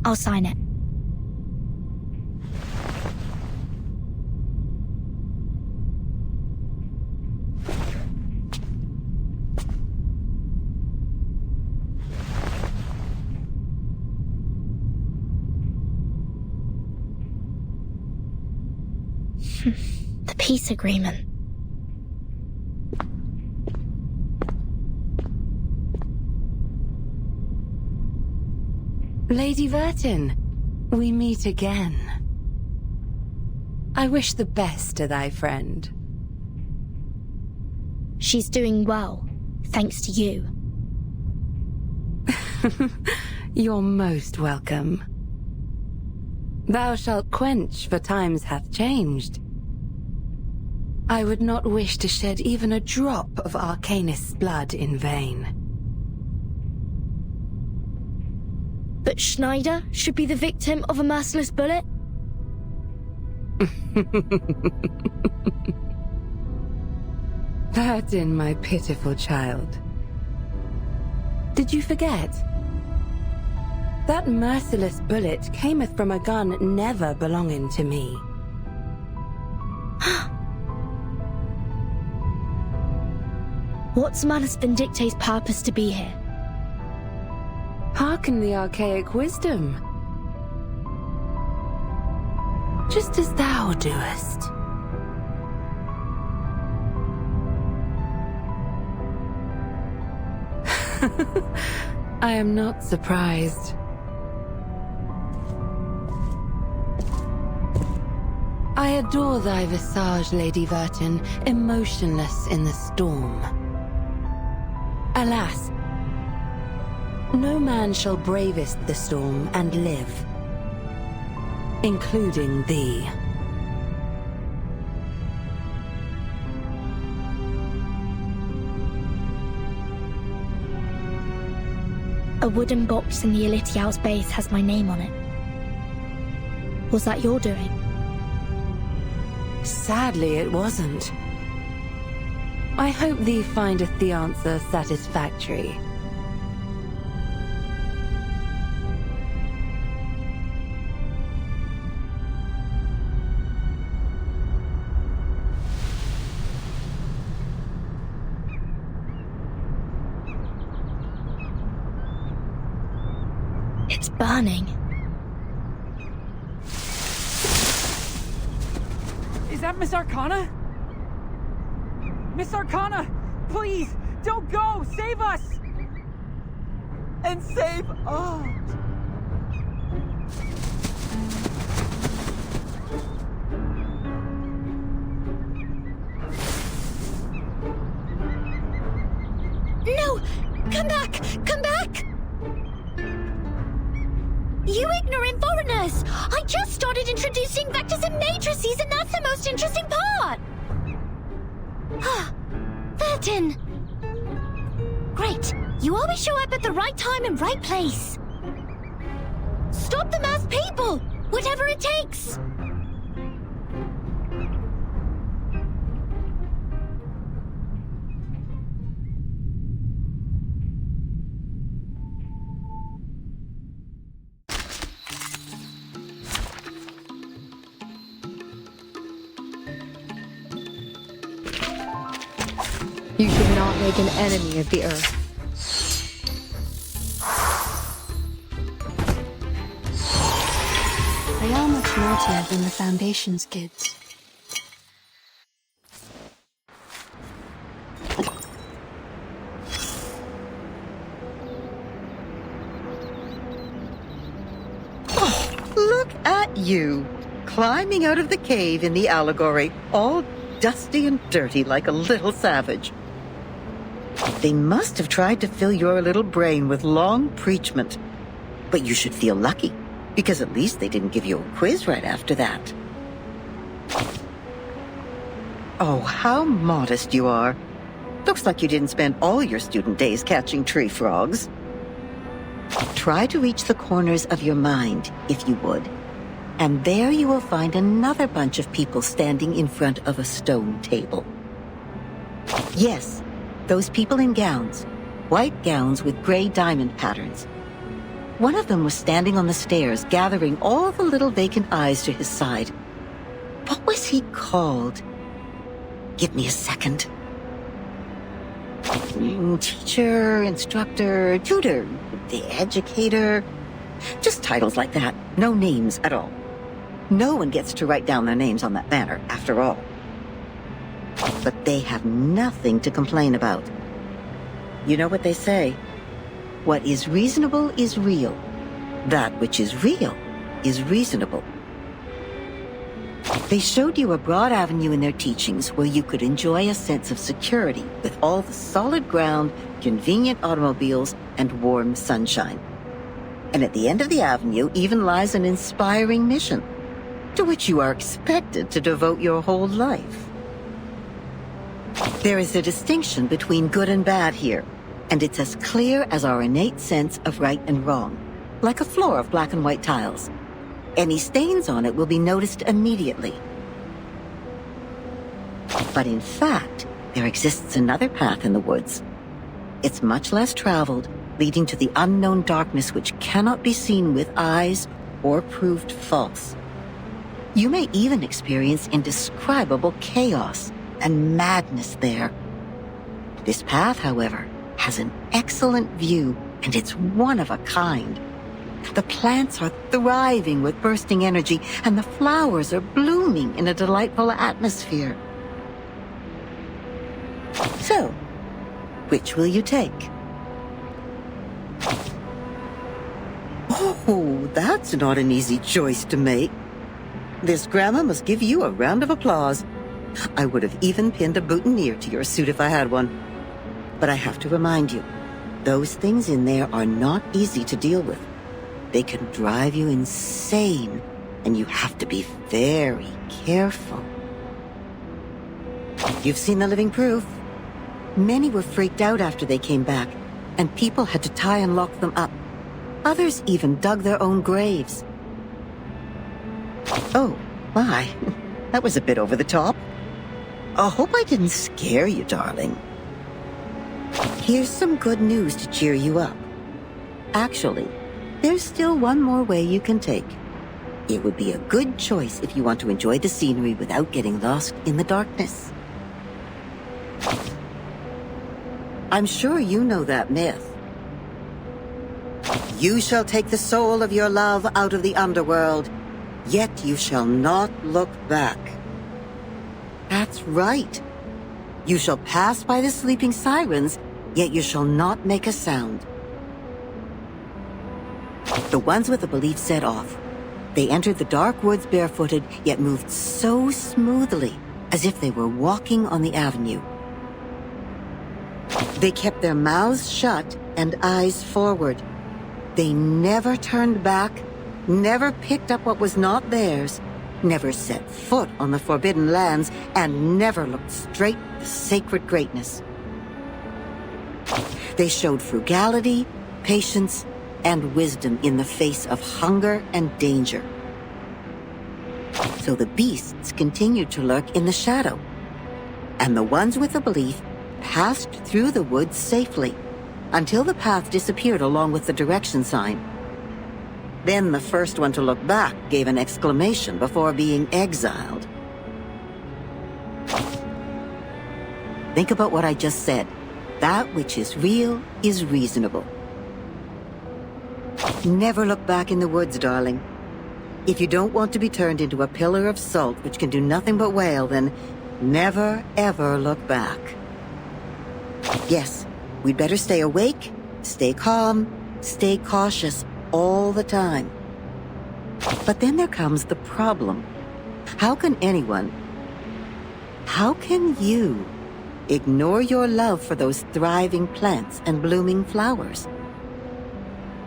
I'll sign it. The peace agreement. Lady Verton, we meet again. I wish the best to thy friend. She's doing well, thanks to you. You're most welcome. Thou shalt quench, for times hath changed. I would not wish to shed even a drop of Arcanist's blood in vain. But Schneider should be the victim of a merciless bullet? Pardon, my pitiful child. Did you forget? That merciless bullet cameth from a gun never belonging to me. What's Manus Vindicte's purpose to be here? Hearken the archaic wisdom. Just as thou doest. I am not surprised. I adore thy visage, Lady Verton, emotionless in the storm. Alas, no man shall bravest the storm and live, including thee. A wooden box in the Elitiao's base has my name on it. Was that your doing? Sadly, it wasn't. I hope thee findeth the answer satisfactory. It's burning. Is that Miss Arcana? Miss Arcana, please, don't go! Save us! And save us! No! Come back! Come back! You ignorant foreigners! I just started introducing vectors and matrices, and that's the most interesting part! Verton! Great! You always show up at the right time and right place! Stop the masked people! Whatever it takes! You should not make an enemy of the Earth. They are much naughtier than the Foundation's kids. Oh, look at you, climbing out of the cave in the allegory, all dusty and dirty like a little savage. They must have tried to fill your little brain with long preachment. But you should feel lucky, because at least they didn't give you a quiz right after that. Oh, how modest you are. Looks like you didn't spend all your student days catching tree frogs. Try to reach the corners of your mind, if you would. And there you will find another bunch of people standing in front of a stone table. Yes, those people in gowns. White gowns with gray diamond patterns. One of them was standing on the stairs, gathering all the little vacant eyes to his side. What was he called? Give me a second. Teacher, instructor, tutor, the educator. Just titles like that. No names at all. No one gets to write down their names on that banner, after all. But they have nothing to complain about. You know what they say? What is reasonable is real. That which is real is reasonable. They showed you a broad avenue in their teachings where you could enjoy a sense of security with all the solid ground, convenient automobiles, and warm sunshine. And at the end of the avenue even lies an inspiring mission, to which you are expected to devote your whole life. There is a distinction between good and bad here, and it's as clear as our innate sense of right and wrong, like a floor of black and white tiles. Any stains on it will be noticed immediately. But in fact, there exists another path in the woods. It's much less traveled, leading to the unknown darkness which cannot be seen with eyes or proved false. You may even experience indescribable chaos and madness there. This path, however, has an excellent view, and it's one of a kind. The plants are thriving with bursting energy, and the flowers are blooming in a delightful atmosphere. So, which will you take? Oh, that's not an easy choice to make. This grandma must give you a round of applause. I would have even pinned a boutonniere to your suit if I had one. But I have to remind you, those things in there are not easy to deal with. They can drive you insane, and you have to be very careful. You've seen the living proof. Many were freaked out after they came back, and people had to tie and lock them up. Others even dug their own graves. Oh, my. That was a bit over the top. I hope I didn't scare you, darling. Here's some good news to cheer you up. Actually, there's still one more way you can take. It would be a good choice if you want to enjoy the scenery without getting lost in the darkness. I'm sure you know that myth. You shall take the soul of your love out of the underworld, yet you shall not look back. That's right. You shall pass by the sleeping sirens, yet you shall not make a sound. The ones with the belief set off. They entered the dark woods barefooted, yet moved so smoothly, as if they were walking on the avenue. They kept their mouths shut and eyes forward. They never turned back, never picked up what was not theirs, never set foot on the forbidden lands, and never looked straight at the sacred greatness. They showed frugality, patience, and wisdom in the face of hunger and danger. So the beasts continued to lurk in the shadow, and the ones with the belief passed through the woods safely, until the path disappeared along with the direction sign. Then the first one to look back gave an exclamation before being exiled. Think about what I just said. That which is real is reasonable. Never look back in the woods, darling. If you don't want to be turned into a pillar of salt which can do nothing but wail, then never ever look back. Yes, we'd better stay awake, stay calm, stay cautious all the time. But then there comes the problem. How can you ignore your love for those thriving plants and blooming flowers?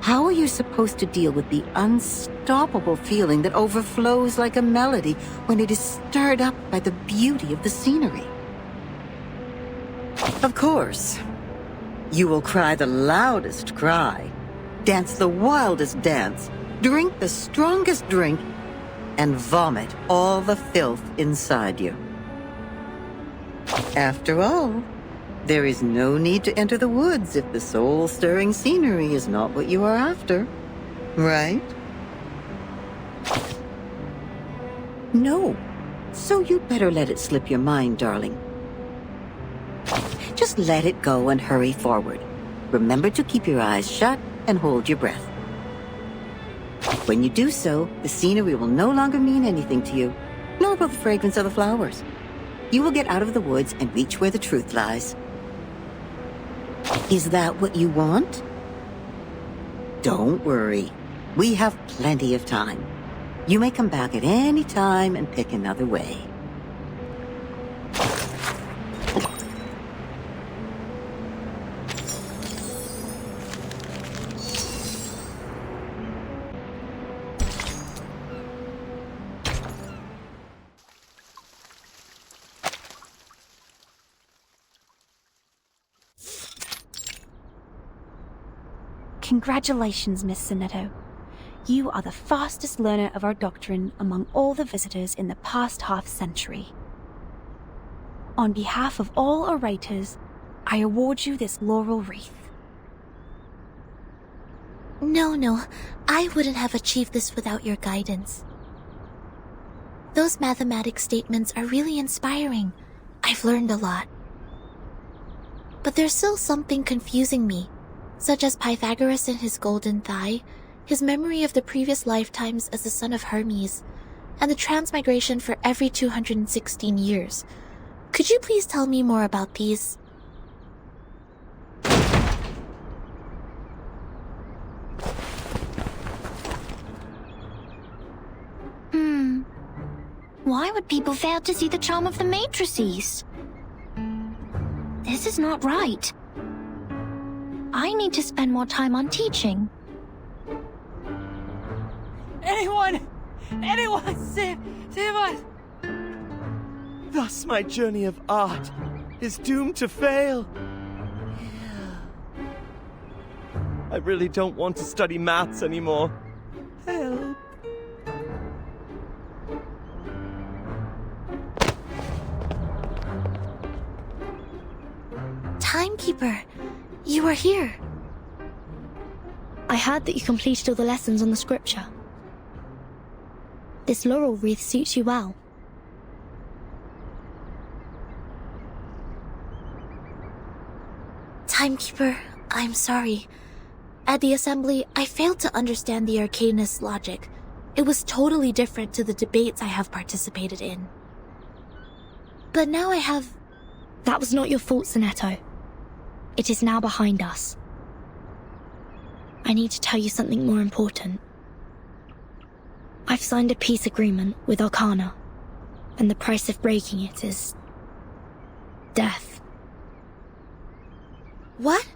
How are you supposed to deal with the unstoppable feeling that overflows like a melody when it is stirred up by the beauty of the scenery? Of course, you will cry the loudest cry, dance the wildest dance, drink the strongest drink, and vomit all the filth inside you. After all, there is no need to enter the woods if the soul-stirring scenery is not what you are after, right? No, so you'd better let it slip your mind, darling. Just let it go and hurry forward. Remember to keep your eyes shut and hold your breath. When you do so, the scenery will no longer mean anything to you, nor will the fragrance of the flowers. You will get out of the woods and reach where the truth lies. Is that what you want? Don't worry. We have plenty of time. You may come back at any time and pick another way. Congratulations, Miss Sonetto. You are the fastest learner of our doctrine among all the visitors in the past half-century. On behalf of all orators, I award you this laurel wreath. No, I wouldn't have achieved this without your guidance. Those mathematics statements are really inspiring. I've learned a lot. But there's still something confusing me, such as Pythagoras and his golden thigh, his memory of the previous lifetimes as the son of Hermes, and the transmigration for every 216 years. Could you please tell me more about these? Why would people fail to see the charm of the matrices? This is not right. I need to spend more time on teaching. Anyone, save us! Thus my journey of art is doomed to fail. I really don't want to study maths anymore. Help. Timekeeper, you are here. I heard that you completed all the lessons on the scripture. This laurel wreath suits you well. Timekeeper, I'm sorry. At the assembly, I failed to understand the arcanist's logic. It was totally different to the debates I have participated in. But now I have... That was not your fault, Sonetto. It is now behind us. I need to tell you something more important. I've signed a peace agreement with Arcana, and the price of breaking it is... death. What?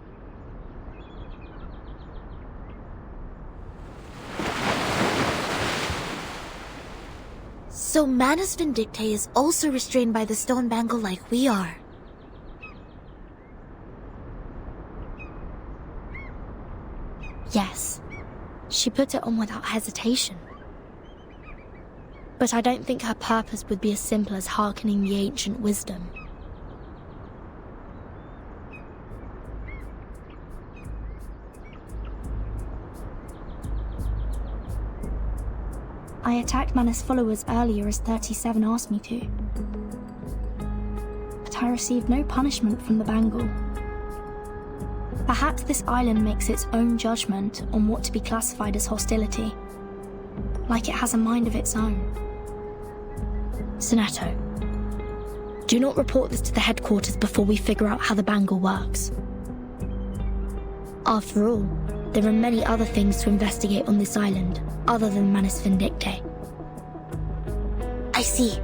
So Manus Vindictae is also restrained by the stone bangle like we are. Yes, she put it on without hesitation. But I don't think her purpose would be as simple as hearkening the ancient wisdom. I attacked Manus' followers earlier as 37 asked me to. But I received no punishment from the bangle. Perhaps this island makes its own judgment on what to be classified as hostility. Like it has a mind of its own. Sonetto, do not report this to the headquarters before we figure out how the bangle works. After all, there are many other things to investigate on this island, other than Manus Vindictae. I see.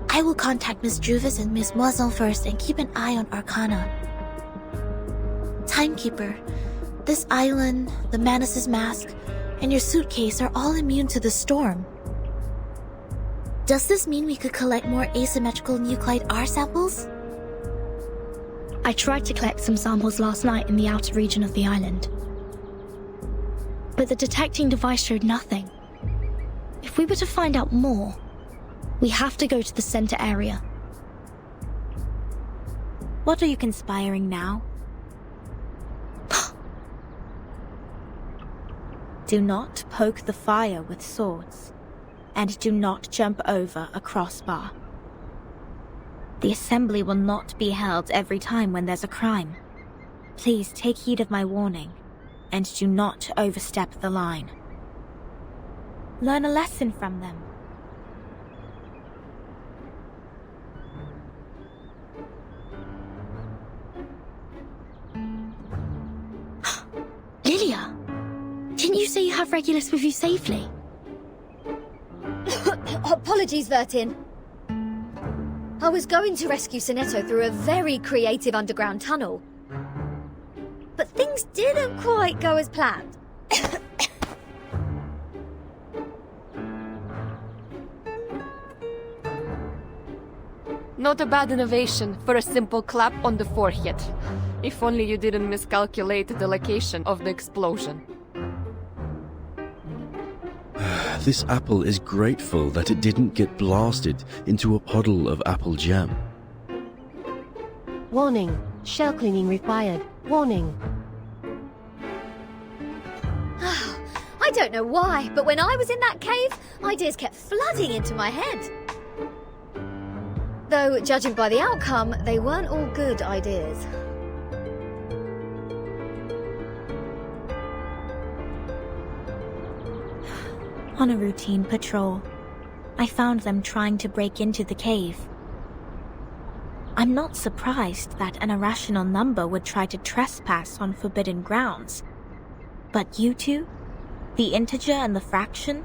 I will contact Miss Juvis and Miss Moisson first and keep an eye on Arcana. Timekeeper, this island, the Manus' mask, and your suitcase are all immune to the storm. Does this mean we could collect more asymmetrical nuclide R samples? I tried to collect some samples last night in the outer region of the island. But the detecting device showed nothing. If we were to find out more, we have to go to the center area. What are you conspiring now? Do not poke the fire with swords, and do not jump over a crossbar. The assembly will not be held every time when there's a crime. Please take heed of my warning, and do not overstep the line. Learn a lesson from them. Lilia! Didn't you say you have Regulus with you safely? Apologies, Vertin. I was going to rescue Sonetto through a very creative underground tunnel. But things didn't quite go as planned. Not a bad innovation for a simple clap on the forehead. If only you didn't miscalculate the location of the explosion. This apple is grateful that it didn't get blasted into a puddle of apple jam. Warning. Shell cleaning required. Warning. I don't know why, but when I was in that cave, ideas kept flooding into my head. Though, judging by the outcome, they weren't all good ideas. On a routine patrol, I found them trying to break into the cave. I'm not surprised that an irrational number would try to trespass on forbidden grounds. But you two? The integer and the fraction?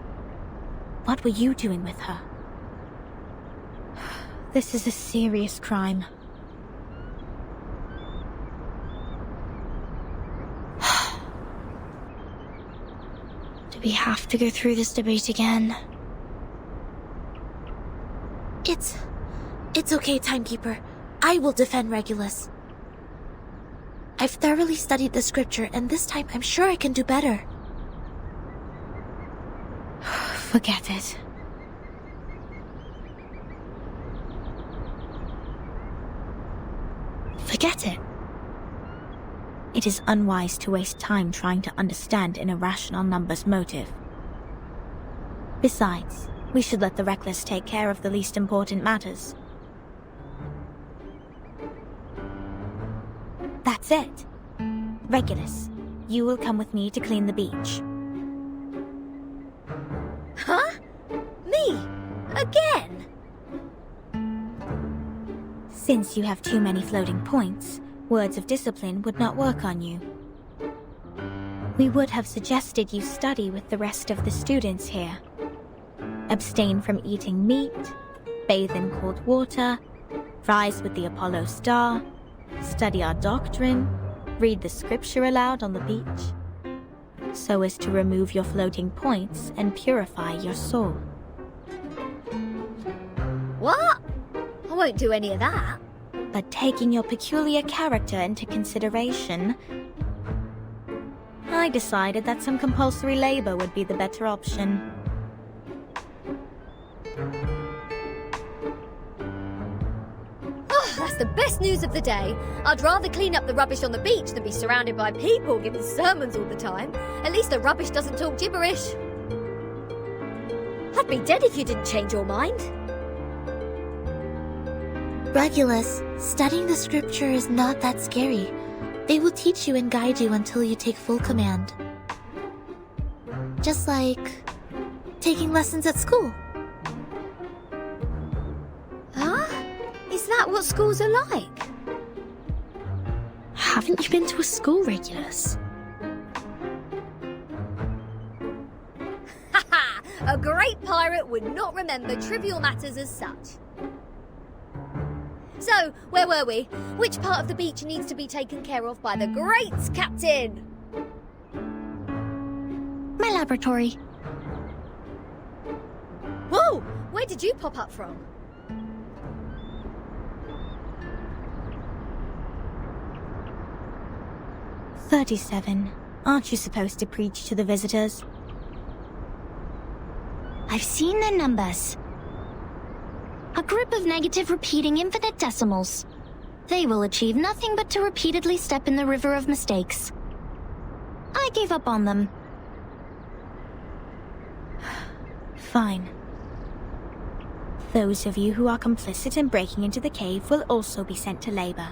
What were you doing with her? This is a serious crime. Do we have to go through this debate again? It's okay, Timekeeper. I will defend Regulus. I've thoroughly studied the scripture, and this time I'm sure I can do better. Forget it. Forget it. It is unwise to waste time trying to understand an irrational number's motive. Besides, we should let the reckless take care of the least important matters. That's it. Regulus, you will come with me to clean the beach. Huh? Me? Again? Since you have too many floating points, words of discipline would not work on you. We would have suggested you study with the rest of the students here. Abstain from eating meat, bathe in cold water, rise with the Apollo star, study our doctrine, read the scripture aloud on the beach, so as to remove your floating points and purify your soul. What? I won't do any of that. But taking your peculiar character into consideration, I decided that some compulsory labor would be the better option. Oh, that's the best news of the day. I'd rather clean up the rubbish on the beach than be surrounded by people giving sermons all the time. At least the rubbish doesn't talk gibberish. I'd be dead if you didn't change your mind. Regulus, studying the scripture is not that scary. They will teach you and guide you until you take full command. Just like taking lessons at school. Huh? Is that what schools are like? Haven't you been to a school, Regulus? Haha! A great pirate would not remember trivial matters as such. So, where were we? Which part of the beach needs to be taken care of by the great captain? My laboratory. Whoa! Where did you pop up from? "37. Aren't you supposed to preach to the visitors?" I've seen their numbers. A group of negative repeating infinite decimals. They will achieve nothing but to repeatedly step in the river of mistakes. I gave up on them. Fine. Those of you who are complicit in breaking into the cave will also be sent to labor.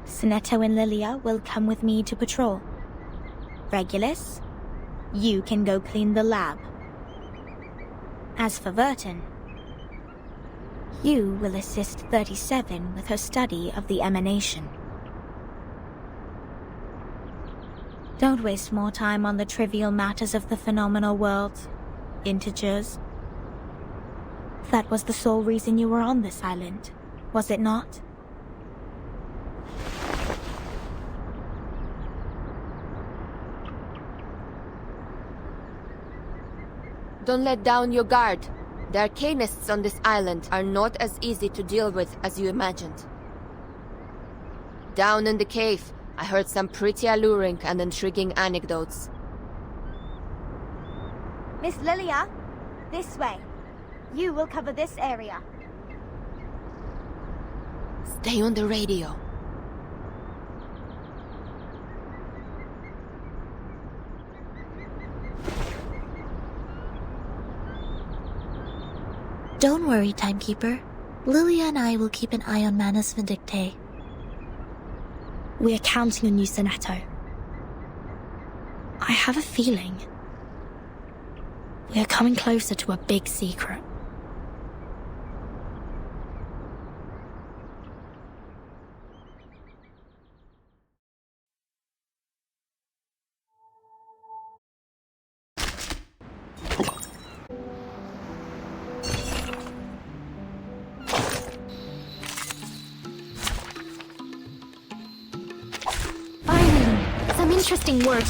Sonetto and Lilia will come with me to patrol. Regulus, you can go clean the lab. As for Verton, you will assist 37 with her study of the emanation. Don't waste more time on the trivial matters of the phenomenal world, integers. That was the sole reason you were on this island, was it not? Don't let down your guard. The arcanists on this island are not as easy to deal with as you imagined. Down in the cave, I heard some pretty alluring and intriguing anecdotes. Miss Lilia, this way. You will cover this area. Stay on the radio. Don't worry, Timekeeper. Lilia and I will keep an eye on Manus Vindictae. We are counting on you, Sonetto. I have a feeling we are coming closer to a big secret. Some interesting work.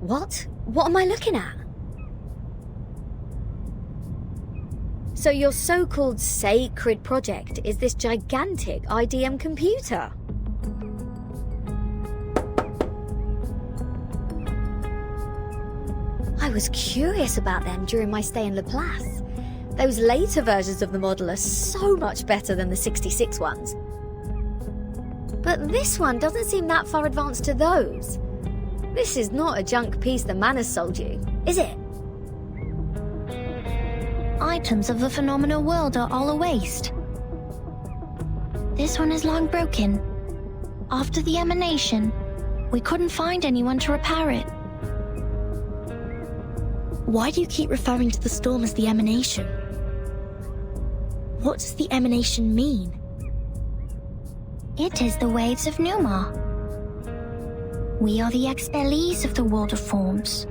What? What am I looking at? So your so-called sacred project is this gigantic IDM computer? I was curious about them during my stay in Laplace. Those later versions of the model are so much better than the 66 ones. But this one doesn't seem that far advanced to those. This is not a junk piece the man has sold you, is it? Items of the phenomenal world are all a waste. This one is long broken. After the emanation, we couldn't find anyone to repair it. Why do you keep referring to the storm as the emanation? What does the emanation mean? It is the waves of Numa. We are the expellees of the world of forms.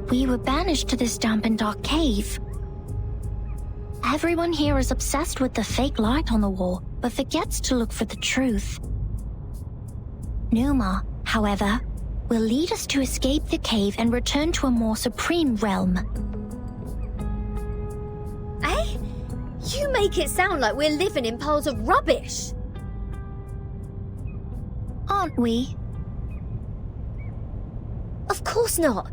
We were banished to this damp and dark cave. Everyone here is obsessed with the fake light on the wall, but forgets to look for the truth. Numa, however, will lead us to escape the cave and return to a more supreme realm. Eh? You make it sound like we're living in piles of rubbish. Aren't we? Of course not.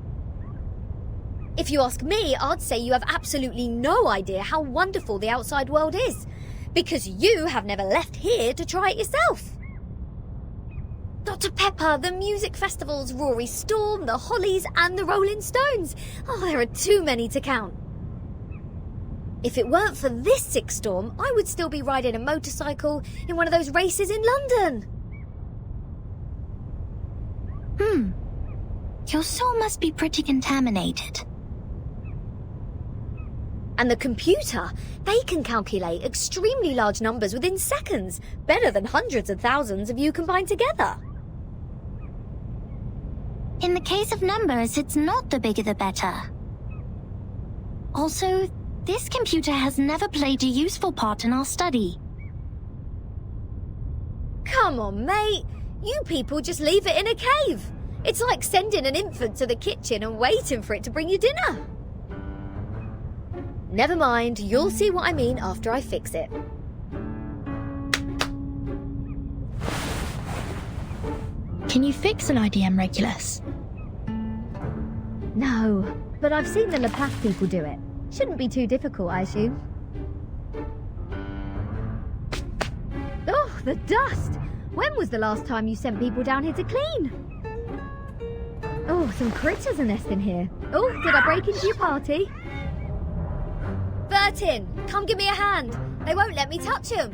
If you ask me, I'd say you have absolutely no idea how wonderful the outside world is, because you have never left here to try it yourself. Dr. Pepper, the music festivals, Rory Storm, the Hollies, and the Rolling Stones. Oh, there are too many to count. If it weren't for this sick storm, I would still be riding a motorcycle in one of those races in London. Your soul must be pretty contaminated. And the computer, they can calculate extremely large numbers within seconds, better than hundreds of thousands of you combined together. In the case of numbers, it's not the bigger the better. Also, this computer has never played a useful part in our study. Come on, mate. You people just leave it in a cave. It's like sending an infant to the kitchen and waiting for it to bring you dinner. Never mind, you'll see what I mean after I fix it. Can you fix an IDM Regulus? No, but I've seen the Laplace people do it. Shouldn't be too difficult, I assume. Oh, the dust! When was the last time you sent people down here to clean? Oh, some critters are nesting here. Oh, did I break into your party? Bertin, come give me a hand. They won't let me touch them.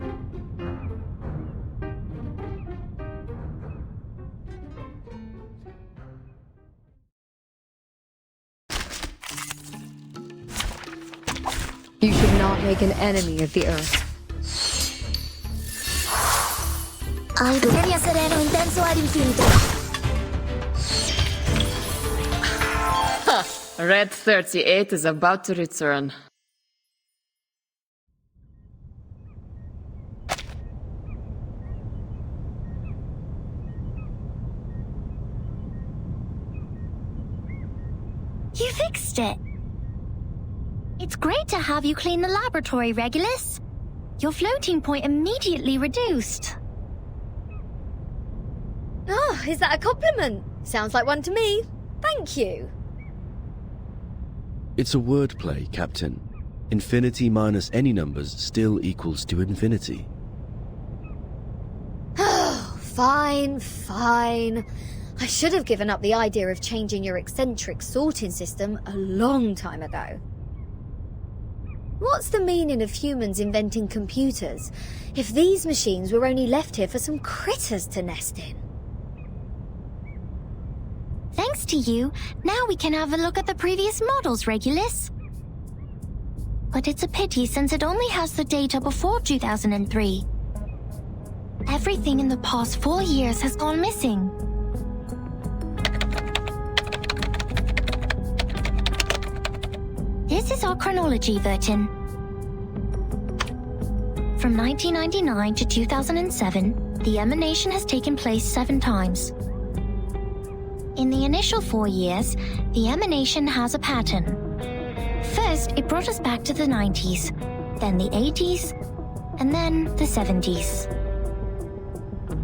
You should not make an enemy of the Earth. Debería ser un intenso ad infinito. Red 38 is about to return. You fixed it. It's great to have you clean the laboratory, Regulus. Your floating point immediately reduced. Oh, is that a compliment? Sounds like one to me. Thank you. It's a wordplay, Captain. Infinity minus any numbers still equals to infinity. Oh, fine, fine. I should have given up the idea of changing your eccentric sorting system a long time ago. What's the meaning of humans inventing computers if these machines were only left here for some critters to nest in? Thanks to you, now we can have a look at the previous models, Regulus. But it's a pity since it only has the data before 2003. Everything in the past 4 years has gone missing. This is our chronology, Vertin. From 1999 to 2007, the emanation has taken place 7 times. In the initial 4 years, the emanation has a pattern. First, it brought us back to the 90s, then the 80s, and then the 70s.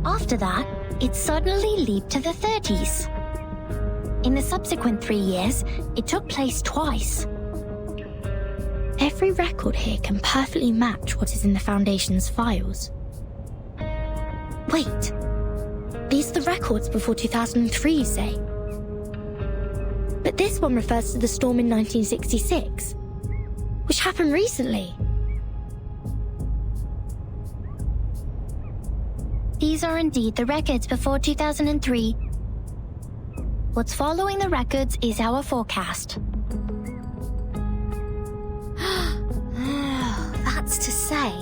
After that, it suddenly leaped to the 30s. In the subsequent 3 years, it took place twice. Every record here can perfectly match what is in the Foundation's files. Wait, these are the records before 2003, you say? But this one refers to the storm in 1966, which happened recently. These are indeed the records before 2003. What's following the records is our forecast. That's to say,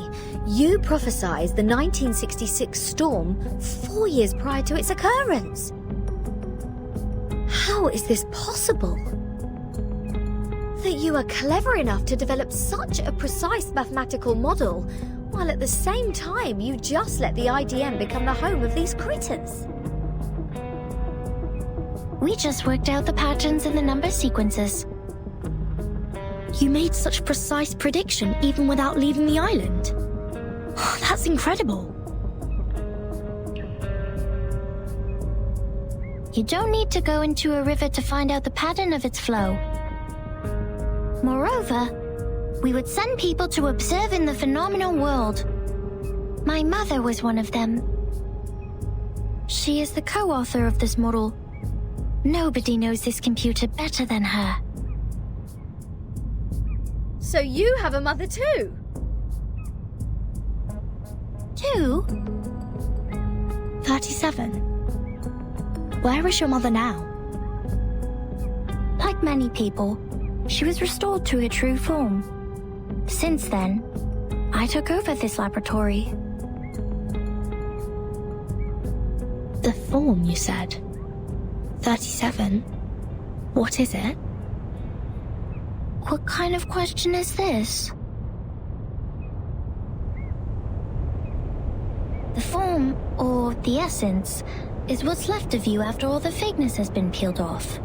you prophesied the 1966 storm 4 years prior to its occurrence. How is this possible? That you are clever enough to develop such a precise mathematical model, while at the same time you just let the IDM become the home of these critters. We just worked out the patterns in the number sequences. You made such precise prediction even without leaving the island. That's incredible. You don't need to go into a river to find out the pattern of its flow. Moreover, we would send people to observe in the phenomenal world. My mother was one of them. She is the co-author of this model. Nobody knows this computer better than her. So you have a mother too? 2? 37. Where is your mother now? Like many people, she was restored to her true form. Since then, I took over this laboratory. The form, you said? 37? What is it? What kind of question is this? The form, or the essence, is what's left of you after all the fakeness has been peeled off.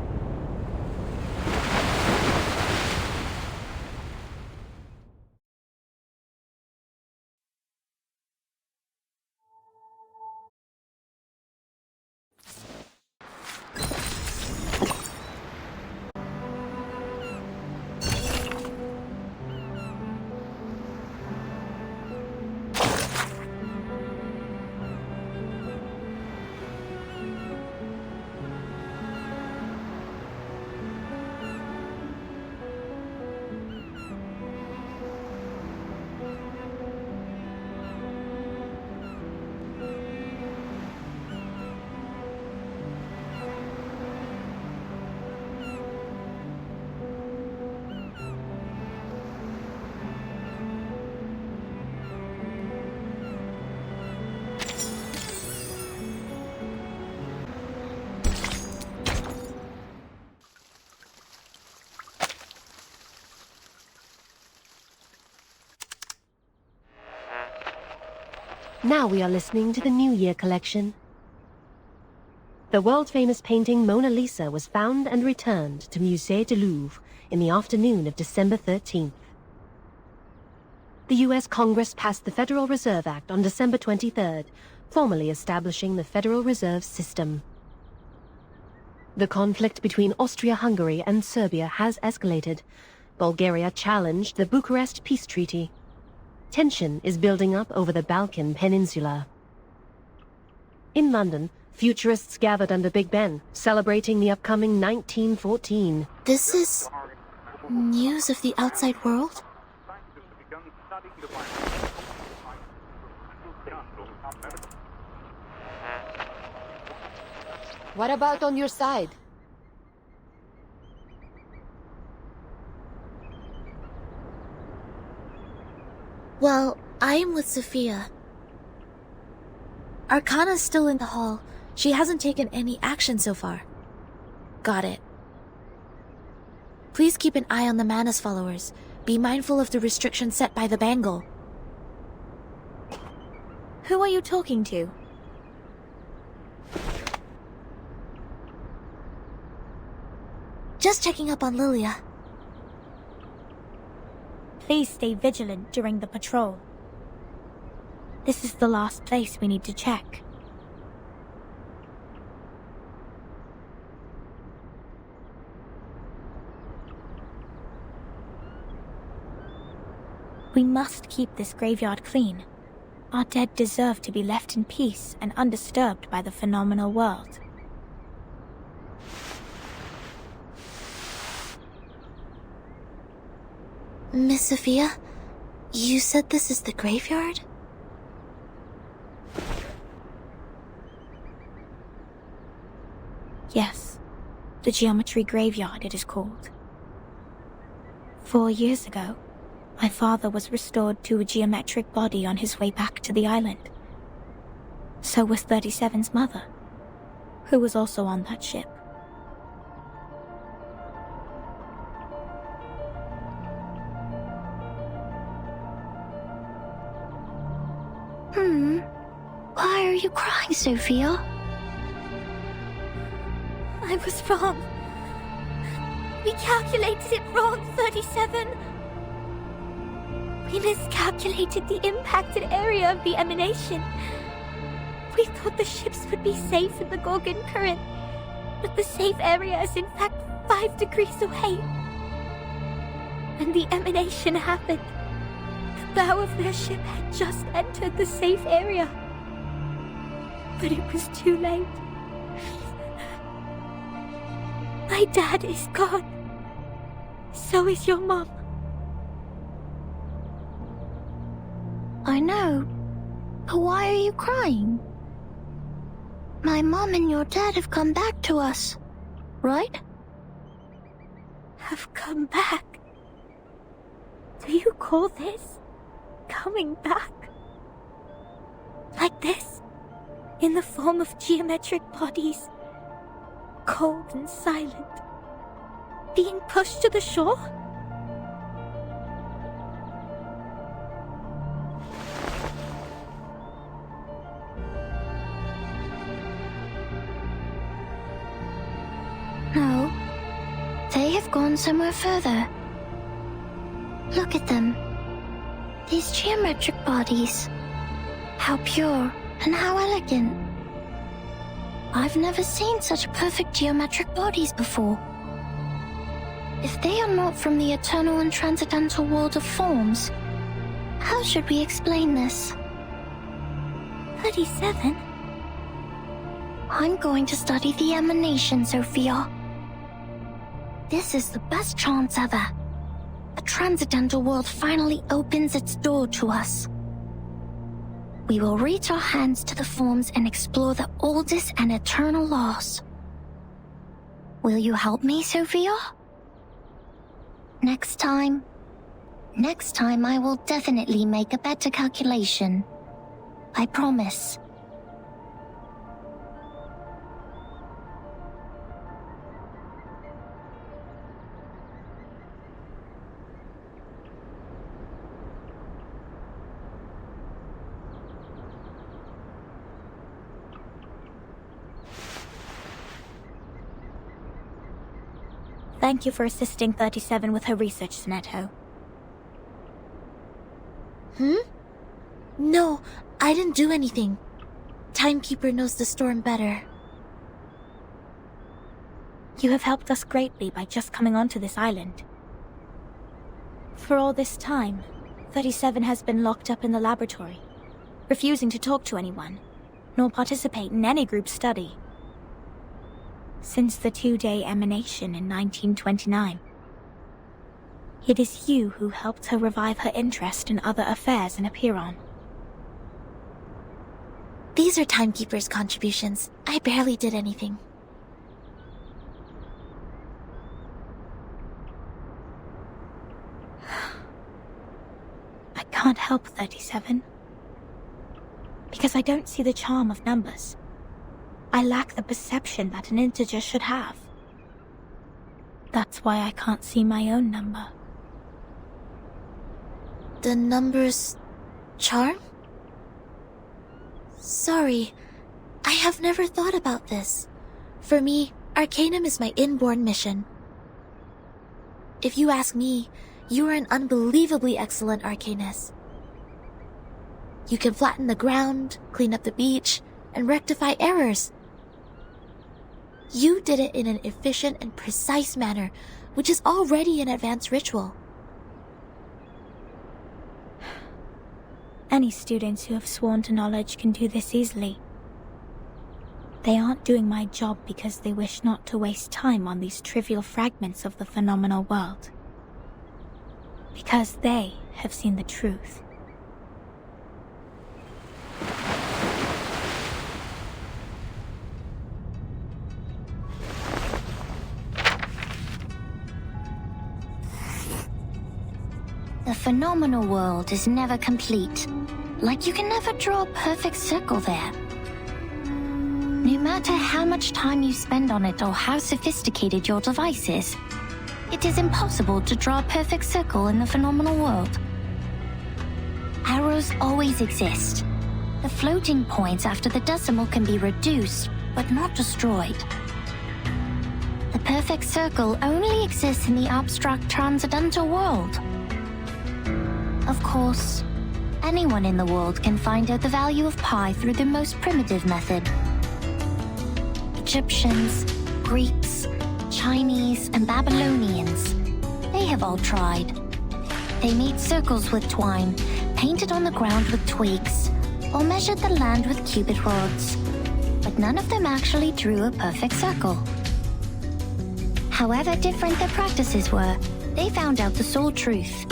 Now we are listening to the New Year collection. The world-famous painting Mona Lisa was found and returned to Musée du Louvre in the afternoon of December 13th. The U.S. Congress passed the Federal Reserve Act on December 23rd, formally establishing the Federal Reserve System. The conflict between Austria-Hungary and Serbia has escalated. Bulgaria challenged the Bucharest Peace Treaty. Tension is building up over the Balkan Peninsula. In London, futurists gathered under Big Ben, celebrating the upcoming 1914. This is news of the outside world? What about on your side? Well, I am with Sophia. Arcana's still in the hall. She hasn't taken any action so far. Got it. Please keep an eye on the Manus followers. Be mindful of the restrictions set by the Bangle. Who are you talking to? Just checking up on Lilia. Please stay vigilant during the patrol. This is the last place we need to check. We must keep this graveyard clean. Our dead deserve to be left in peace and undisturbed by the phenomenal world. Miss Sophia, you said this is the graveyard? Yes, the Geometry Graveyard it is called. 4 years ago, my father was restored to a geometric body on his way back to the island. So was 37's mother, who was also on that ship. Why are you crying, Sophia? I was wrong. We calculated it wrong, 37. We miscalculated the impacted area of the emanation. We thought the ships would be safe in the Gorgon current, but the safe area is in fact 5 degrees away. When the emanation happened, the bow of their ship had just entered the safe area. But it was too late. My dad is gone. So is your mom. I know. But why are you crying? My mom and your dad have come back to us, right? Have come back? Do you call this coming back? Like this? In the form of geometric bodies, cold and silent, being pushed to the shore? No. They have gone somewhere further. Look at them. These geometric bodies. How pure and how elegant. I've never seen such perfect geometric bodies before. If they are not from the eternal and transcendental world of forms, how should we explain this? 37? I'm going to study the emanation, Sophia. This is the best chance ever. The transcendental world finally opens its door to us. We will reach our hands to the forms and explore the oldest and eternal laws. Will you help me, Sophia? Next time I will definitely make a better calculation. I promise. Thank you for assisting 37 with her research, Sinetto. No, I didn't do anything. Timekeeper knows the storm better. You have helped us greatly by just coming onto this island. For all this time, 37 has been locked up in the laboratory, refusing to talk to anyone, nor participate in any group study. Since the 2-day emanation in 1929. It is you who helped her revive her interest in other affairs in Apiron. These are Timekeeper's contributions. I barely did anything. I can't help 37. Because I don't see the charm of numbers. I lack the perception that an integer should have. That's why I can't see my own number. The number's charm? Sorry, I have never thought about this. For me, Arcanum is my inborn mission. If you ask me, you are an unbelievably excellent Arcanist. You can flatten the ground, clean up the beach, and rectify errors. You did it in an efficient and precise manner, which is already an advanced ritual. Any students who have sworn to knowledge can do this easily. They aren't doing my job because they wish not to waste time on these trivial fragments of the phenomenal world. Because they have seen the truth. The phenomenal world is never complete. Like you can never draw a perfect circle there. No matter how much time you spend on it or how sophisticated your device is, it is impossible to draw a perfect circle in the phenomenal world. Arrows always exist. The floating points after the decimal can be reduced, but not destroyed. The perfect circle only exists in the abstract transcendental world. Of course, anyone in the world can find out the value of pi through the most primitive method. Egyptians, Greeks, Chinese, and Babylonians, they have all tried. They made circles with twine, painted on the ground with twigs, or measured the land with cubit rods. But none of them actually drew a perfect circle. However different their practices were, they found out the sole truth.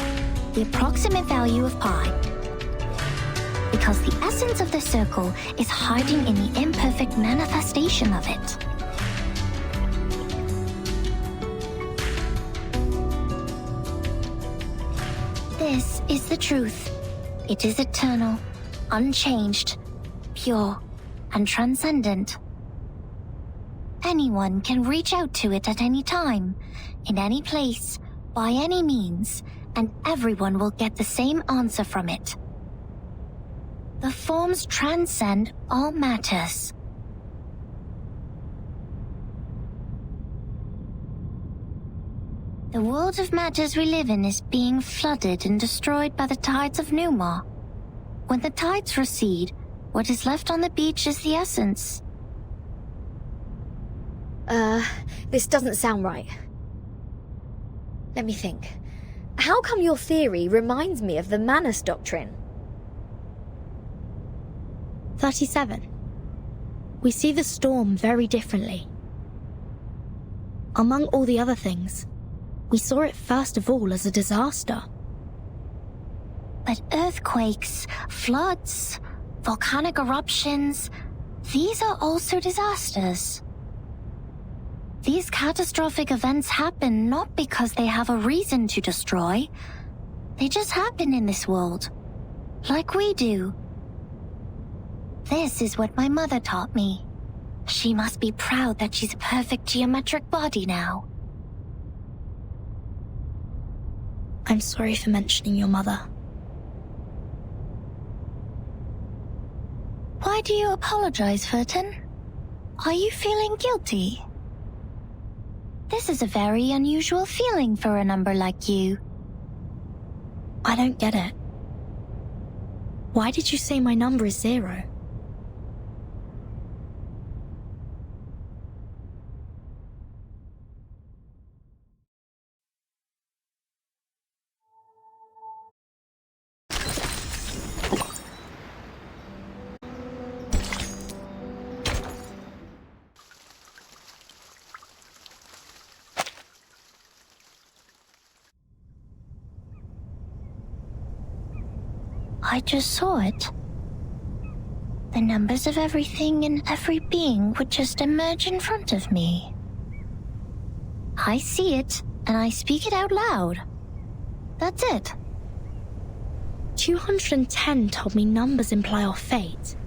The approximate value of pi. Because the essence of the circle is hiding in the imperfect manifestation of it. This is the truth. It is eternal, unchanged, pure, and transcendent. Anyone can reach out to it at any time, in any place, by any means, and everyone will get the same answer from it. The forms transcend all matters. The world of matters we live in is being flooded and destroyed by the tides of Numa. When the tides recede, what is left on the beach is the essence. This doesn't sound right. Let me think. How come your theory reminds me of the Manus Doctrine? 37. We see the storm very differently. Among all the other things, we saw it first of all as a disaster. But earthquakes, floods, volcanic eruptions, these are also disasters. These catastrophic events happen not because they have a reason to destroy. They just happen in this world, like we do. This is what my mother taught me. She must be proud that she's a perfect geometric body now. I'm sorry for mentioning your mother. Why do you apologize, Furton? Are you feeling guilty? This is a very unusual feeling for a number like you. I don't get it. Why did you say my number is 0? I just saw it. The numbers of everything and every being would just emerge in front of me. I see it, and I speak it out loud. That's it. 210 told me numbers imply our fate.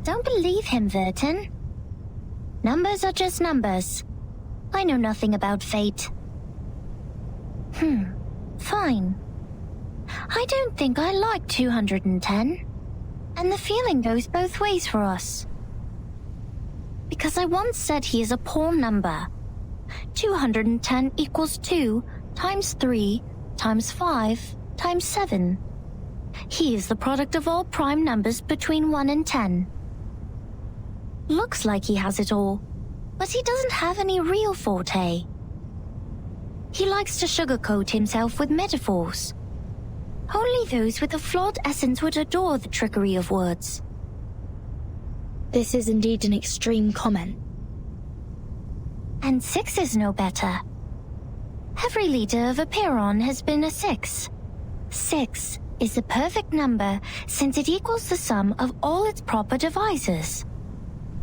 Don't believe him, Verton. Numbers are just numbers. I know nothing about fate. Fine. I don't think I like 210. And the feeling goes both ways for us. Because I once said he is a poor number. 210 equals 2 times 3 times 5 times 7. He is the product of all prime numbers between 1 and 10. Looks like he has it all, but he doesn't have any real forte. He likes to sugarcoat himself with metaphors. Only those with a flawed essence would adore the trickery of words. This is indeed an extreme comment. And 6 is no better. Every leader of a Pyrrhon has been a 6. 6 is the perfect number since it equals the sum of all its proper divisors.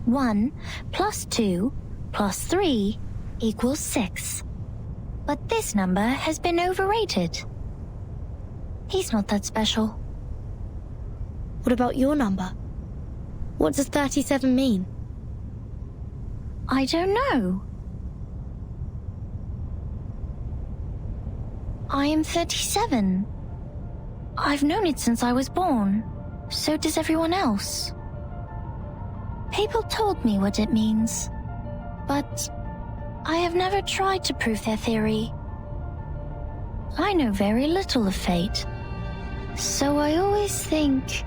1 plus 2 plus 3 equals 6. But this number has been overrated. He's not that special. What about your number? What does 37 mean? I don't know. I am 37. I've known it since I was born. So does everyone else. People told me what it means, but I have never tried to prove their theory. I know very little of fate, so I always think,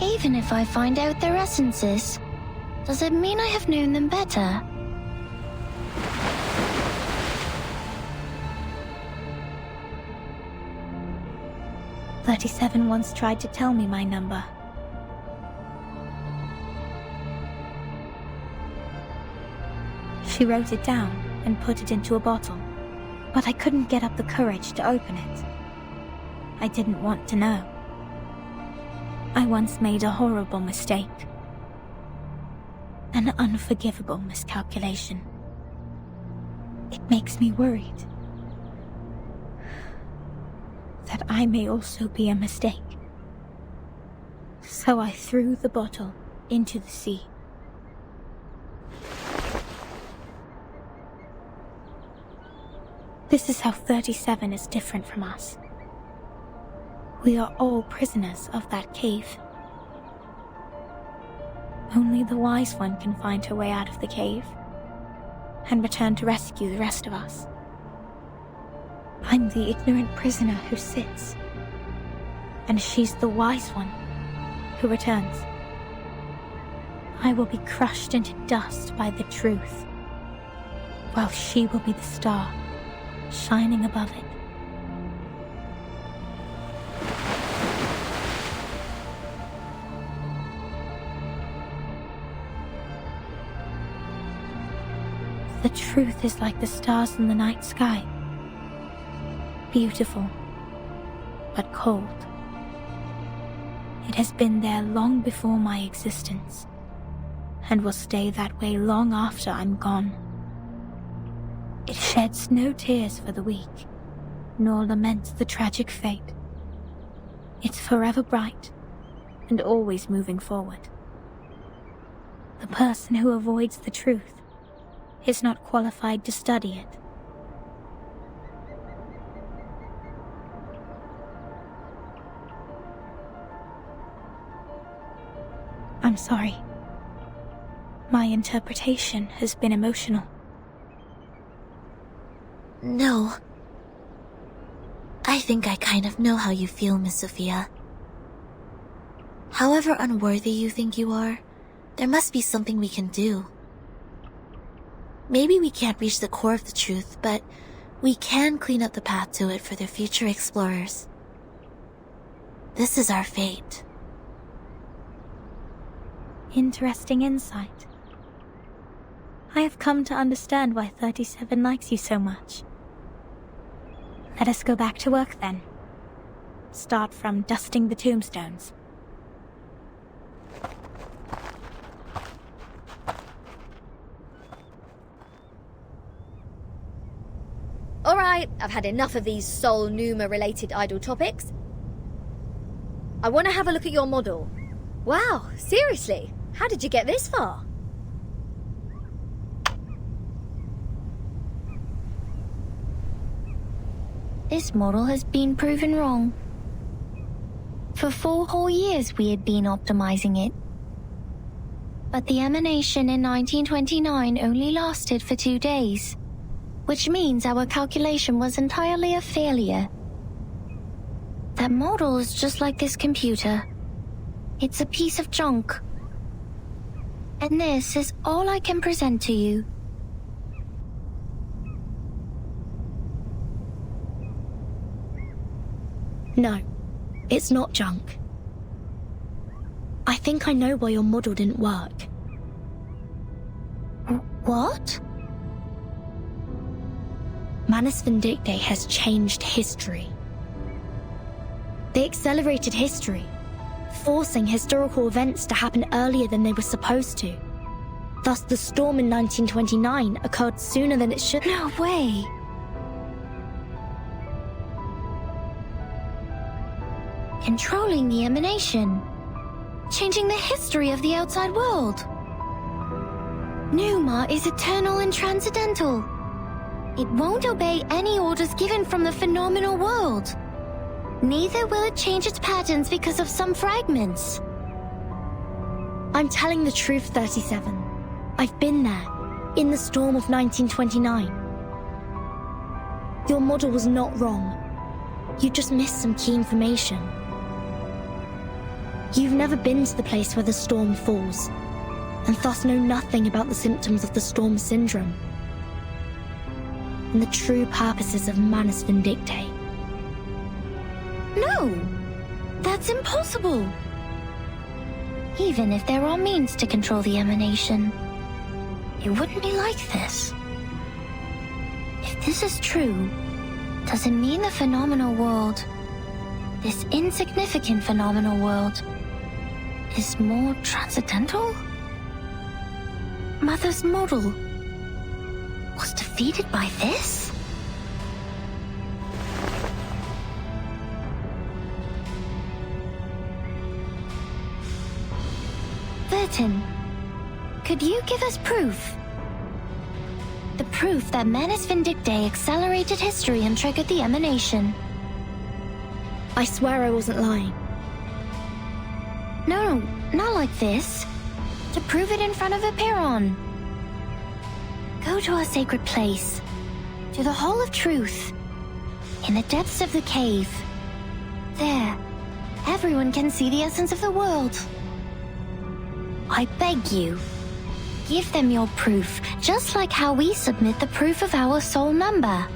even if I find out their essences, does it mean I have known them better? "37 once tried to tell me my number. She wrote it down and put it into a bottle, but I couldn't get up the courage to open it. I didn't want to know. I once made a horrible mistake. An unforgivable miscalculation. It makes me worried that I may also be a mistake. So I threw the bottle into the sea. This is how 37 is different from us. We are all prisoners of that cave. Only the wise one can find her way out of the cave and return to rescue the rest of us. I'm the ignorant prisoner who sits, and she's the wise one who returns. I will be crushed into dust by the truth, while she will be the star shining above it. The truth is like the stars in the night sky. Beautiful, but cold. It has been there long before my existence, and will stay that way long after I'm gone. It sheds no tears for the weak, nor laments the tragic fate. It's forever bright, and always moving forward. The person who avoids the truth is not qualified to study it. I'm sorry. My interpretation has been emotional. No. I think I kind of know how you feel, Miss Sophia. However unworthy you think you are, there must be something we can do. Maybe we can't reach the core of the truth, but we can clean up the path to it for the future explorers. This is our fate. Interesting insight. I have come to understand why 37 likes you so much. Let us go back to work then. Start from dusting the tombstones. Alright, I've had enough of these Sol Numa-related idle topics. I want to have a look at your model. Wow, seriously? How did you get this far? This model has been proven wrong. For 4 whole years we had been optimizing it. But the emanation in 1929 only lasted for 2 days, which means our calculation was entirely a failure. That model is just like this computer. It's a piece of junk. And this is all I can present to you. No, it's not junk. I think I know why your model didn't work. What? Manus Vindictae has changed history. They accelerated history, forcing historical events to happen earlier than they were supposed to. Thus, the storm in 1929 occurred sooner than it should. No way! Controlling the emanation. Changing the history of the outside world. Numa is eternal and transcendental. It won't obey any orders given from the phenomenal world. Neither will it change its patterns because of some fragments. I'm telling the truth, 37. I've been there, in the storm of 1929. Your model was not wrong. You just missed some key information. You've never been to the place where the storm falls, and thus know nothing about the symptoms of the storm syndrome and the true purposes of Manus Vindictae. No! That's impossible! Even if there are means to control the emanation, it wouldn't be like this. If this is true, does it mean the phenomenal world, this insignificant phenomenal world, is more transcendental? Mother's model was defeated by this? Vertin, could you give us proof? The proof that Manus Vindictae accelerated history and triggered the emanation. I swear I wasn't lying. No, not like this. To prove it in front of a Piron. Go to a sacred place. To the Hall of Truth. In the depths of the cave. There, everyone can see the essence of the world. I beg you, give them your proof, just like how we submit the proof of our soul number.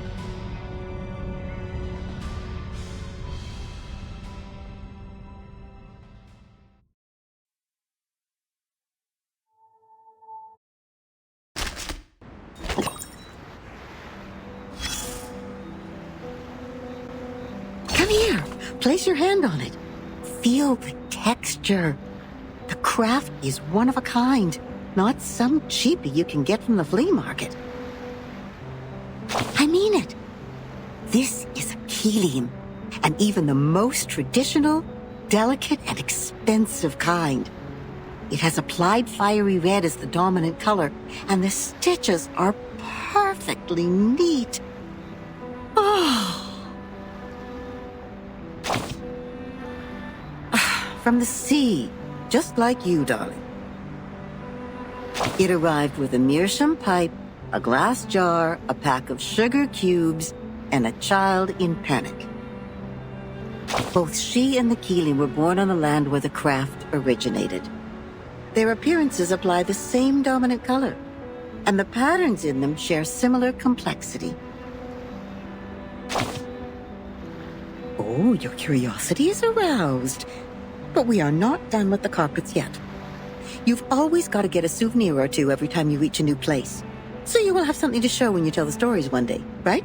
Come here. Place your hand on it. Feel the texture. The craft is one of a kind, not some cheapie you can get from the flea market. I mean it. This is a Kelim, and even the most traditional, delicate, and expensive kind. It has applied fiery red as the dominant color, and the stitches are perfectly neat. Oh. From the sea, just like you, darling. It arrived with a meerschaum pipe, a glass jar, a pack of sugar cubes, and a child in panic. Both she and the Keeling were born on the land where the craft originated. Their appearances apply the same dominant color, and the patterns in them share similar complexity. Oh, your curiosity is aroused. But we are not done with the carpets yet. You've always got to get a souvenir or two every time you reach a new place. So you will have something to show when you tell the stories one day, right?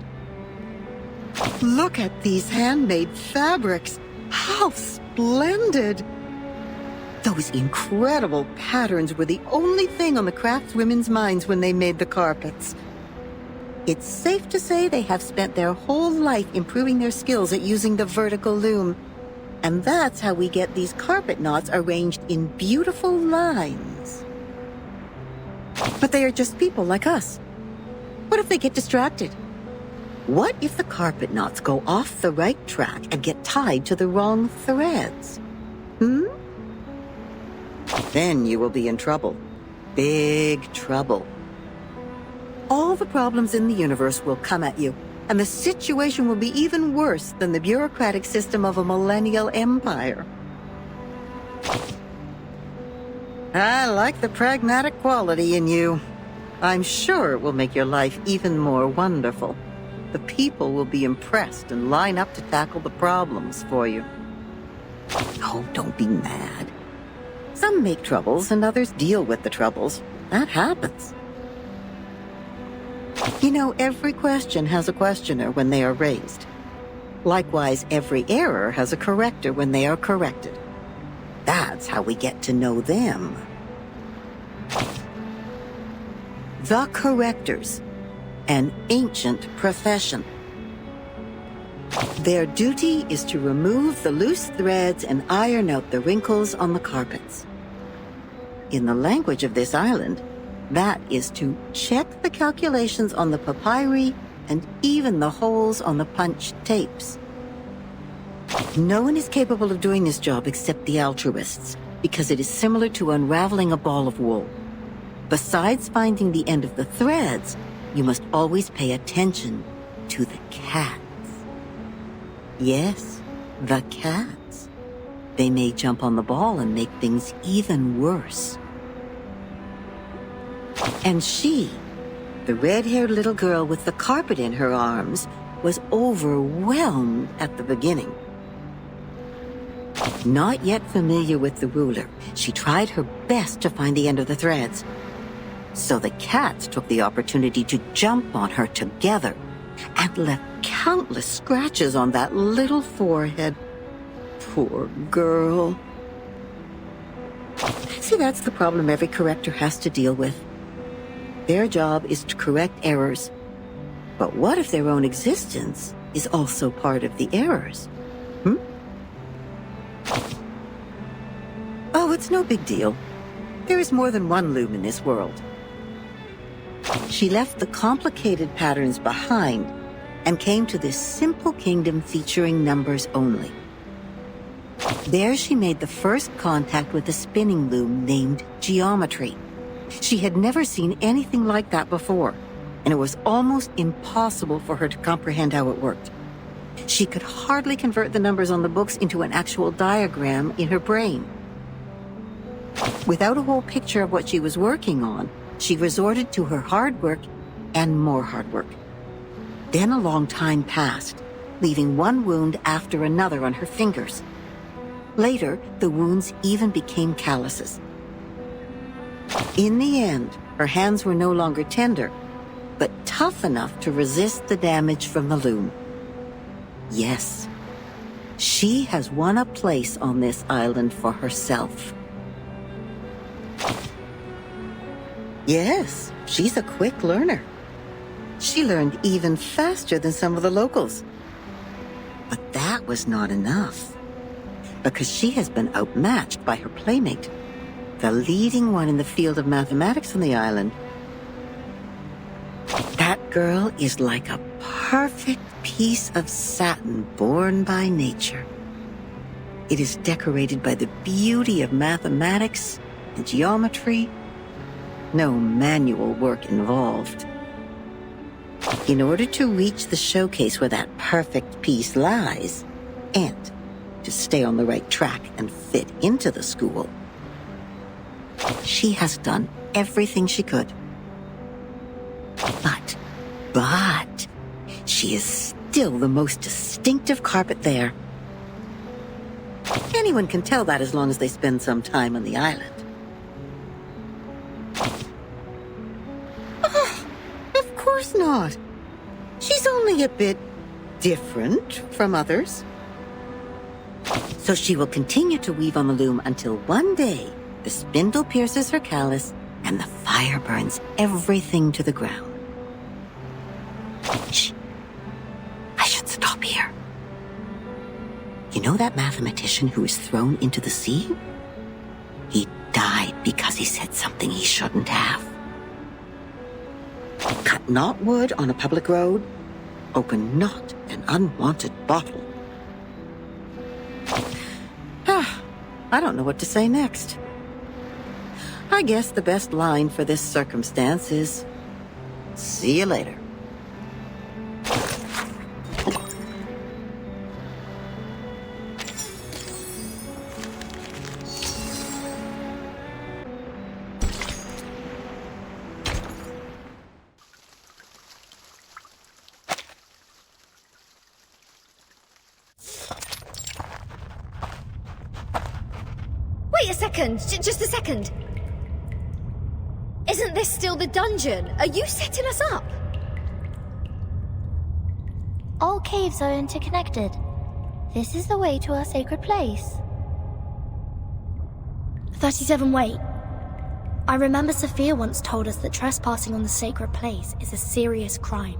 Look at these handmade fabrics. How splendid! Those incredible patterns were the only thing on the craftswomen's minds when they made the carpets. It's safe to say they have spent their whole life improving their skills at using the vertical loom. And that's how we get these carpet knots arranged in beautiful lines. But they are just people like us. What if they get distracted? What if the carpet knots go off the right track and get tied to the wrong threads? Then you will be in trouble. Big trouble. All the problems in the universe will come at you, and the situation will be even worse than the bureaucratic system of a millennial empire. I like the pragmatic quality in you. I'm sure it will make your life even more wonderful. The people will be impressed and line up to tackle the problems for you. Oh, don't be mad. Some make troubles and others deal with the troubles. That happens. You know, every question has a questioner when they are raised. Likewise, every error has a corrector when they are corrected. That's how we get to know them. The correctors, an ancient profession. Their duty is to remove the loose threads and iron out the wrinkles on the carpets. In the language of this island, that is to check the calculations on the papyri and even the holes on the punched tapes. No one is capable of doing this job except the altruists, because it is similar to unraveling a ball of wool. Besides finding the end of the threads, you must always pay attention to the cats. Yes, the cats. They may jump on the ball and make things even worse. And she, the red-haired little girl with the carpet in her arms, was overwhelmed at the beginning. Not yet familiar with the ruler, she tried her best to find the end of the threads. So the cats took the opportunity to jump on her together and left countless scratches on that little forehead. Poor girl. See, that's the problem every corrector has to deal with. Their job is to correct errors. But what if their own existence is also part of the errors? Oh, it's no big deal. There is more than one loom in this world. She left the complicated patterns behind and came to this simple kingdom featuring numbers only. There she made the first contact with a spinning loom named geometry. She had never seen anything like that before, and it was almost impossible for her to comprehend how it worked. She could hardly convert the numbers on the books into an actual diagram in her brain. Without a whole picture of what she was working on, she resorted to her hard work and more hard work. Then a long time passed, leaving one wound after another on her fingers. Later, the wounds even became calluses. In the end, her hands were no longer tender, but tough enough to resist the damage from the loom. Yes, she has won a place on this island for herself. Yes, she's a quick learner. She learned even faster than some of the locals. But that was not enough, because she has been outmatched by her playmate, the leading one in the field of mathematics on the island. That girl is like a perfect piece of satin born by nature. It is decorated by the beauty of mathematics and geometry, no manual work involved. In order to reach the showcase where that perfect piece lies, and to stay on the right track and fit into the school, she has done everything she could. But, she is still the most distinctive carpet there. Anyone can tell that as long as they spend some time on the island. Oh, of course not. She's only a bit different from others. So she will continue to weave on the loom until one day the spindle pierces her callus and the fire burns everything to the ground. Shh. I should stop here. You know that mathematician who was thrown into the sea? He died because he said something he shouldn't have. Cut not wood on a public road. Open not an unwanted bottle. I don't know what to say next. I guess the best line for this circumstance is, see you later. Wait a second, just a second. Isn't this still the dungeon? Are you setting us up? All caves are interconnected. This is the way to our sacred place. 37, wait. I remember Sophia once told us that trespassing on the sacred place is a serious crime.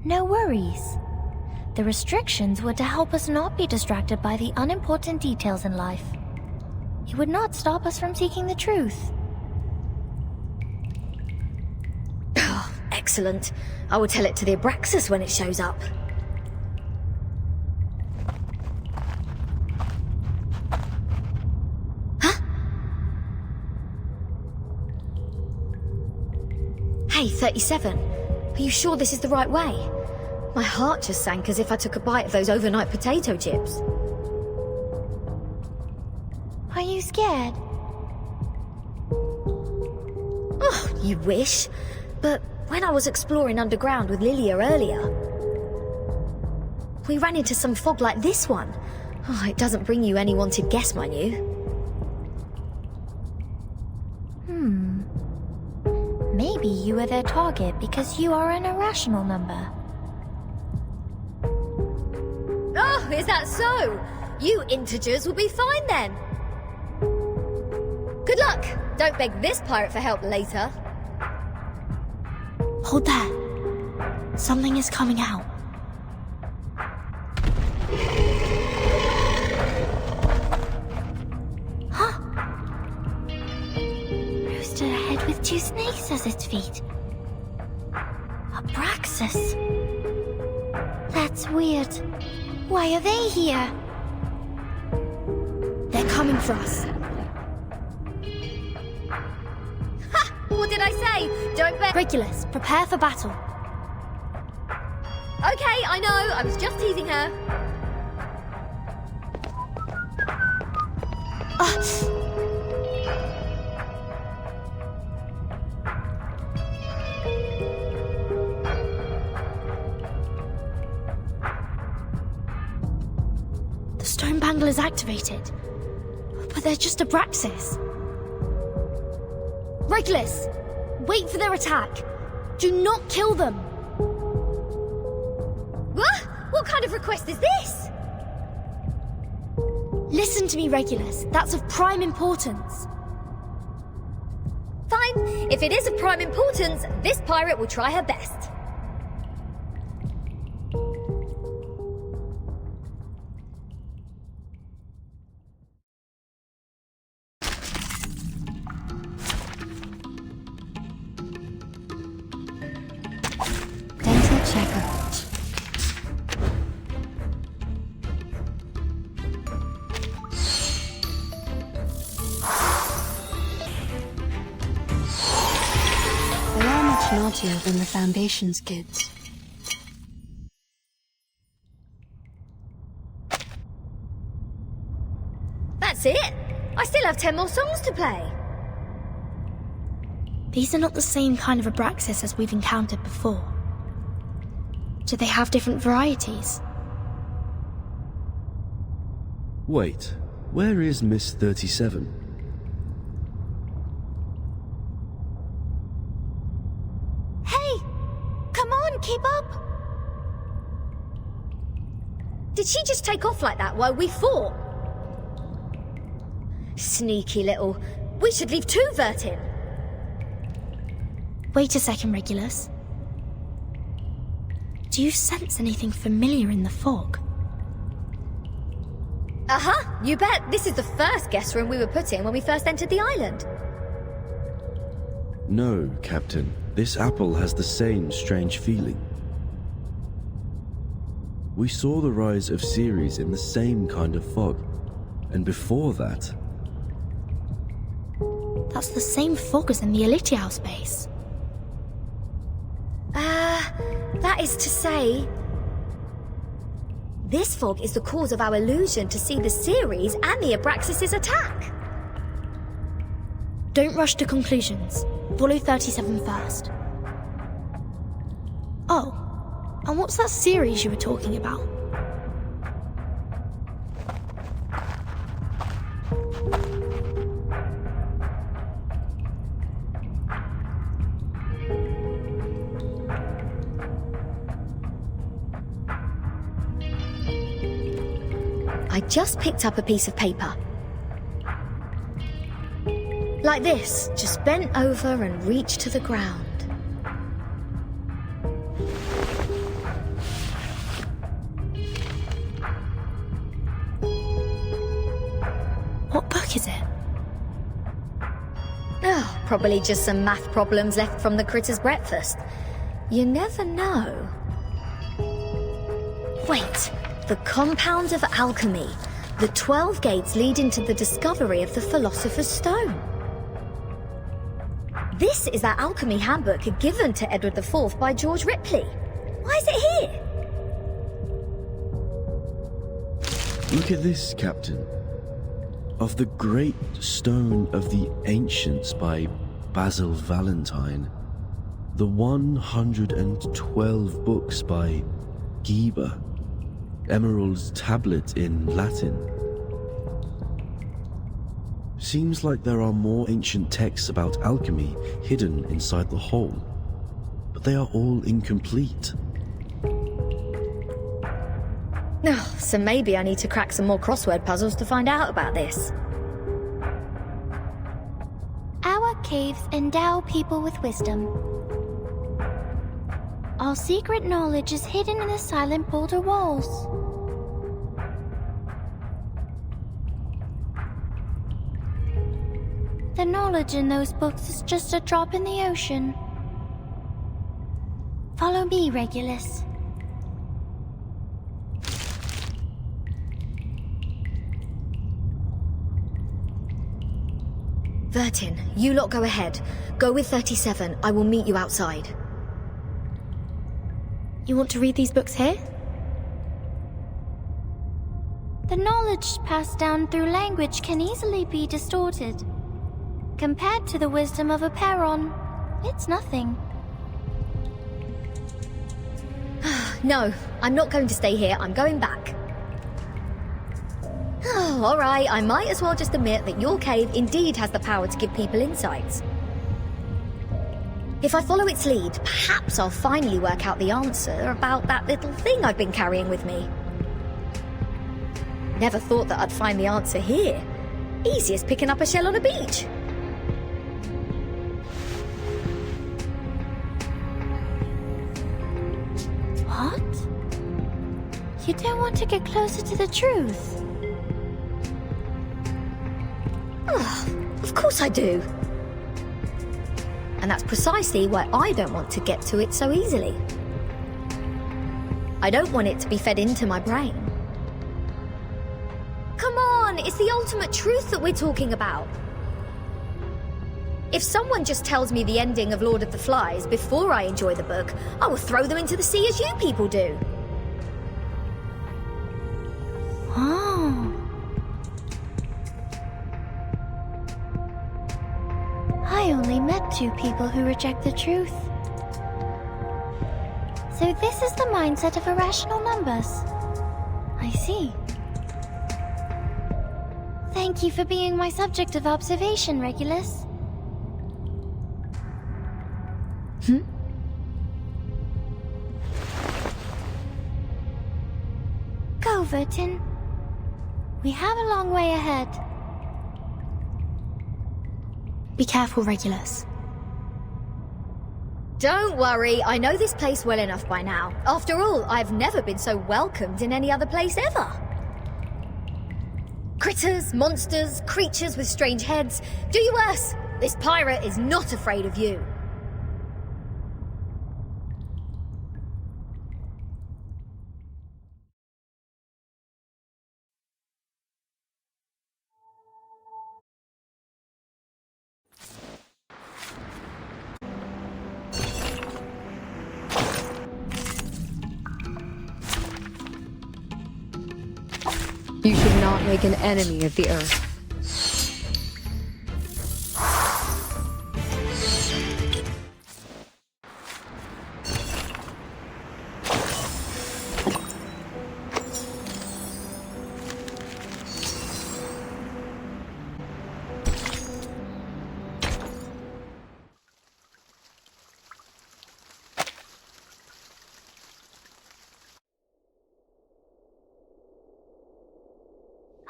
No worries. The restrictions were to help us not be distracted by the unimportant details in life. It would not stop us from seeking the truth. Oh, excellent. I will tell it to the Abraxas when it shows up. Huh? Hey, 37. Are you sure this is the right way? My heart just sank as if I took a bite of those overnight potato chips. Are you scared? Oh, you wish. But when I was exploring underground with Lilia earlier, we ran into some fog like this one. Oh, it doesn't bring you any wanted guests, mind you. Maybe you were their target because you are an irrational number. Oh, is that so? You integers will be fine then. Good luck. Don't beg this pirate for help later. Hold that. Something is coming out. Huh? Roosted a head with two snakes as its feet. Abraxas. That's weird. Why are they here? They're coming for us. Ha! What did I say? Don't bet. Regulus, prepare for battle. Okay, I know. I was just teasing her. The stone bangle is activated. But they're just Abraxas. Regulus, wait for their attack. Do not kill them. What kind of request is this? Listen to me, Regulus. That's of prime importance. Fine. If it is of prime importance, this pirate will try her best. Dental checkup. much naughtier than the Foundation's kids. That's it! I still have 10 more songs to play! These are not the same kind of Abraxas as we've encountered before. Do they have different varieties? Wait, where is Miss 37? Hey! Come on, keep up! Did she just take off like that while we fought? Sneaky little... We should leave too, Vertin! Wait a second, Regulus. Do you sense anything familiar in the fog? Uh-huh, you bet. This is the first guest room we were put in when we first entered the island. No, Captain. This apple has the same strange feeling. We saw the rise of Ceres in the same kind of fog. And before that... That's the same fog as in the Elitial space. That is to say... This fog is the cause of our illusion to see the Ceres and the Abraxas' attack. Don't rush to conclusions. Follow 37 first. Oh, and what's that series you were talking about? I just picked up a piece of paper. Like this, just bent over and reached to the ground. What book is it? Oh, probably just some math problems left from the critter's breakfast. You never know. Wait. The Compound of Alchemy. The 12 gates leading to the discovery of the Philosopher's Stone. This is that alchemy handbook given to Edward IV by George Ripley. Why is it here? Look at this, Captain. Of the Great Stone of the Ancients by Basil Valentine. The 112 books by Geber. Emerald's tablet in Latin. Seems like there are more ancient texts about alchemy hidden inside the whole, but they are all incomplete. Oh, so maybe I need to crack some more crossword puzzles to find out about this. Our caves endow people with wisdom. Our secret knowledge is hidden in the silent boulder walls. The knowledge in those books is just a drop in the ocean. Follow me, Regulus. Vertin, you lot go ahead. Go with 37. I will meet you outside. You want to read these books here? The knowledge passed down through language can easily be distorted. Compared to the wisdom of a Perron, it's nothing. No, I'm not going to stay here. I'm going back. Oh, all right. I might as well just admit that your cave indeed has the power to give people insights. If I follow its lead, perhaps I'll finally work out the answer about that little thing I've been carrying with me. Never thought that I'd find the answer here. Easy as picking up a shell on a beach. What? You don't want to get closer to the truth? Of course I do. And that's precisely why I don't want to get to it so easily. I don't want it to be fed into my brain. Come on, it's the ultimate truth that we're talking about. If someone just tells me the ending of Lord of the Flies before I enjoy the book, I will throw them into the sea as you people do. Oh. I only met 2 people who reject the truth. So this is the mindset of irrational numbers. I see. Thank you for being my subject of observation, Regulus. Go, Vertin. We have a long way ahead. Be careful, Regulus. Don't worry, I know this place well enough by now. After all, I've never been so welcomed in any other place ever. Critters, monsters, creatures with strange heads. Do you worse. This pirate is not afraid of you. You should not make an enemy of the earth.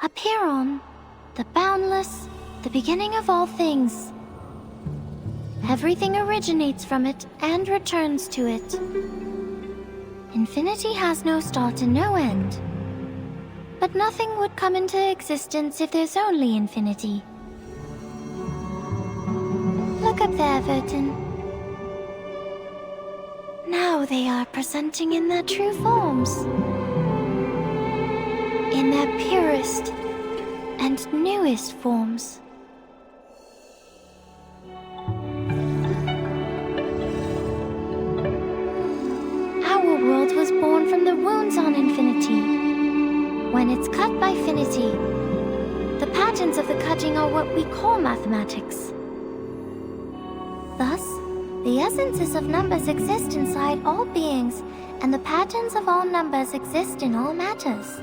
Apiron, the boundless, the beginning of all things. Everything originates from it and returns to it. Infinity has no start and no end. But nothing would come into existence if there's only infinity. Look up there, Vertin. Now they are presenting in their true forms. In their purest and newest forms. Our world was born from the wounds on infinity. When it's cut by finity, the patterns of the cutting are what we call mathematics. Thus, the essences of numbers exist inside all beings, and the patterns of all numbers exist in all matters.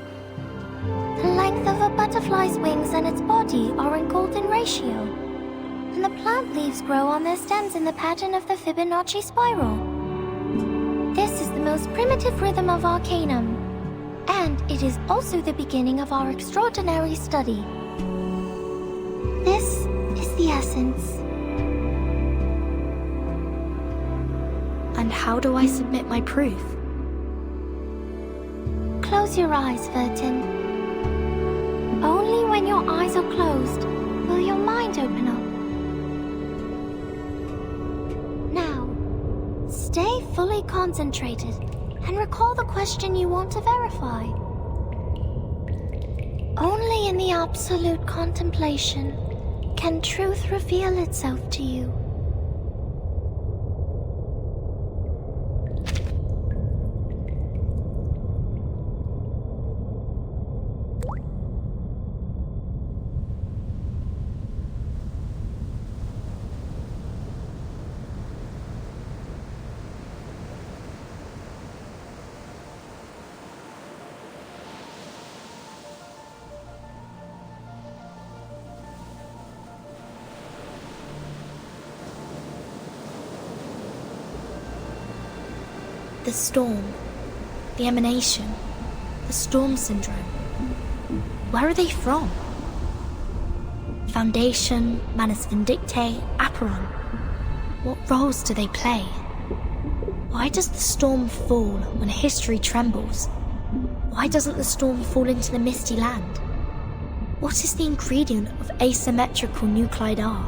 The length of a butterfly's wings and its body are in golden ratio, and the plant leaves grow on their stems in the pattern of the Fibonacci spiral. This is the most primitive rhythm of Arcanum, and it is also the beginning of our extraordinary study. This is the essence. And how do I submit my proof? Close your eyes, Vertin. Only when your eyes are closed will your mind open up. Now, stay fully concentrated and recall the question you want to verify. Only in the absolute contemplation can truth reveal itself to you. The storm, the emanation, the storm syndrome. Where are they from? Foundation, Manus Vindictae, Aperon. What roles do they play? Why does the storm fall when history trembles? Why doesn't the storm fall into the misty land? What is the ingredient of asymmetrical nuclide R?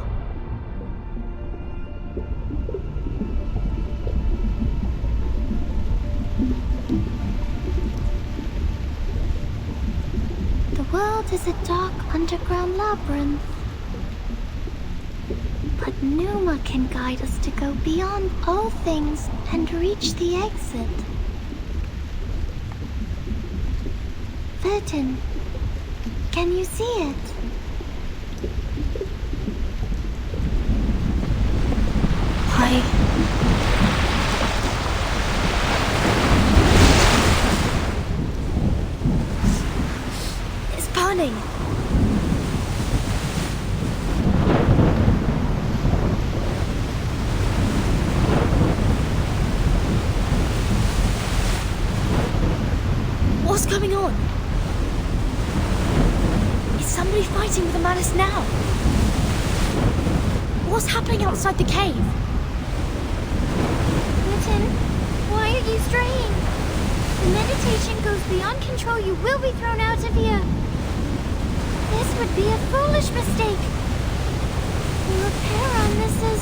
The world is a dark underground labyrinth. But Numa can guide us to go beyond all things and reach the exit. Burton, can you see it? It's burning! What's going on? Is somebody fighting with the Manus now? What's happening outside the cave? Burton, why are you straying? The meditation goes beyond control. You will be thrown out of here. This would be a foolish mistake. The repair on this is...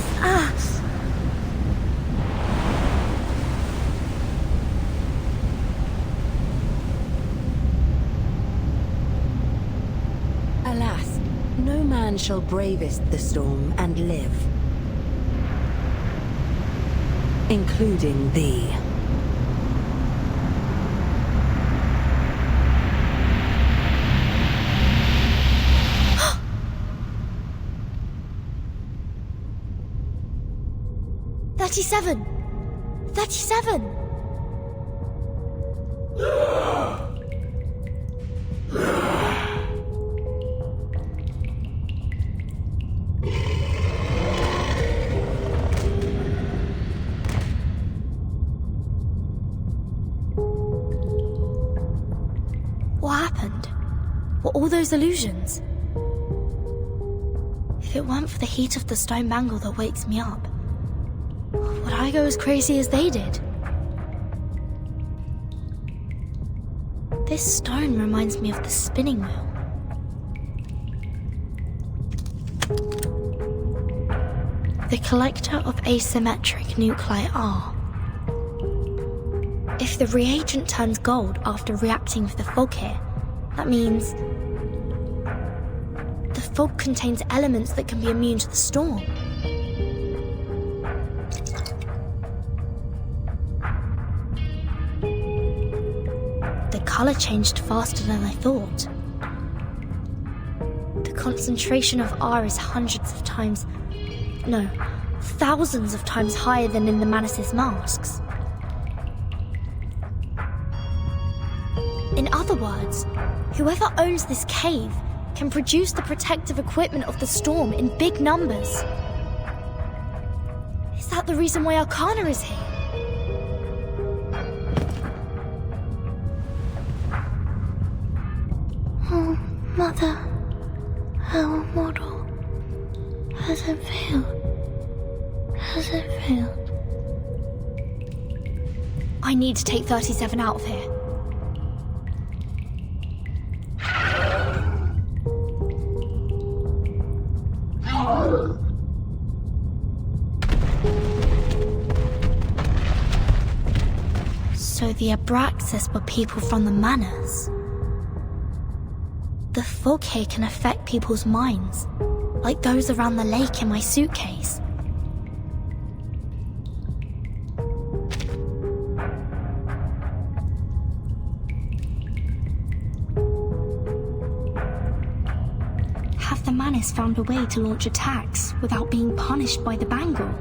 Alas, no man shall bravest the storm and live. Including thee. "37! 37! What happened? Were all those illusions? If it weren't for the heat of the stone bangle that wakes me up, would I go as crazy as they did? This stone reminds me of the spinning wheel. The collector of asymmetric nuclei are. If the reagent turns gold after reacting with the fog here, that means the fog contains elements that can be immune to the storm. The color changed faster than I thought. The concentration of R is hundreds of times, no, thousands of times higher than in the Manus' masks. In other words, whoever owns this cave can produce the protective equipment of the storm in big numbers. Is that the reason why Arcana is here? Oh, Mother, our model. Has it failed? Has it failed? I need to take 37 out of here. So the Abraxas were people from the Manus. The fog here can affect people's minds, like those around the lake in my suitcase. Have the Manus found a way to launch attacks without being punished by the bangle?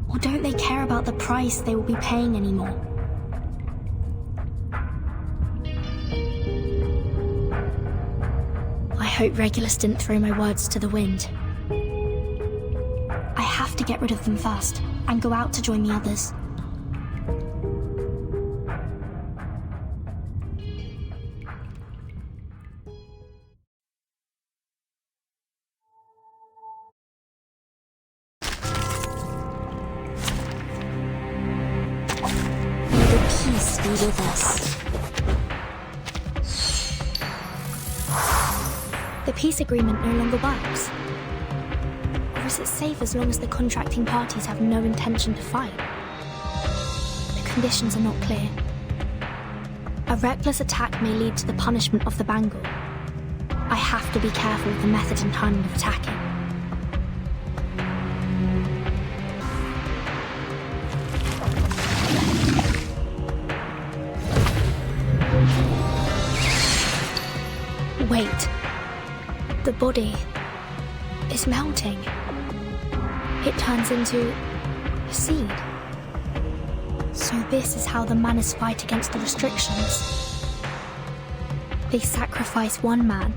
Or don't they care about the price they will be paying anymore? I hope Regulus didn't throw my words to the wind. I have to get rid of them first, and go out to join the others. Peace be with us. The peace agreement no longer works. Or is it safe as long as the contracting parties have no intention to fight? The conditions are not clear. A reckless attack may lead to the punishment of the bangle. I have to be careful of the method and timing of attacking. Wait. The body is melting. It turns into a seed. So this is how the Manus fight against the restrictions. They sacrifice one man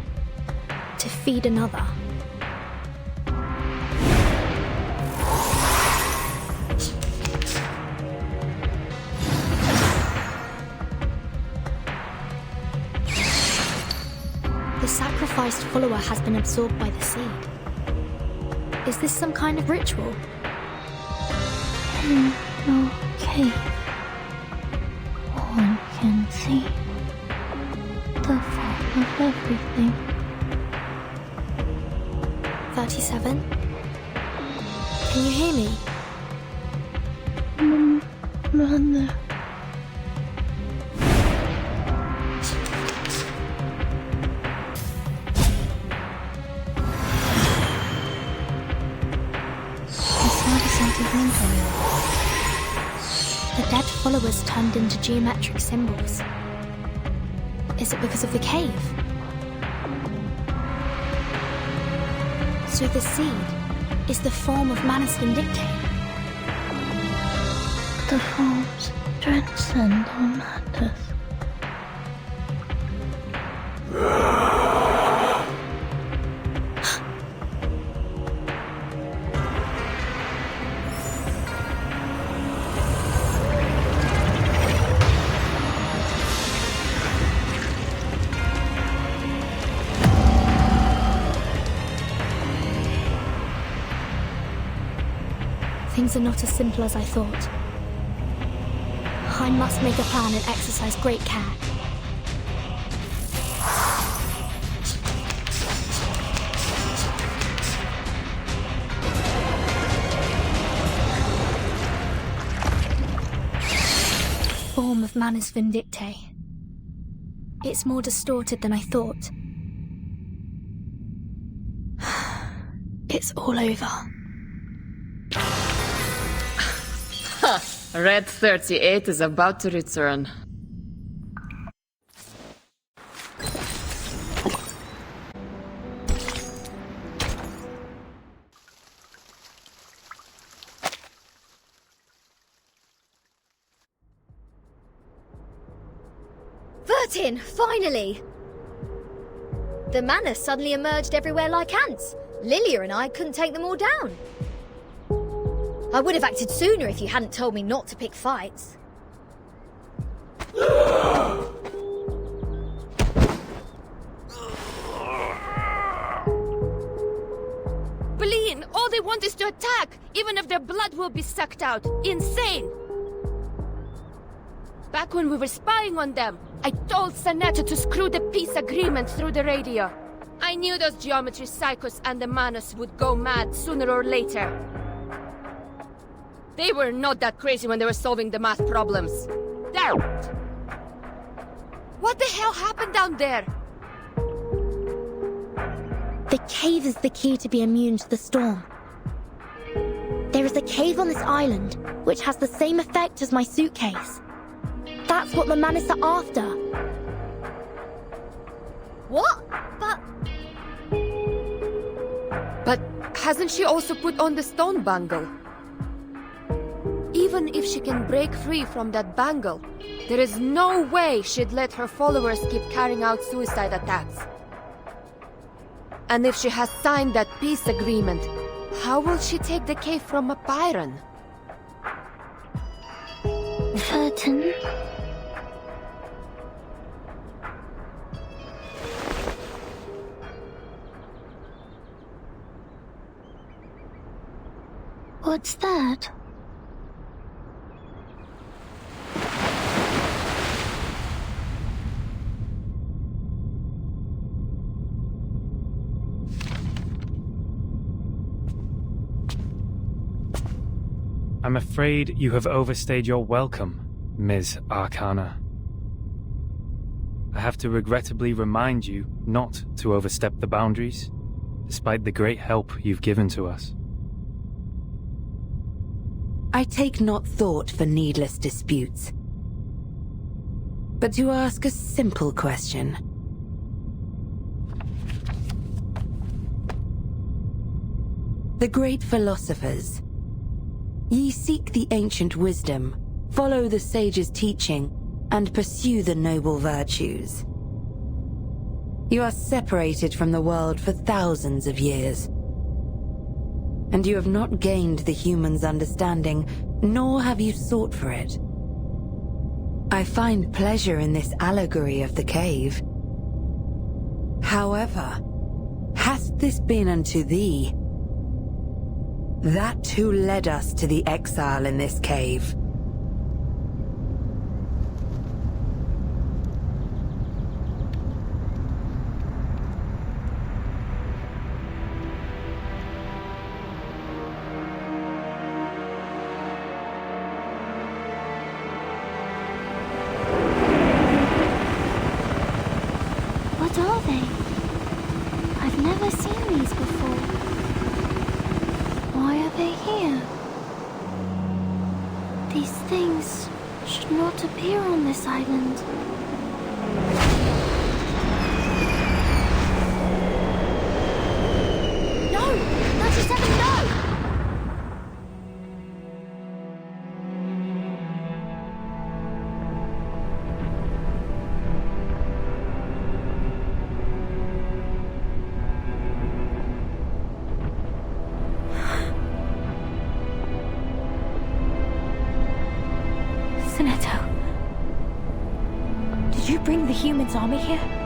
to feed another. The sacrificed follower has been absorbed by the seed. Is this some kind of ritual? No cave. One can see the fall of everything. 37? Can you hear me? Mother. The dead followers turned into geometric symbols. Is it because of the cave? So the seed is the form of Manus Vindictae. The forms transcend all matters. Things are not as simple as I thought. I must make a plan and exercise great care. Form of Manus Vindictae. It's more distorted than I thought. It's all over. Red 38 is about to return. Vertin, finally! The Manus suddenly emerged everywhere like ants. Lilia and I couldn't take them all down. I would have acted sooner if you hadn't told me not to pick fights. Bleen, all they want is to attack, even if their blood will be sucked out. Insane! Back when we were spying on them, I told Sanetta to screw the peace agreement through the radio. I knew those geometry psychos and the Manus would go mad sooner or later. They were not that crazy when they were solving the math problems. There! What the hell happened down there? The cave is the key to be immune to the storm. There is a cave on this island, which has the same effect as my suitcase. That's what the Manus are after. What? But hasn't she also put on the stone bangle? Even if she can break free from that bangle, there is no way she'd let her followers keep carrying out suicide attacks. And if she has signed that peace agreement, how will she take the cave from a Byron? Vertin? What's that? I'm afraid you have overstayed your welcome, Ms. Arcana. I have to regrettably remind you not to overstep the boundaries, despite the great help you've given to us. I take not thought for needless disputes, but to ask a simple question. The great philosophers, ye seek the ancient wisdom, follow the sage's teaching, and pursue the noble virtues. You are separated from the world for thousands of years, and you have not gained the human's understanding, nor have you sought for it. I find pleasure in this allegory of the cave. However, hast this been unto thee? That too led us to the exile in this cave. What are they? I've never seen these before. Why are they here? These things should not appear on this island. No! 37, no! Did you bring the humans' army here?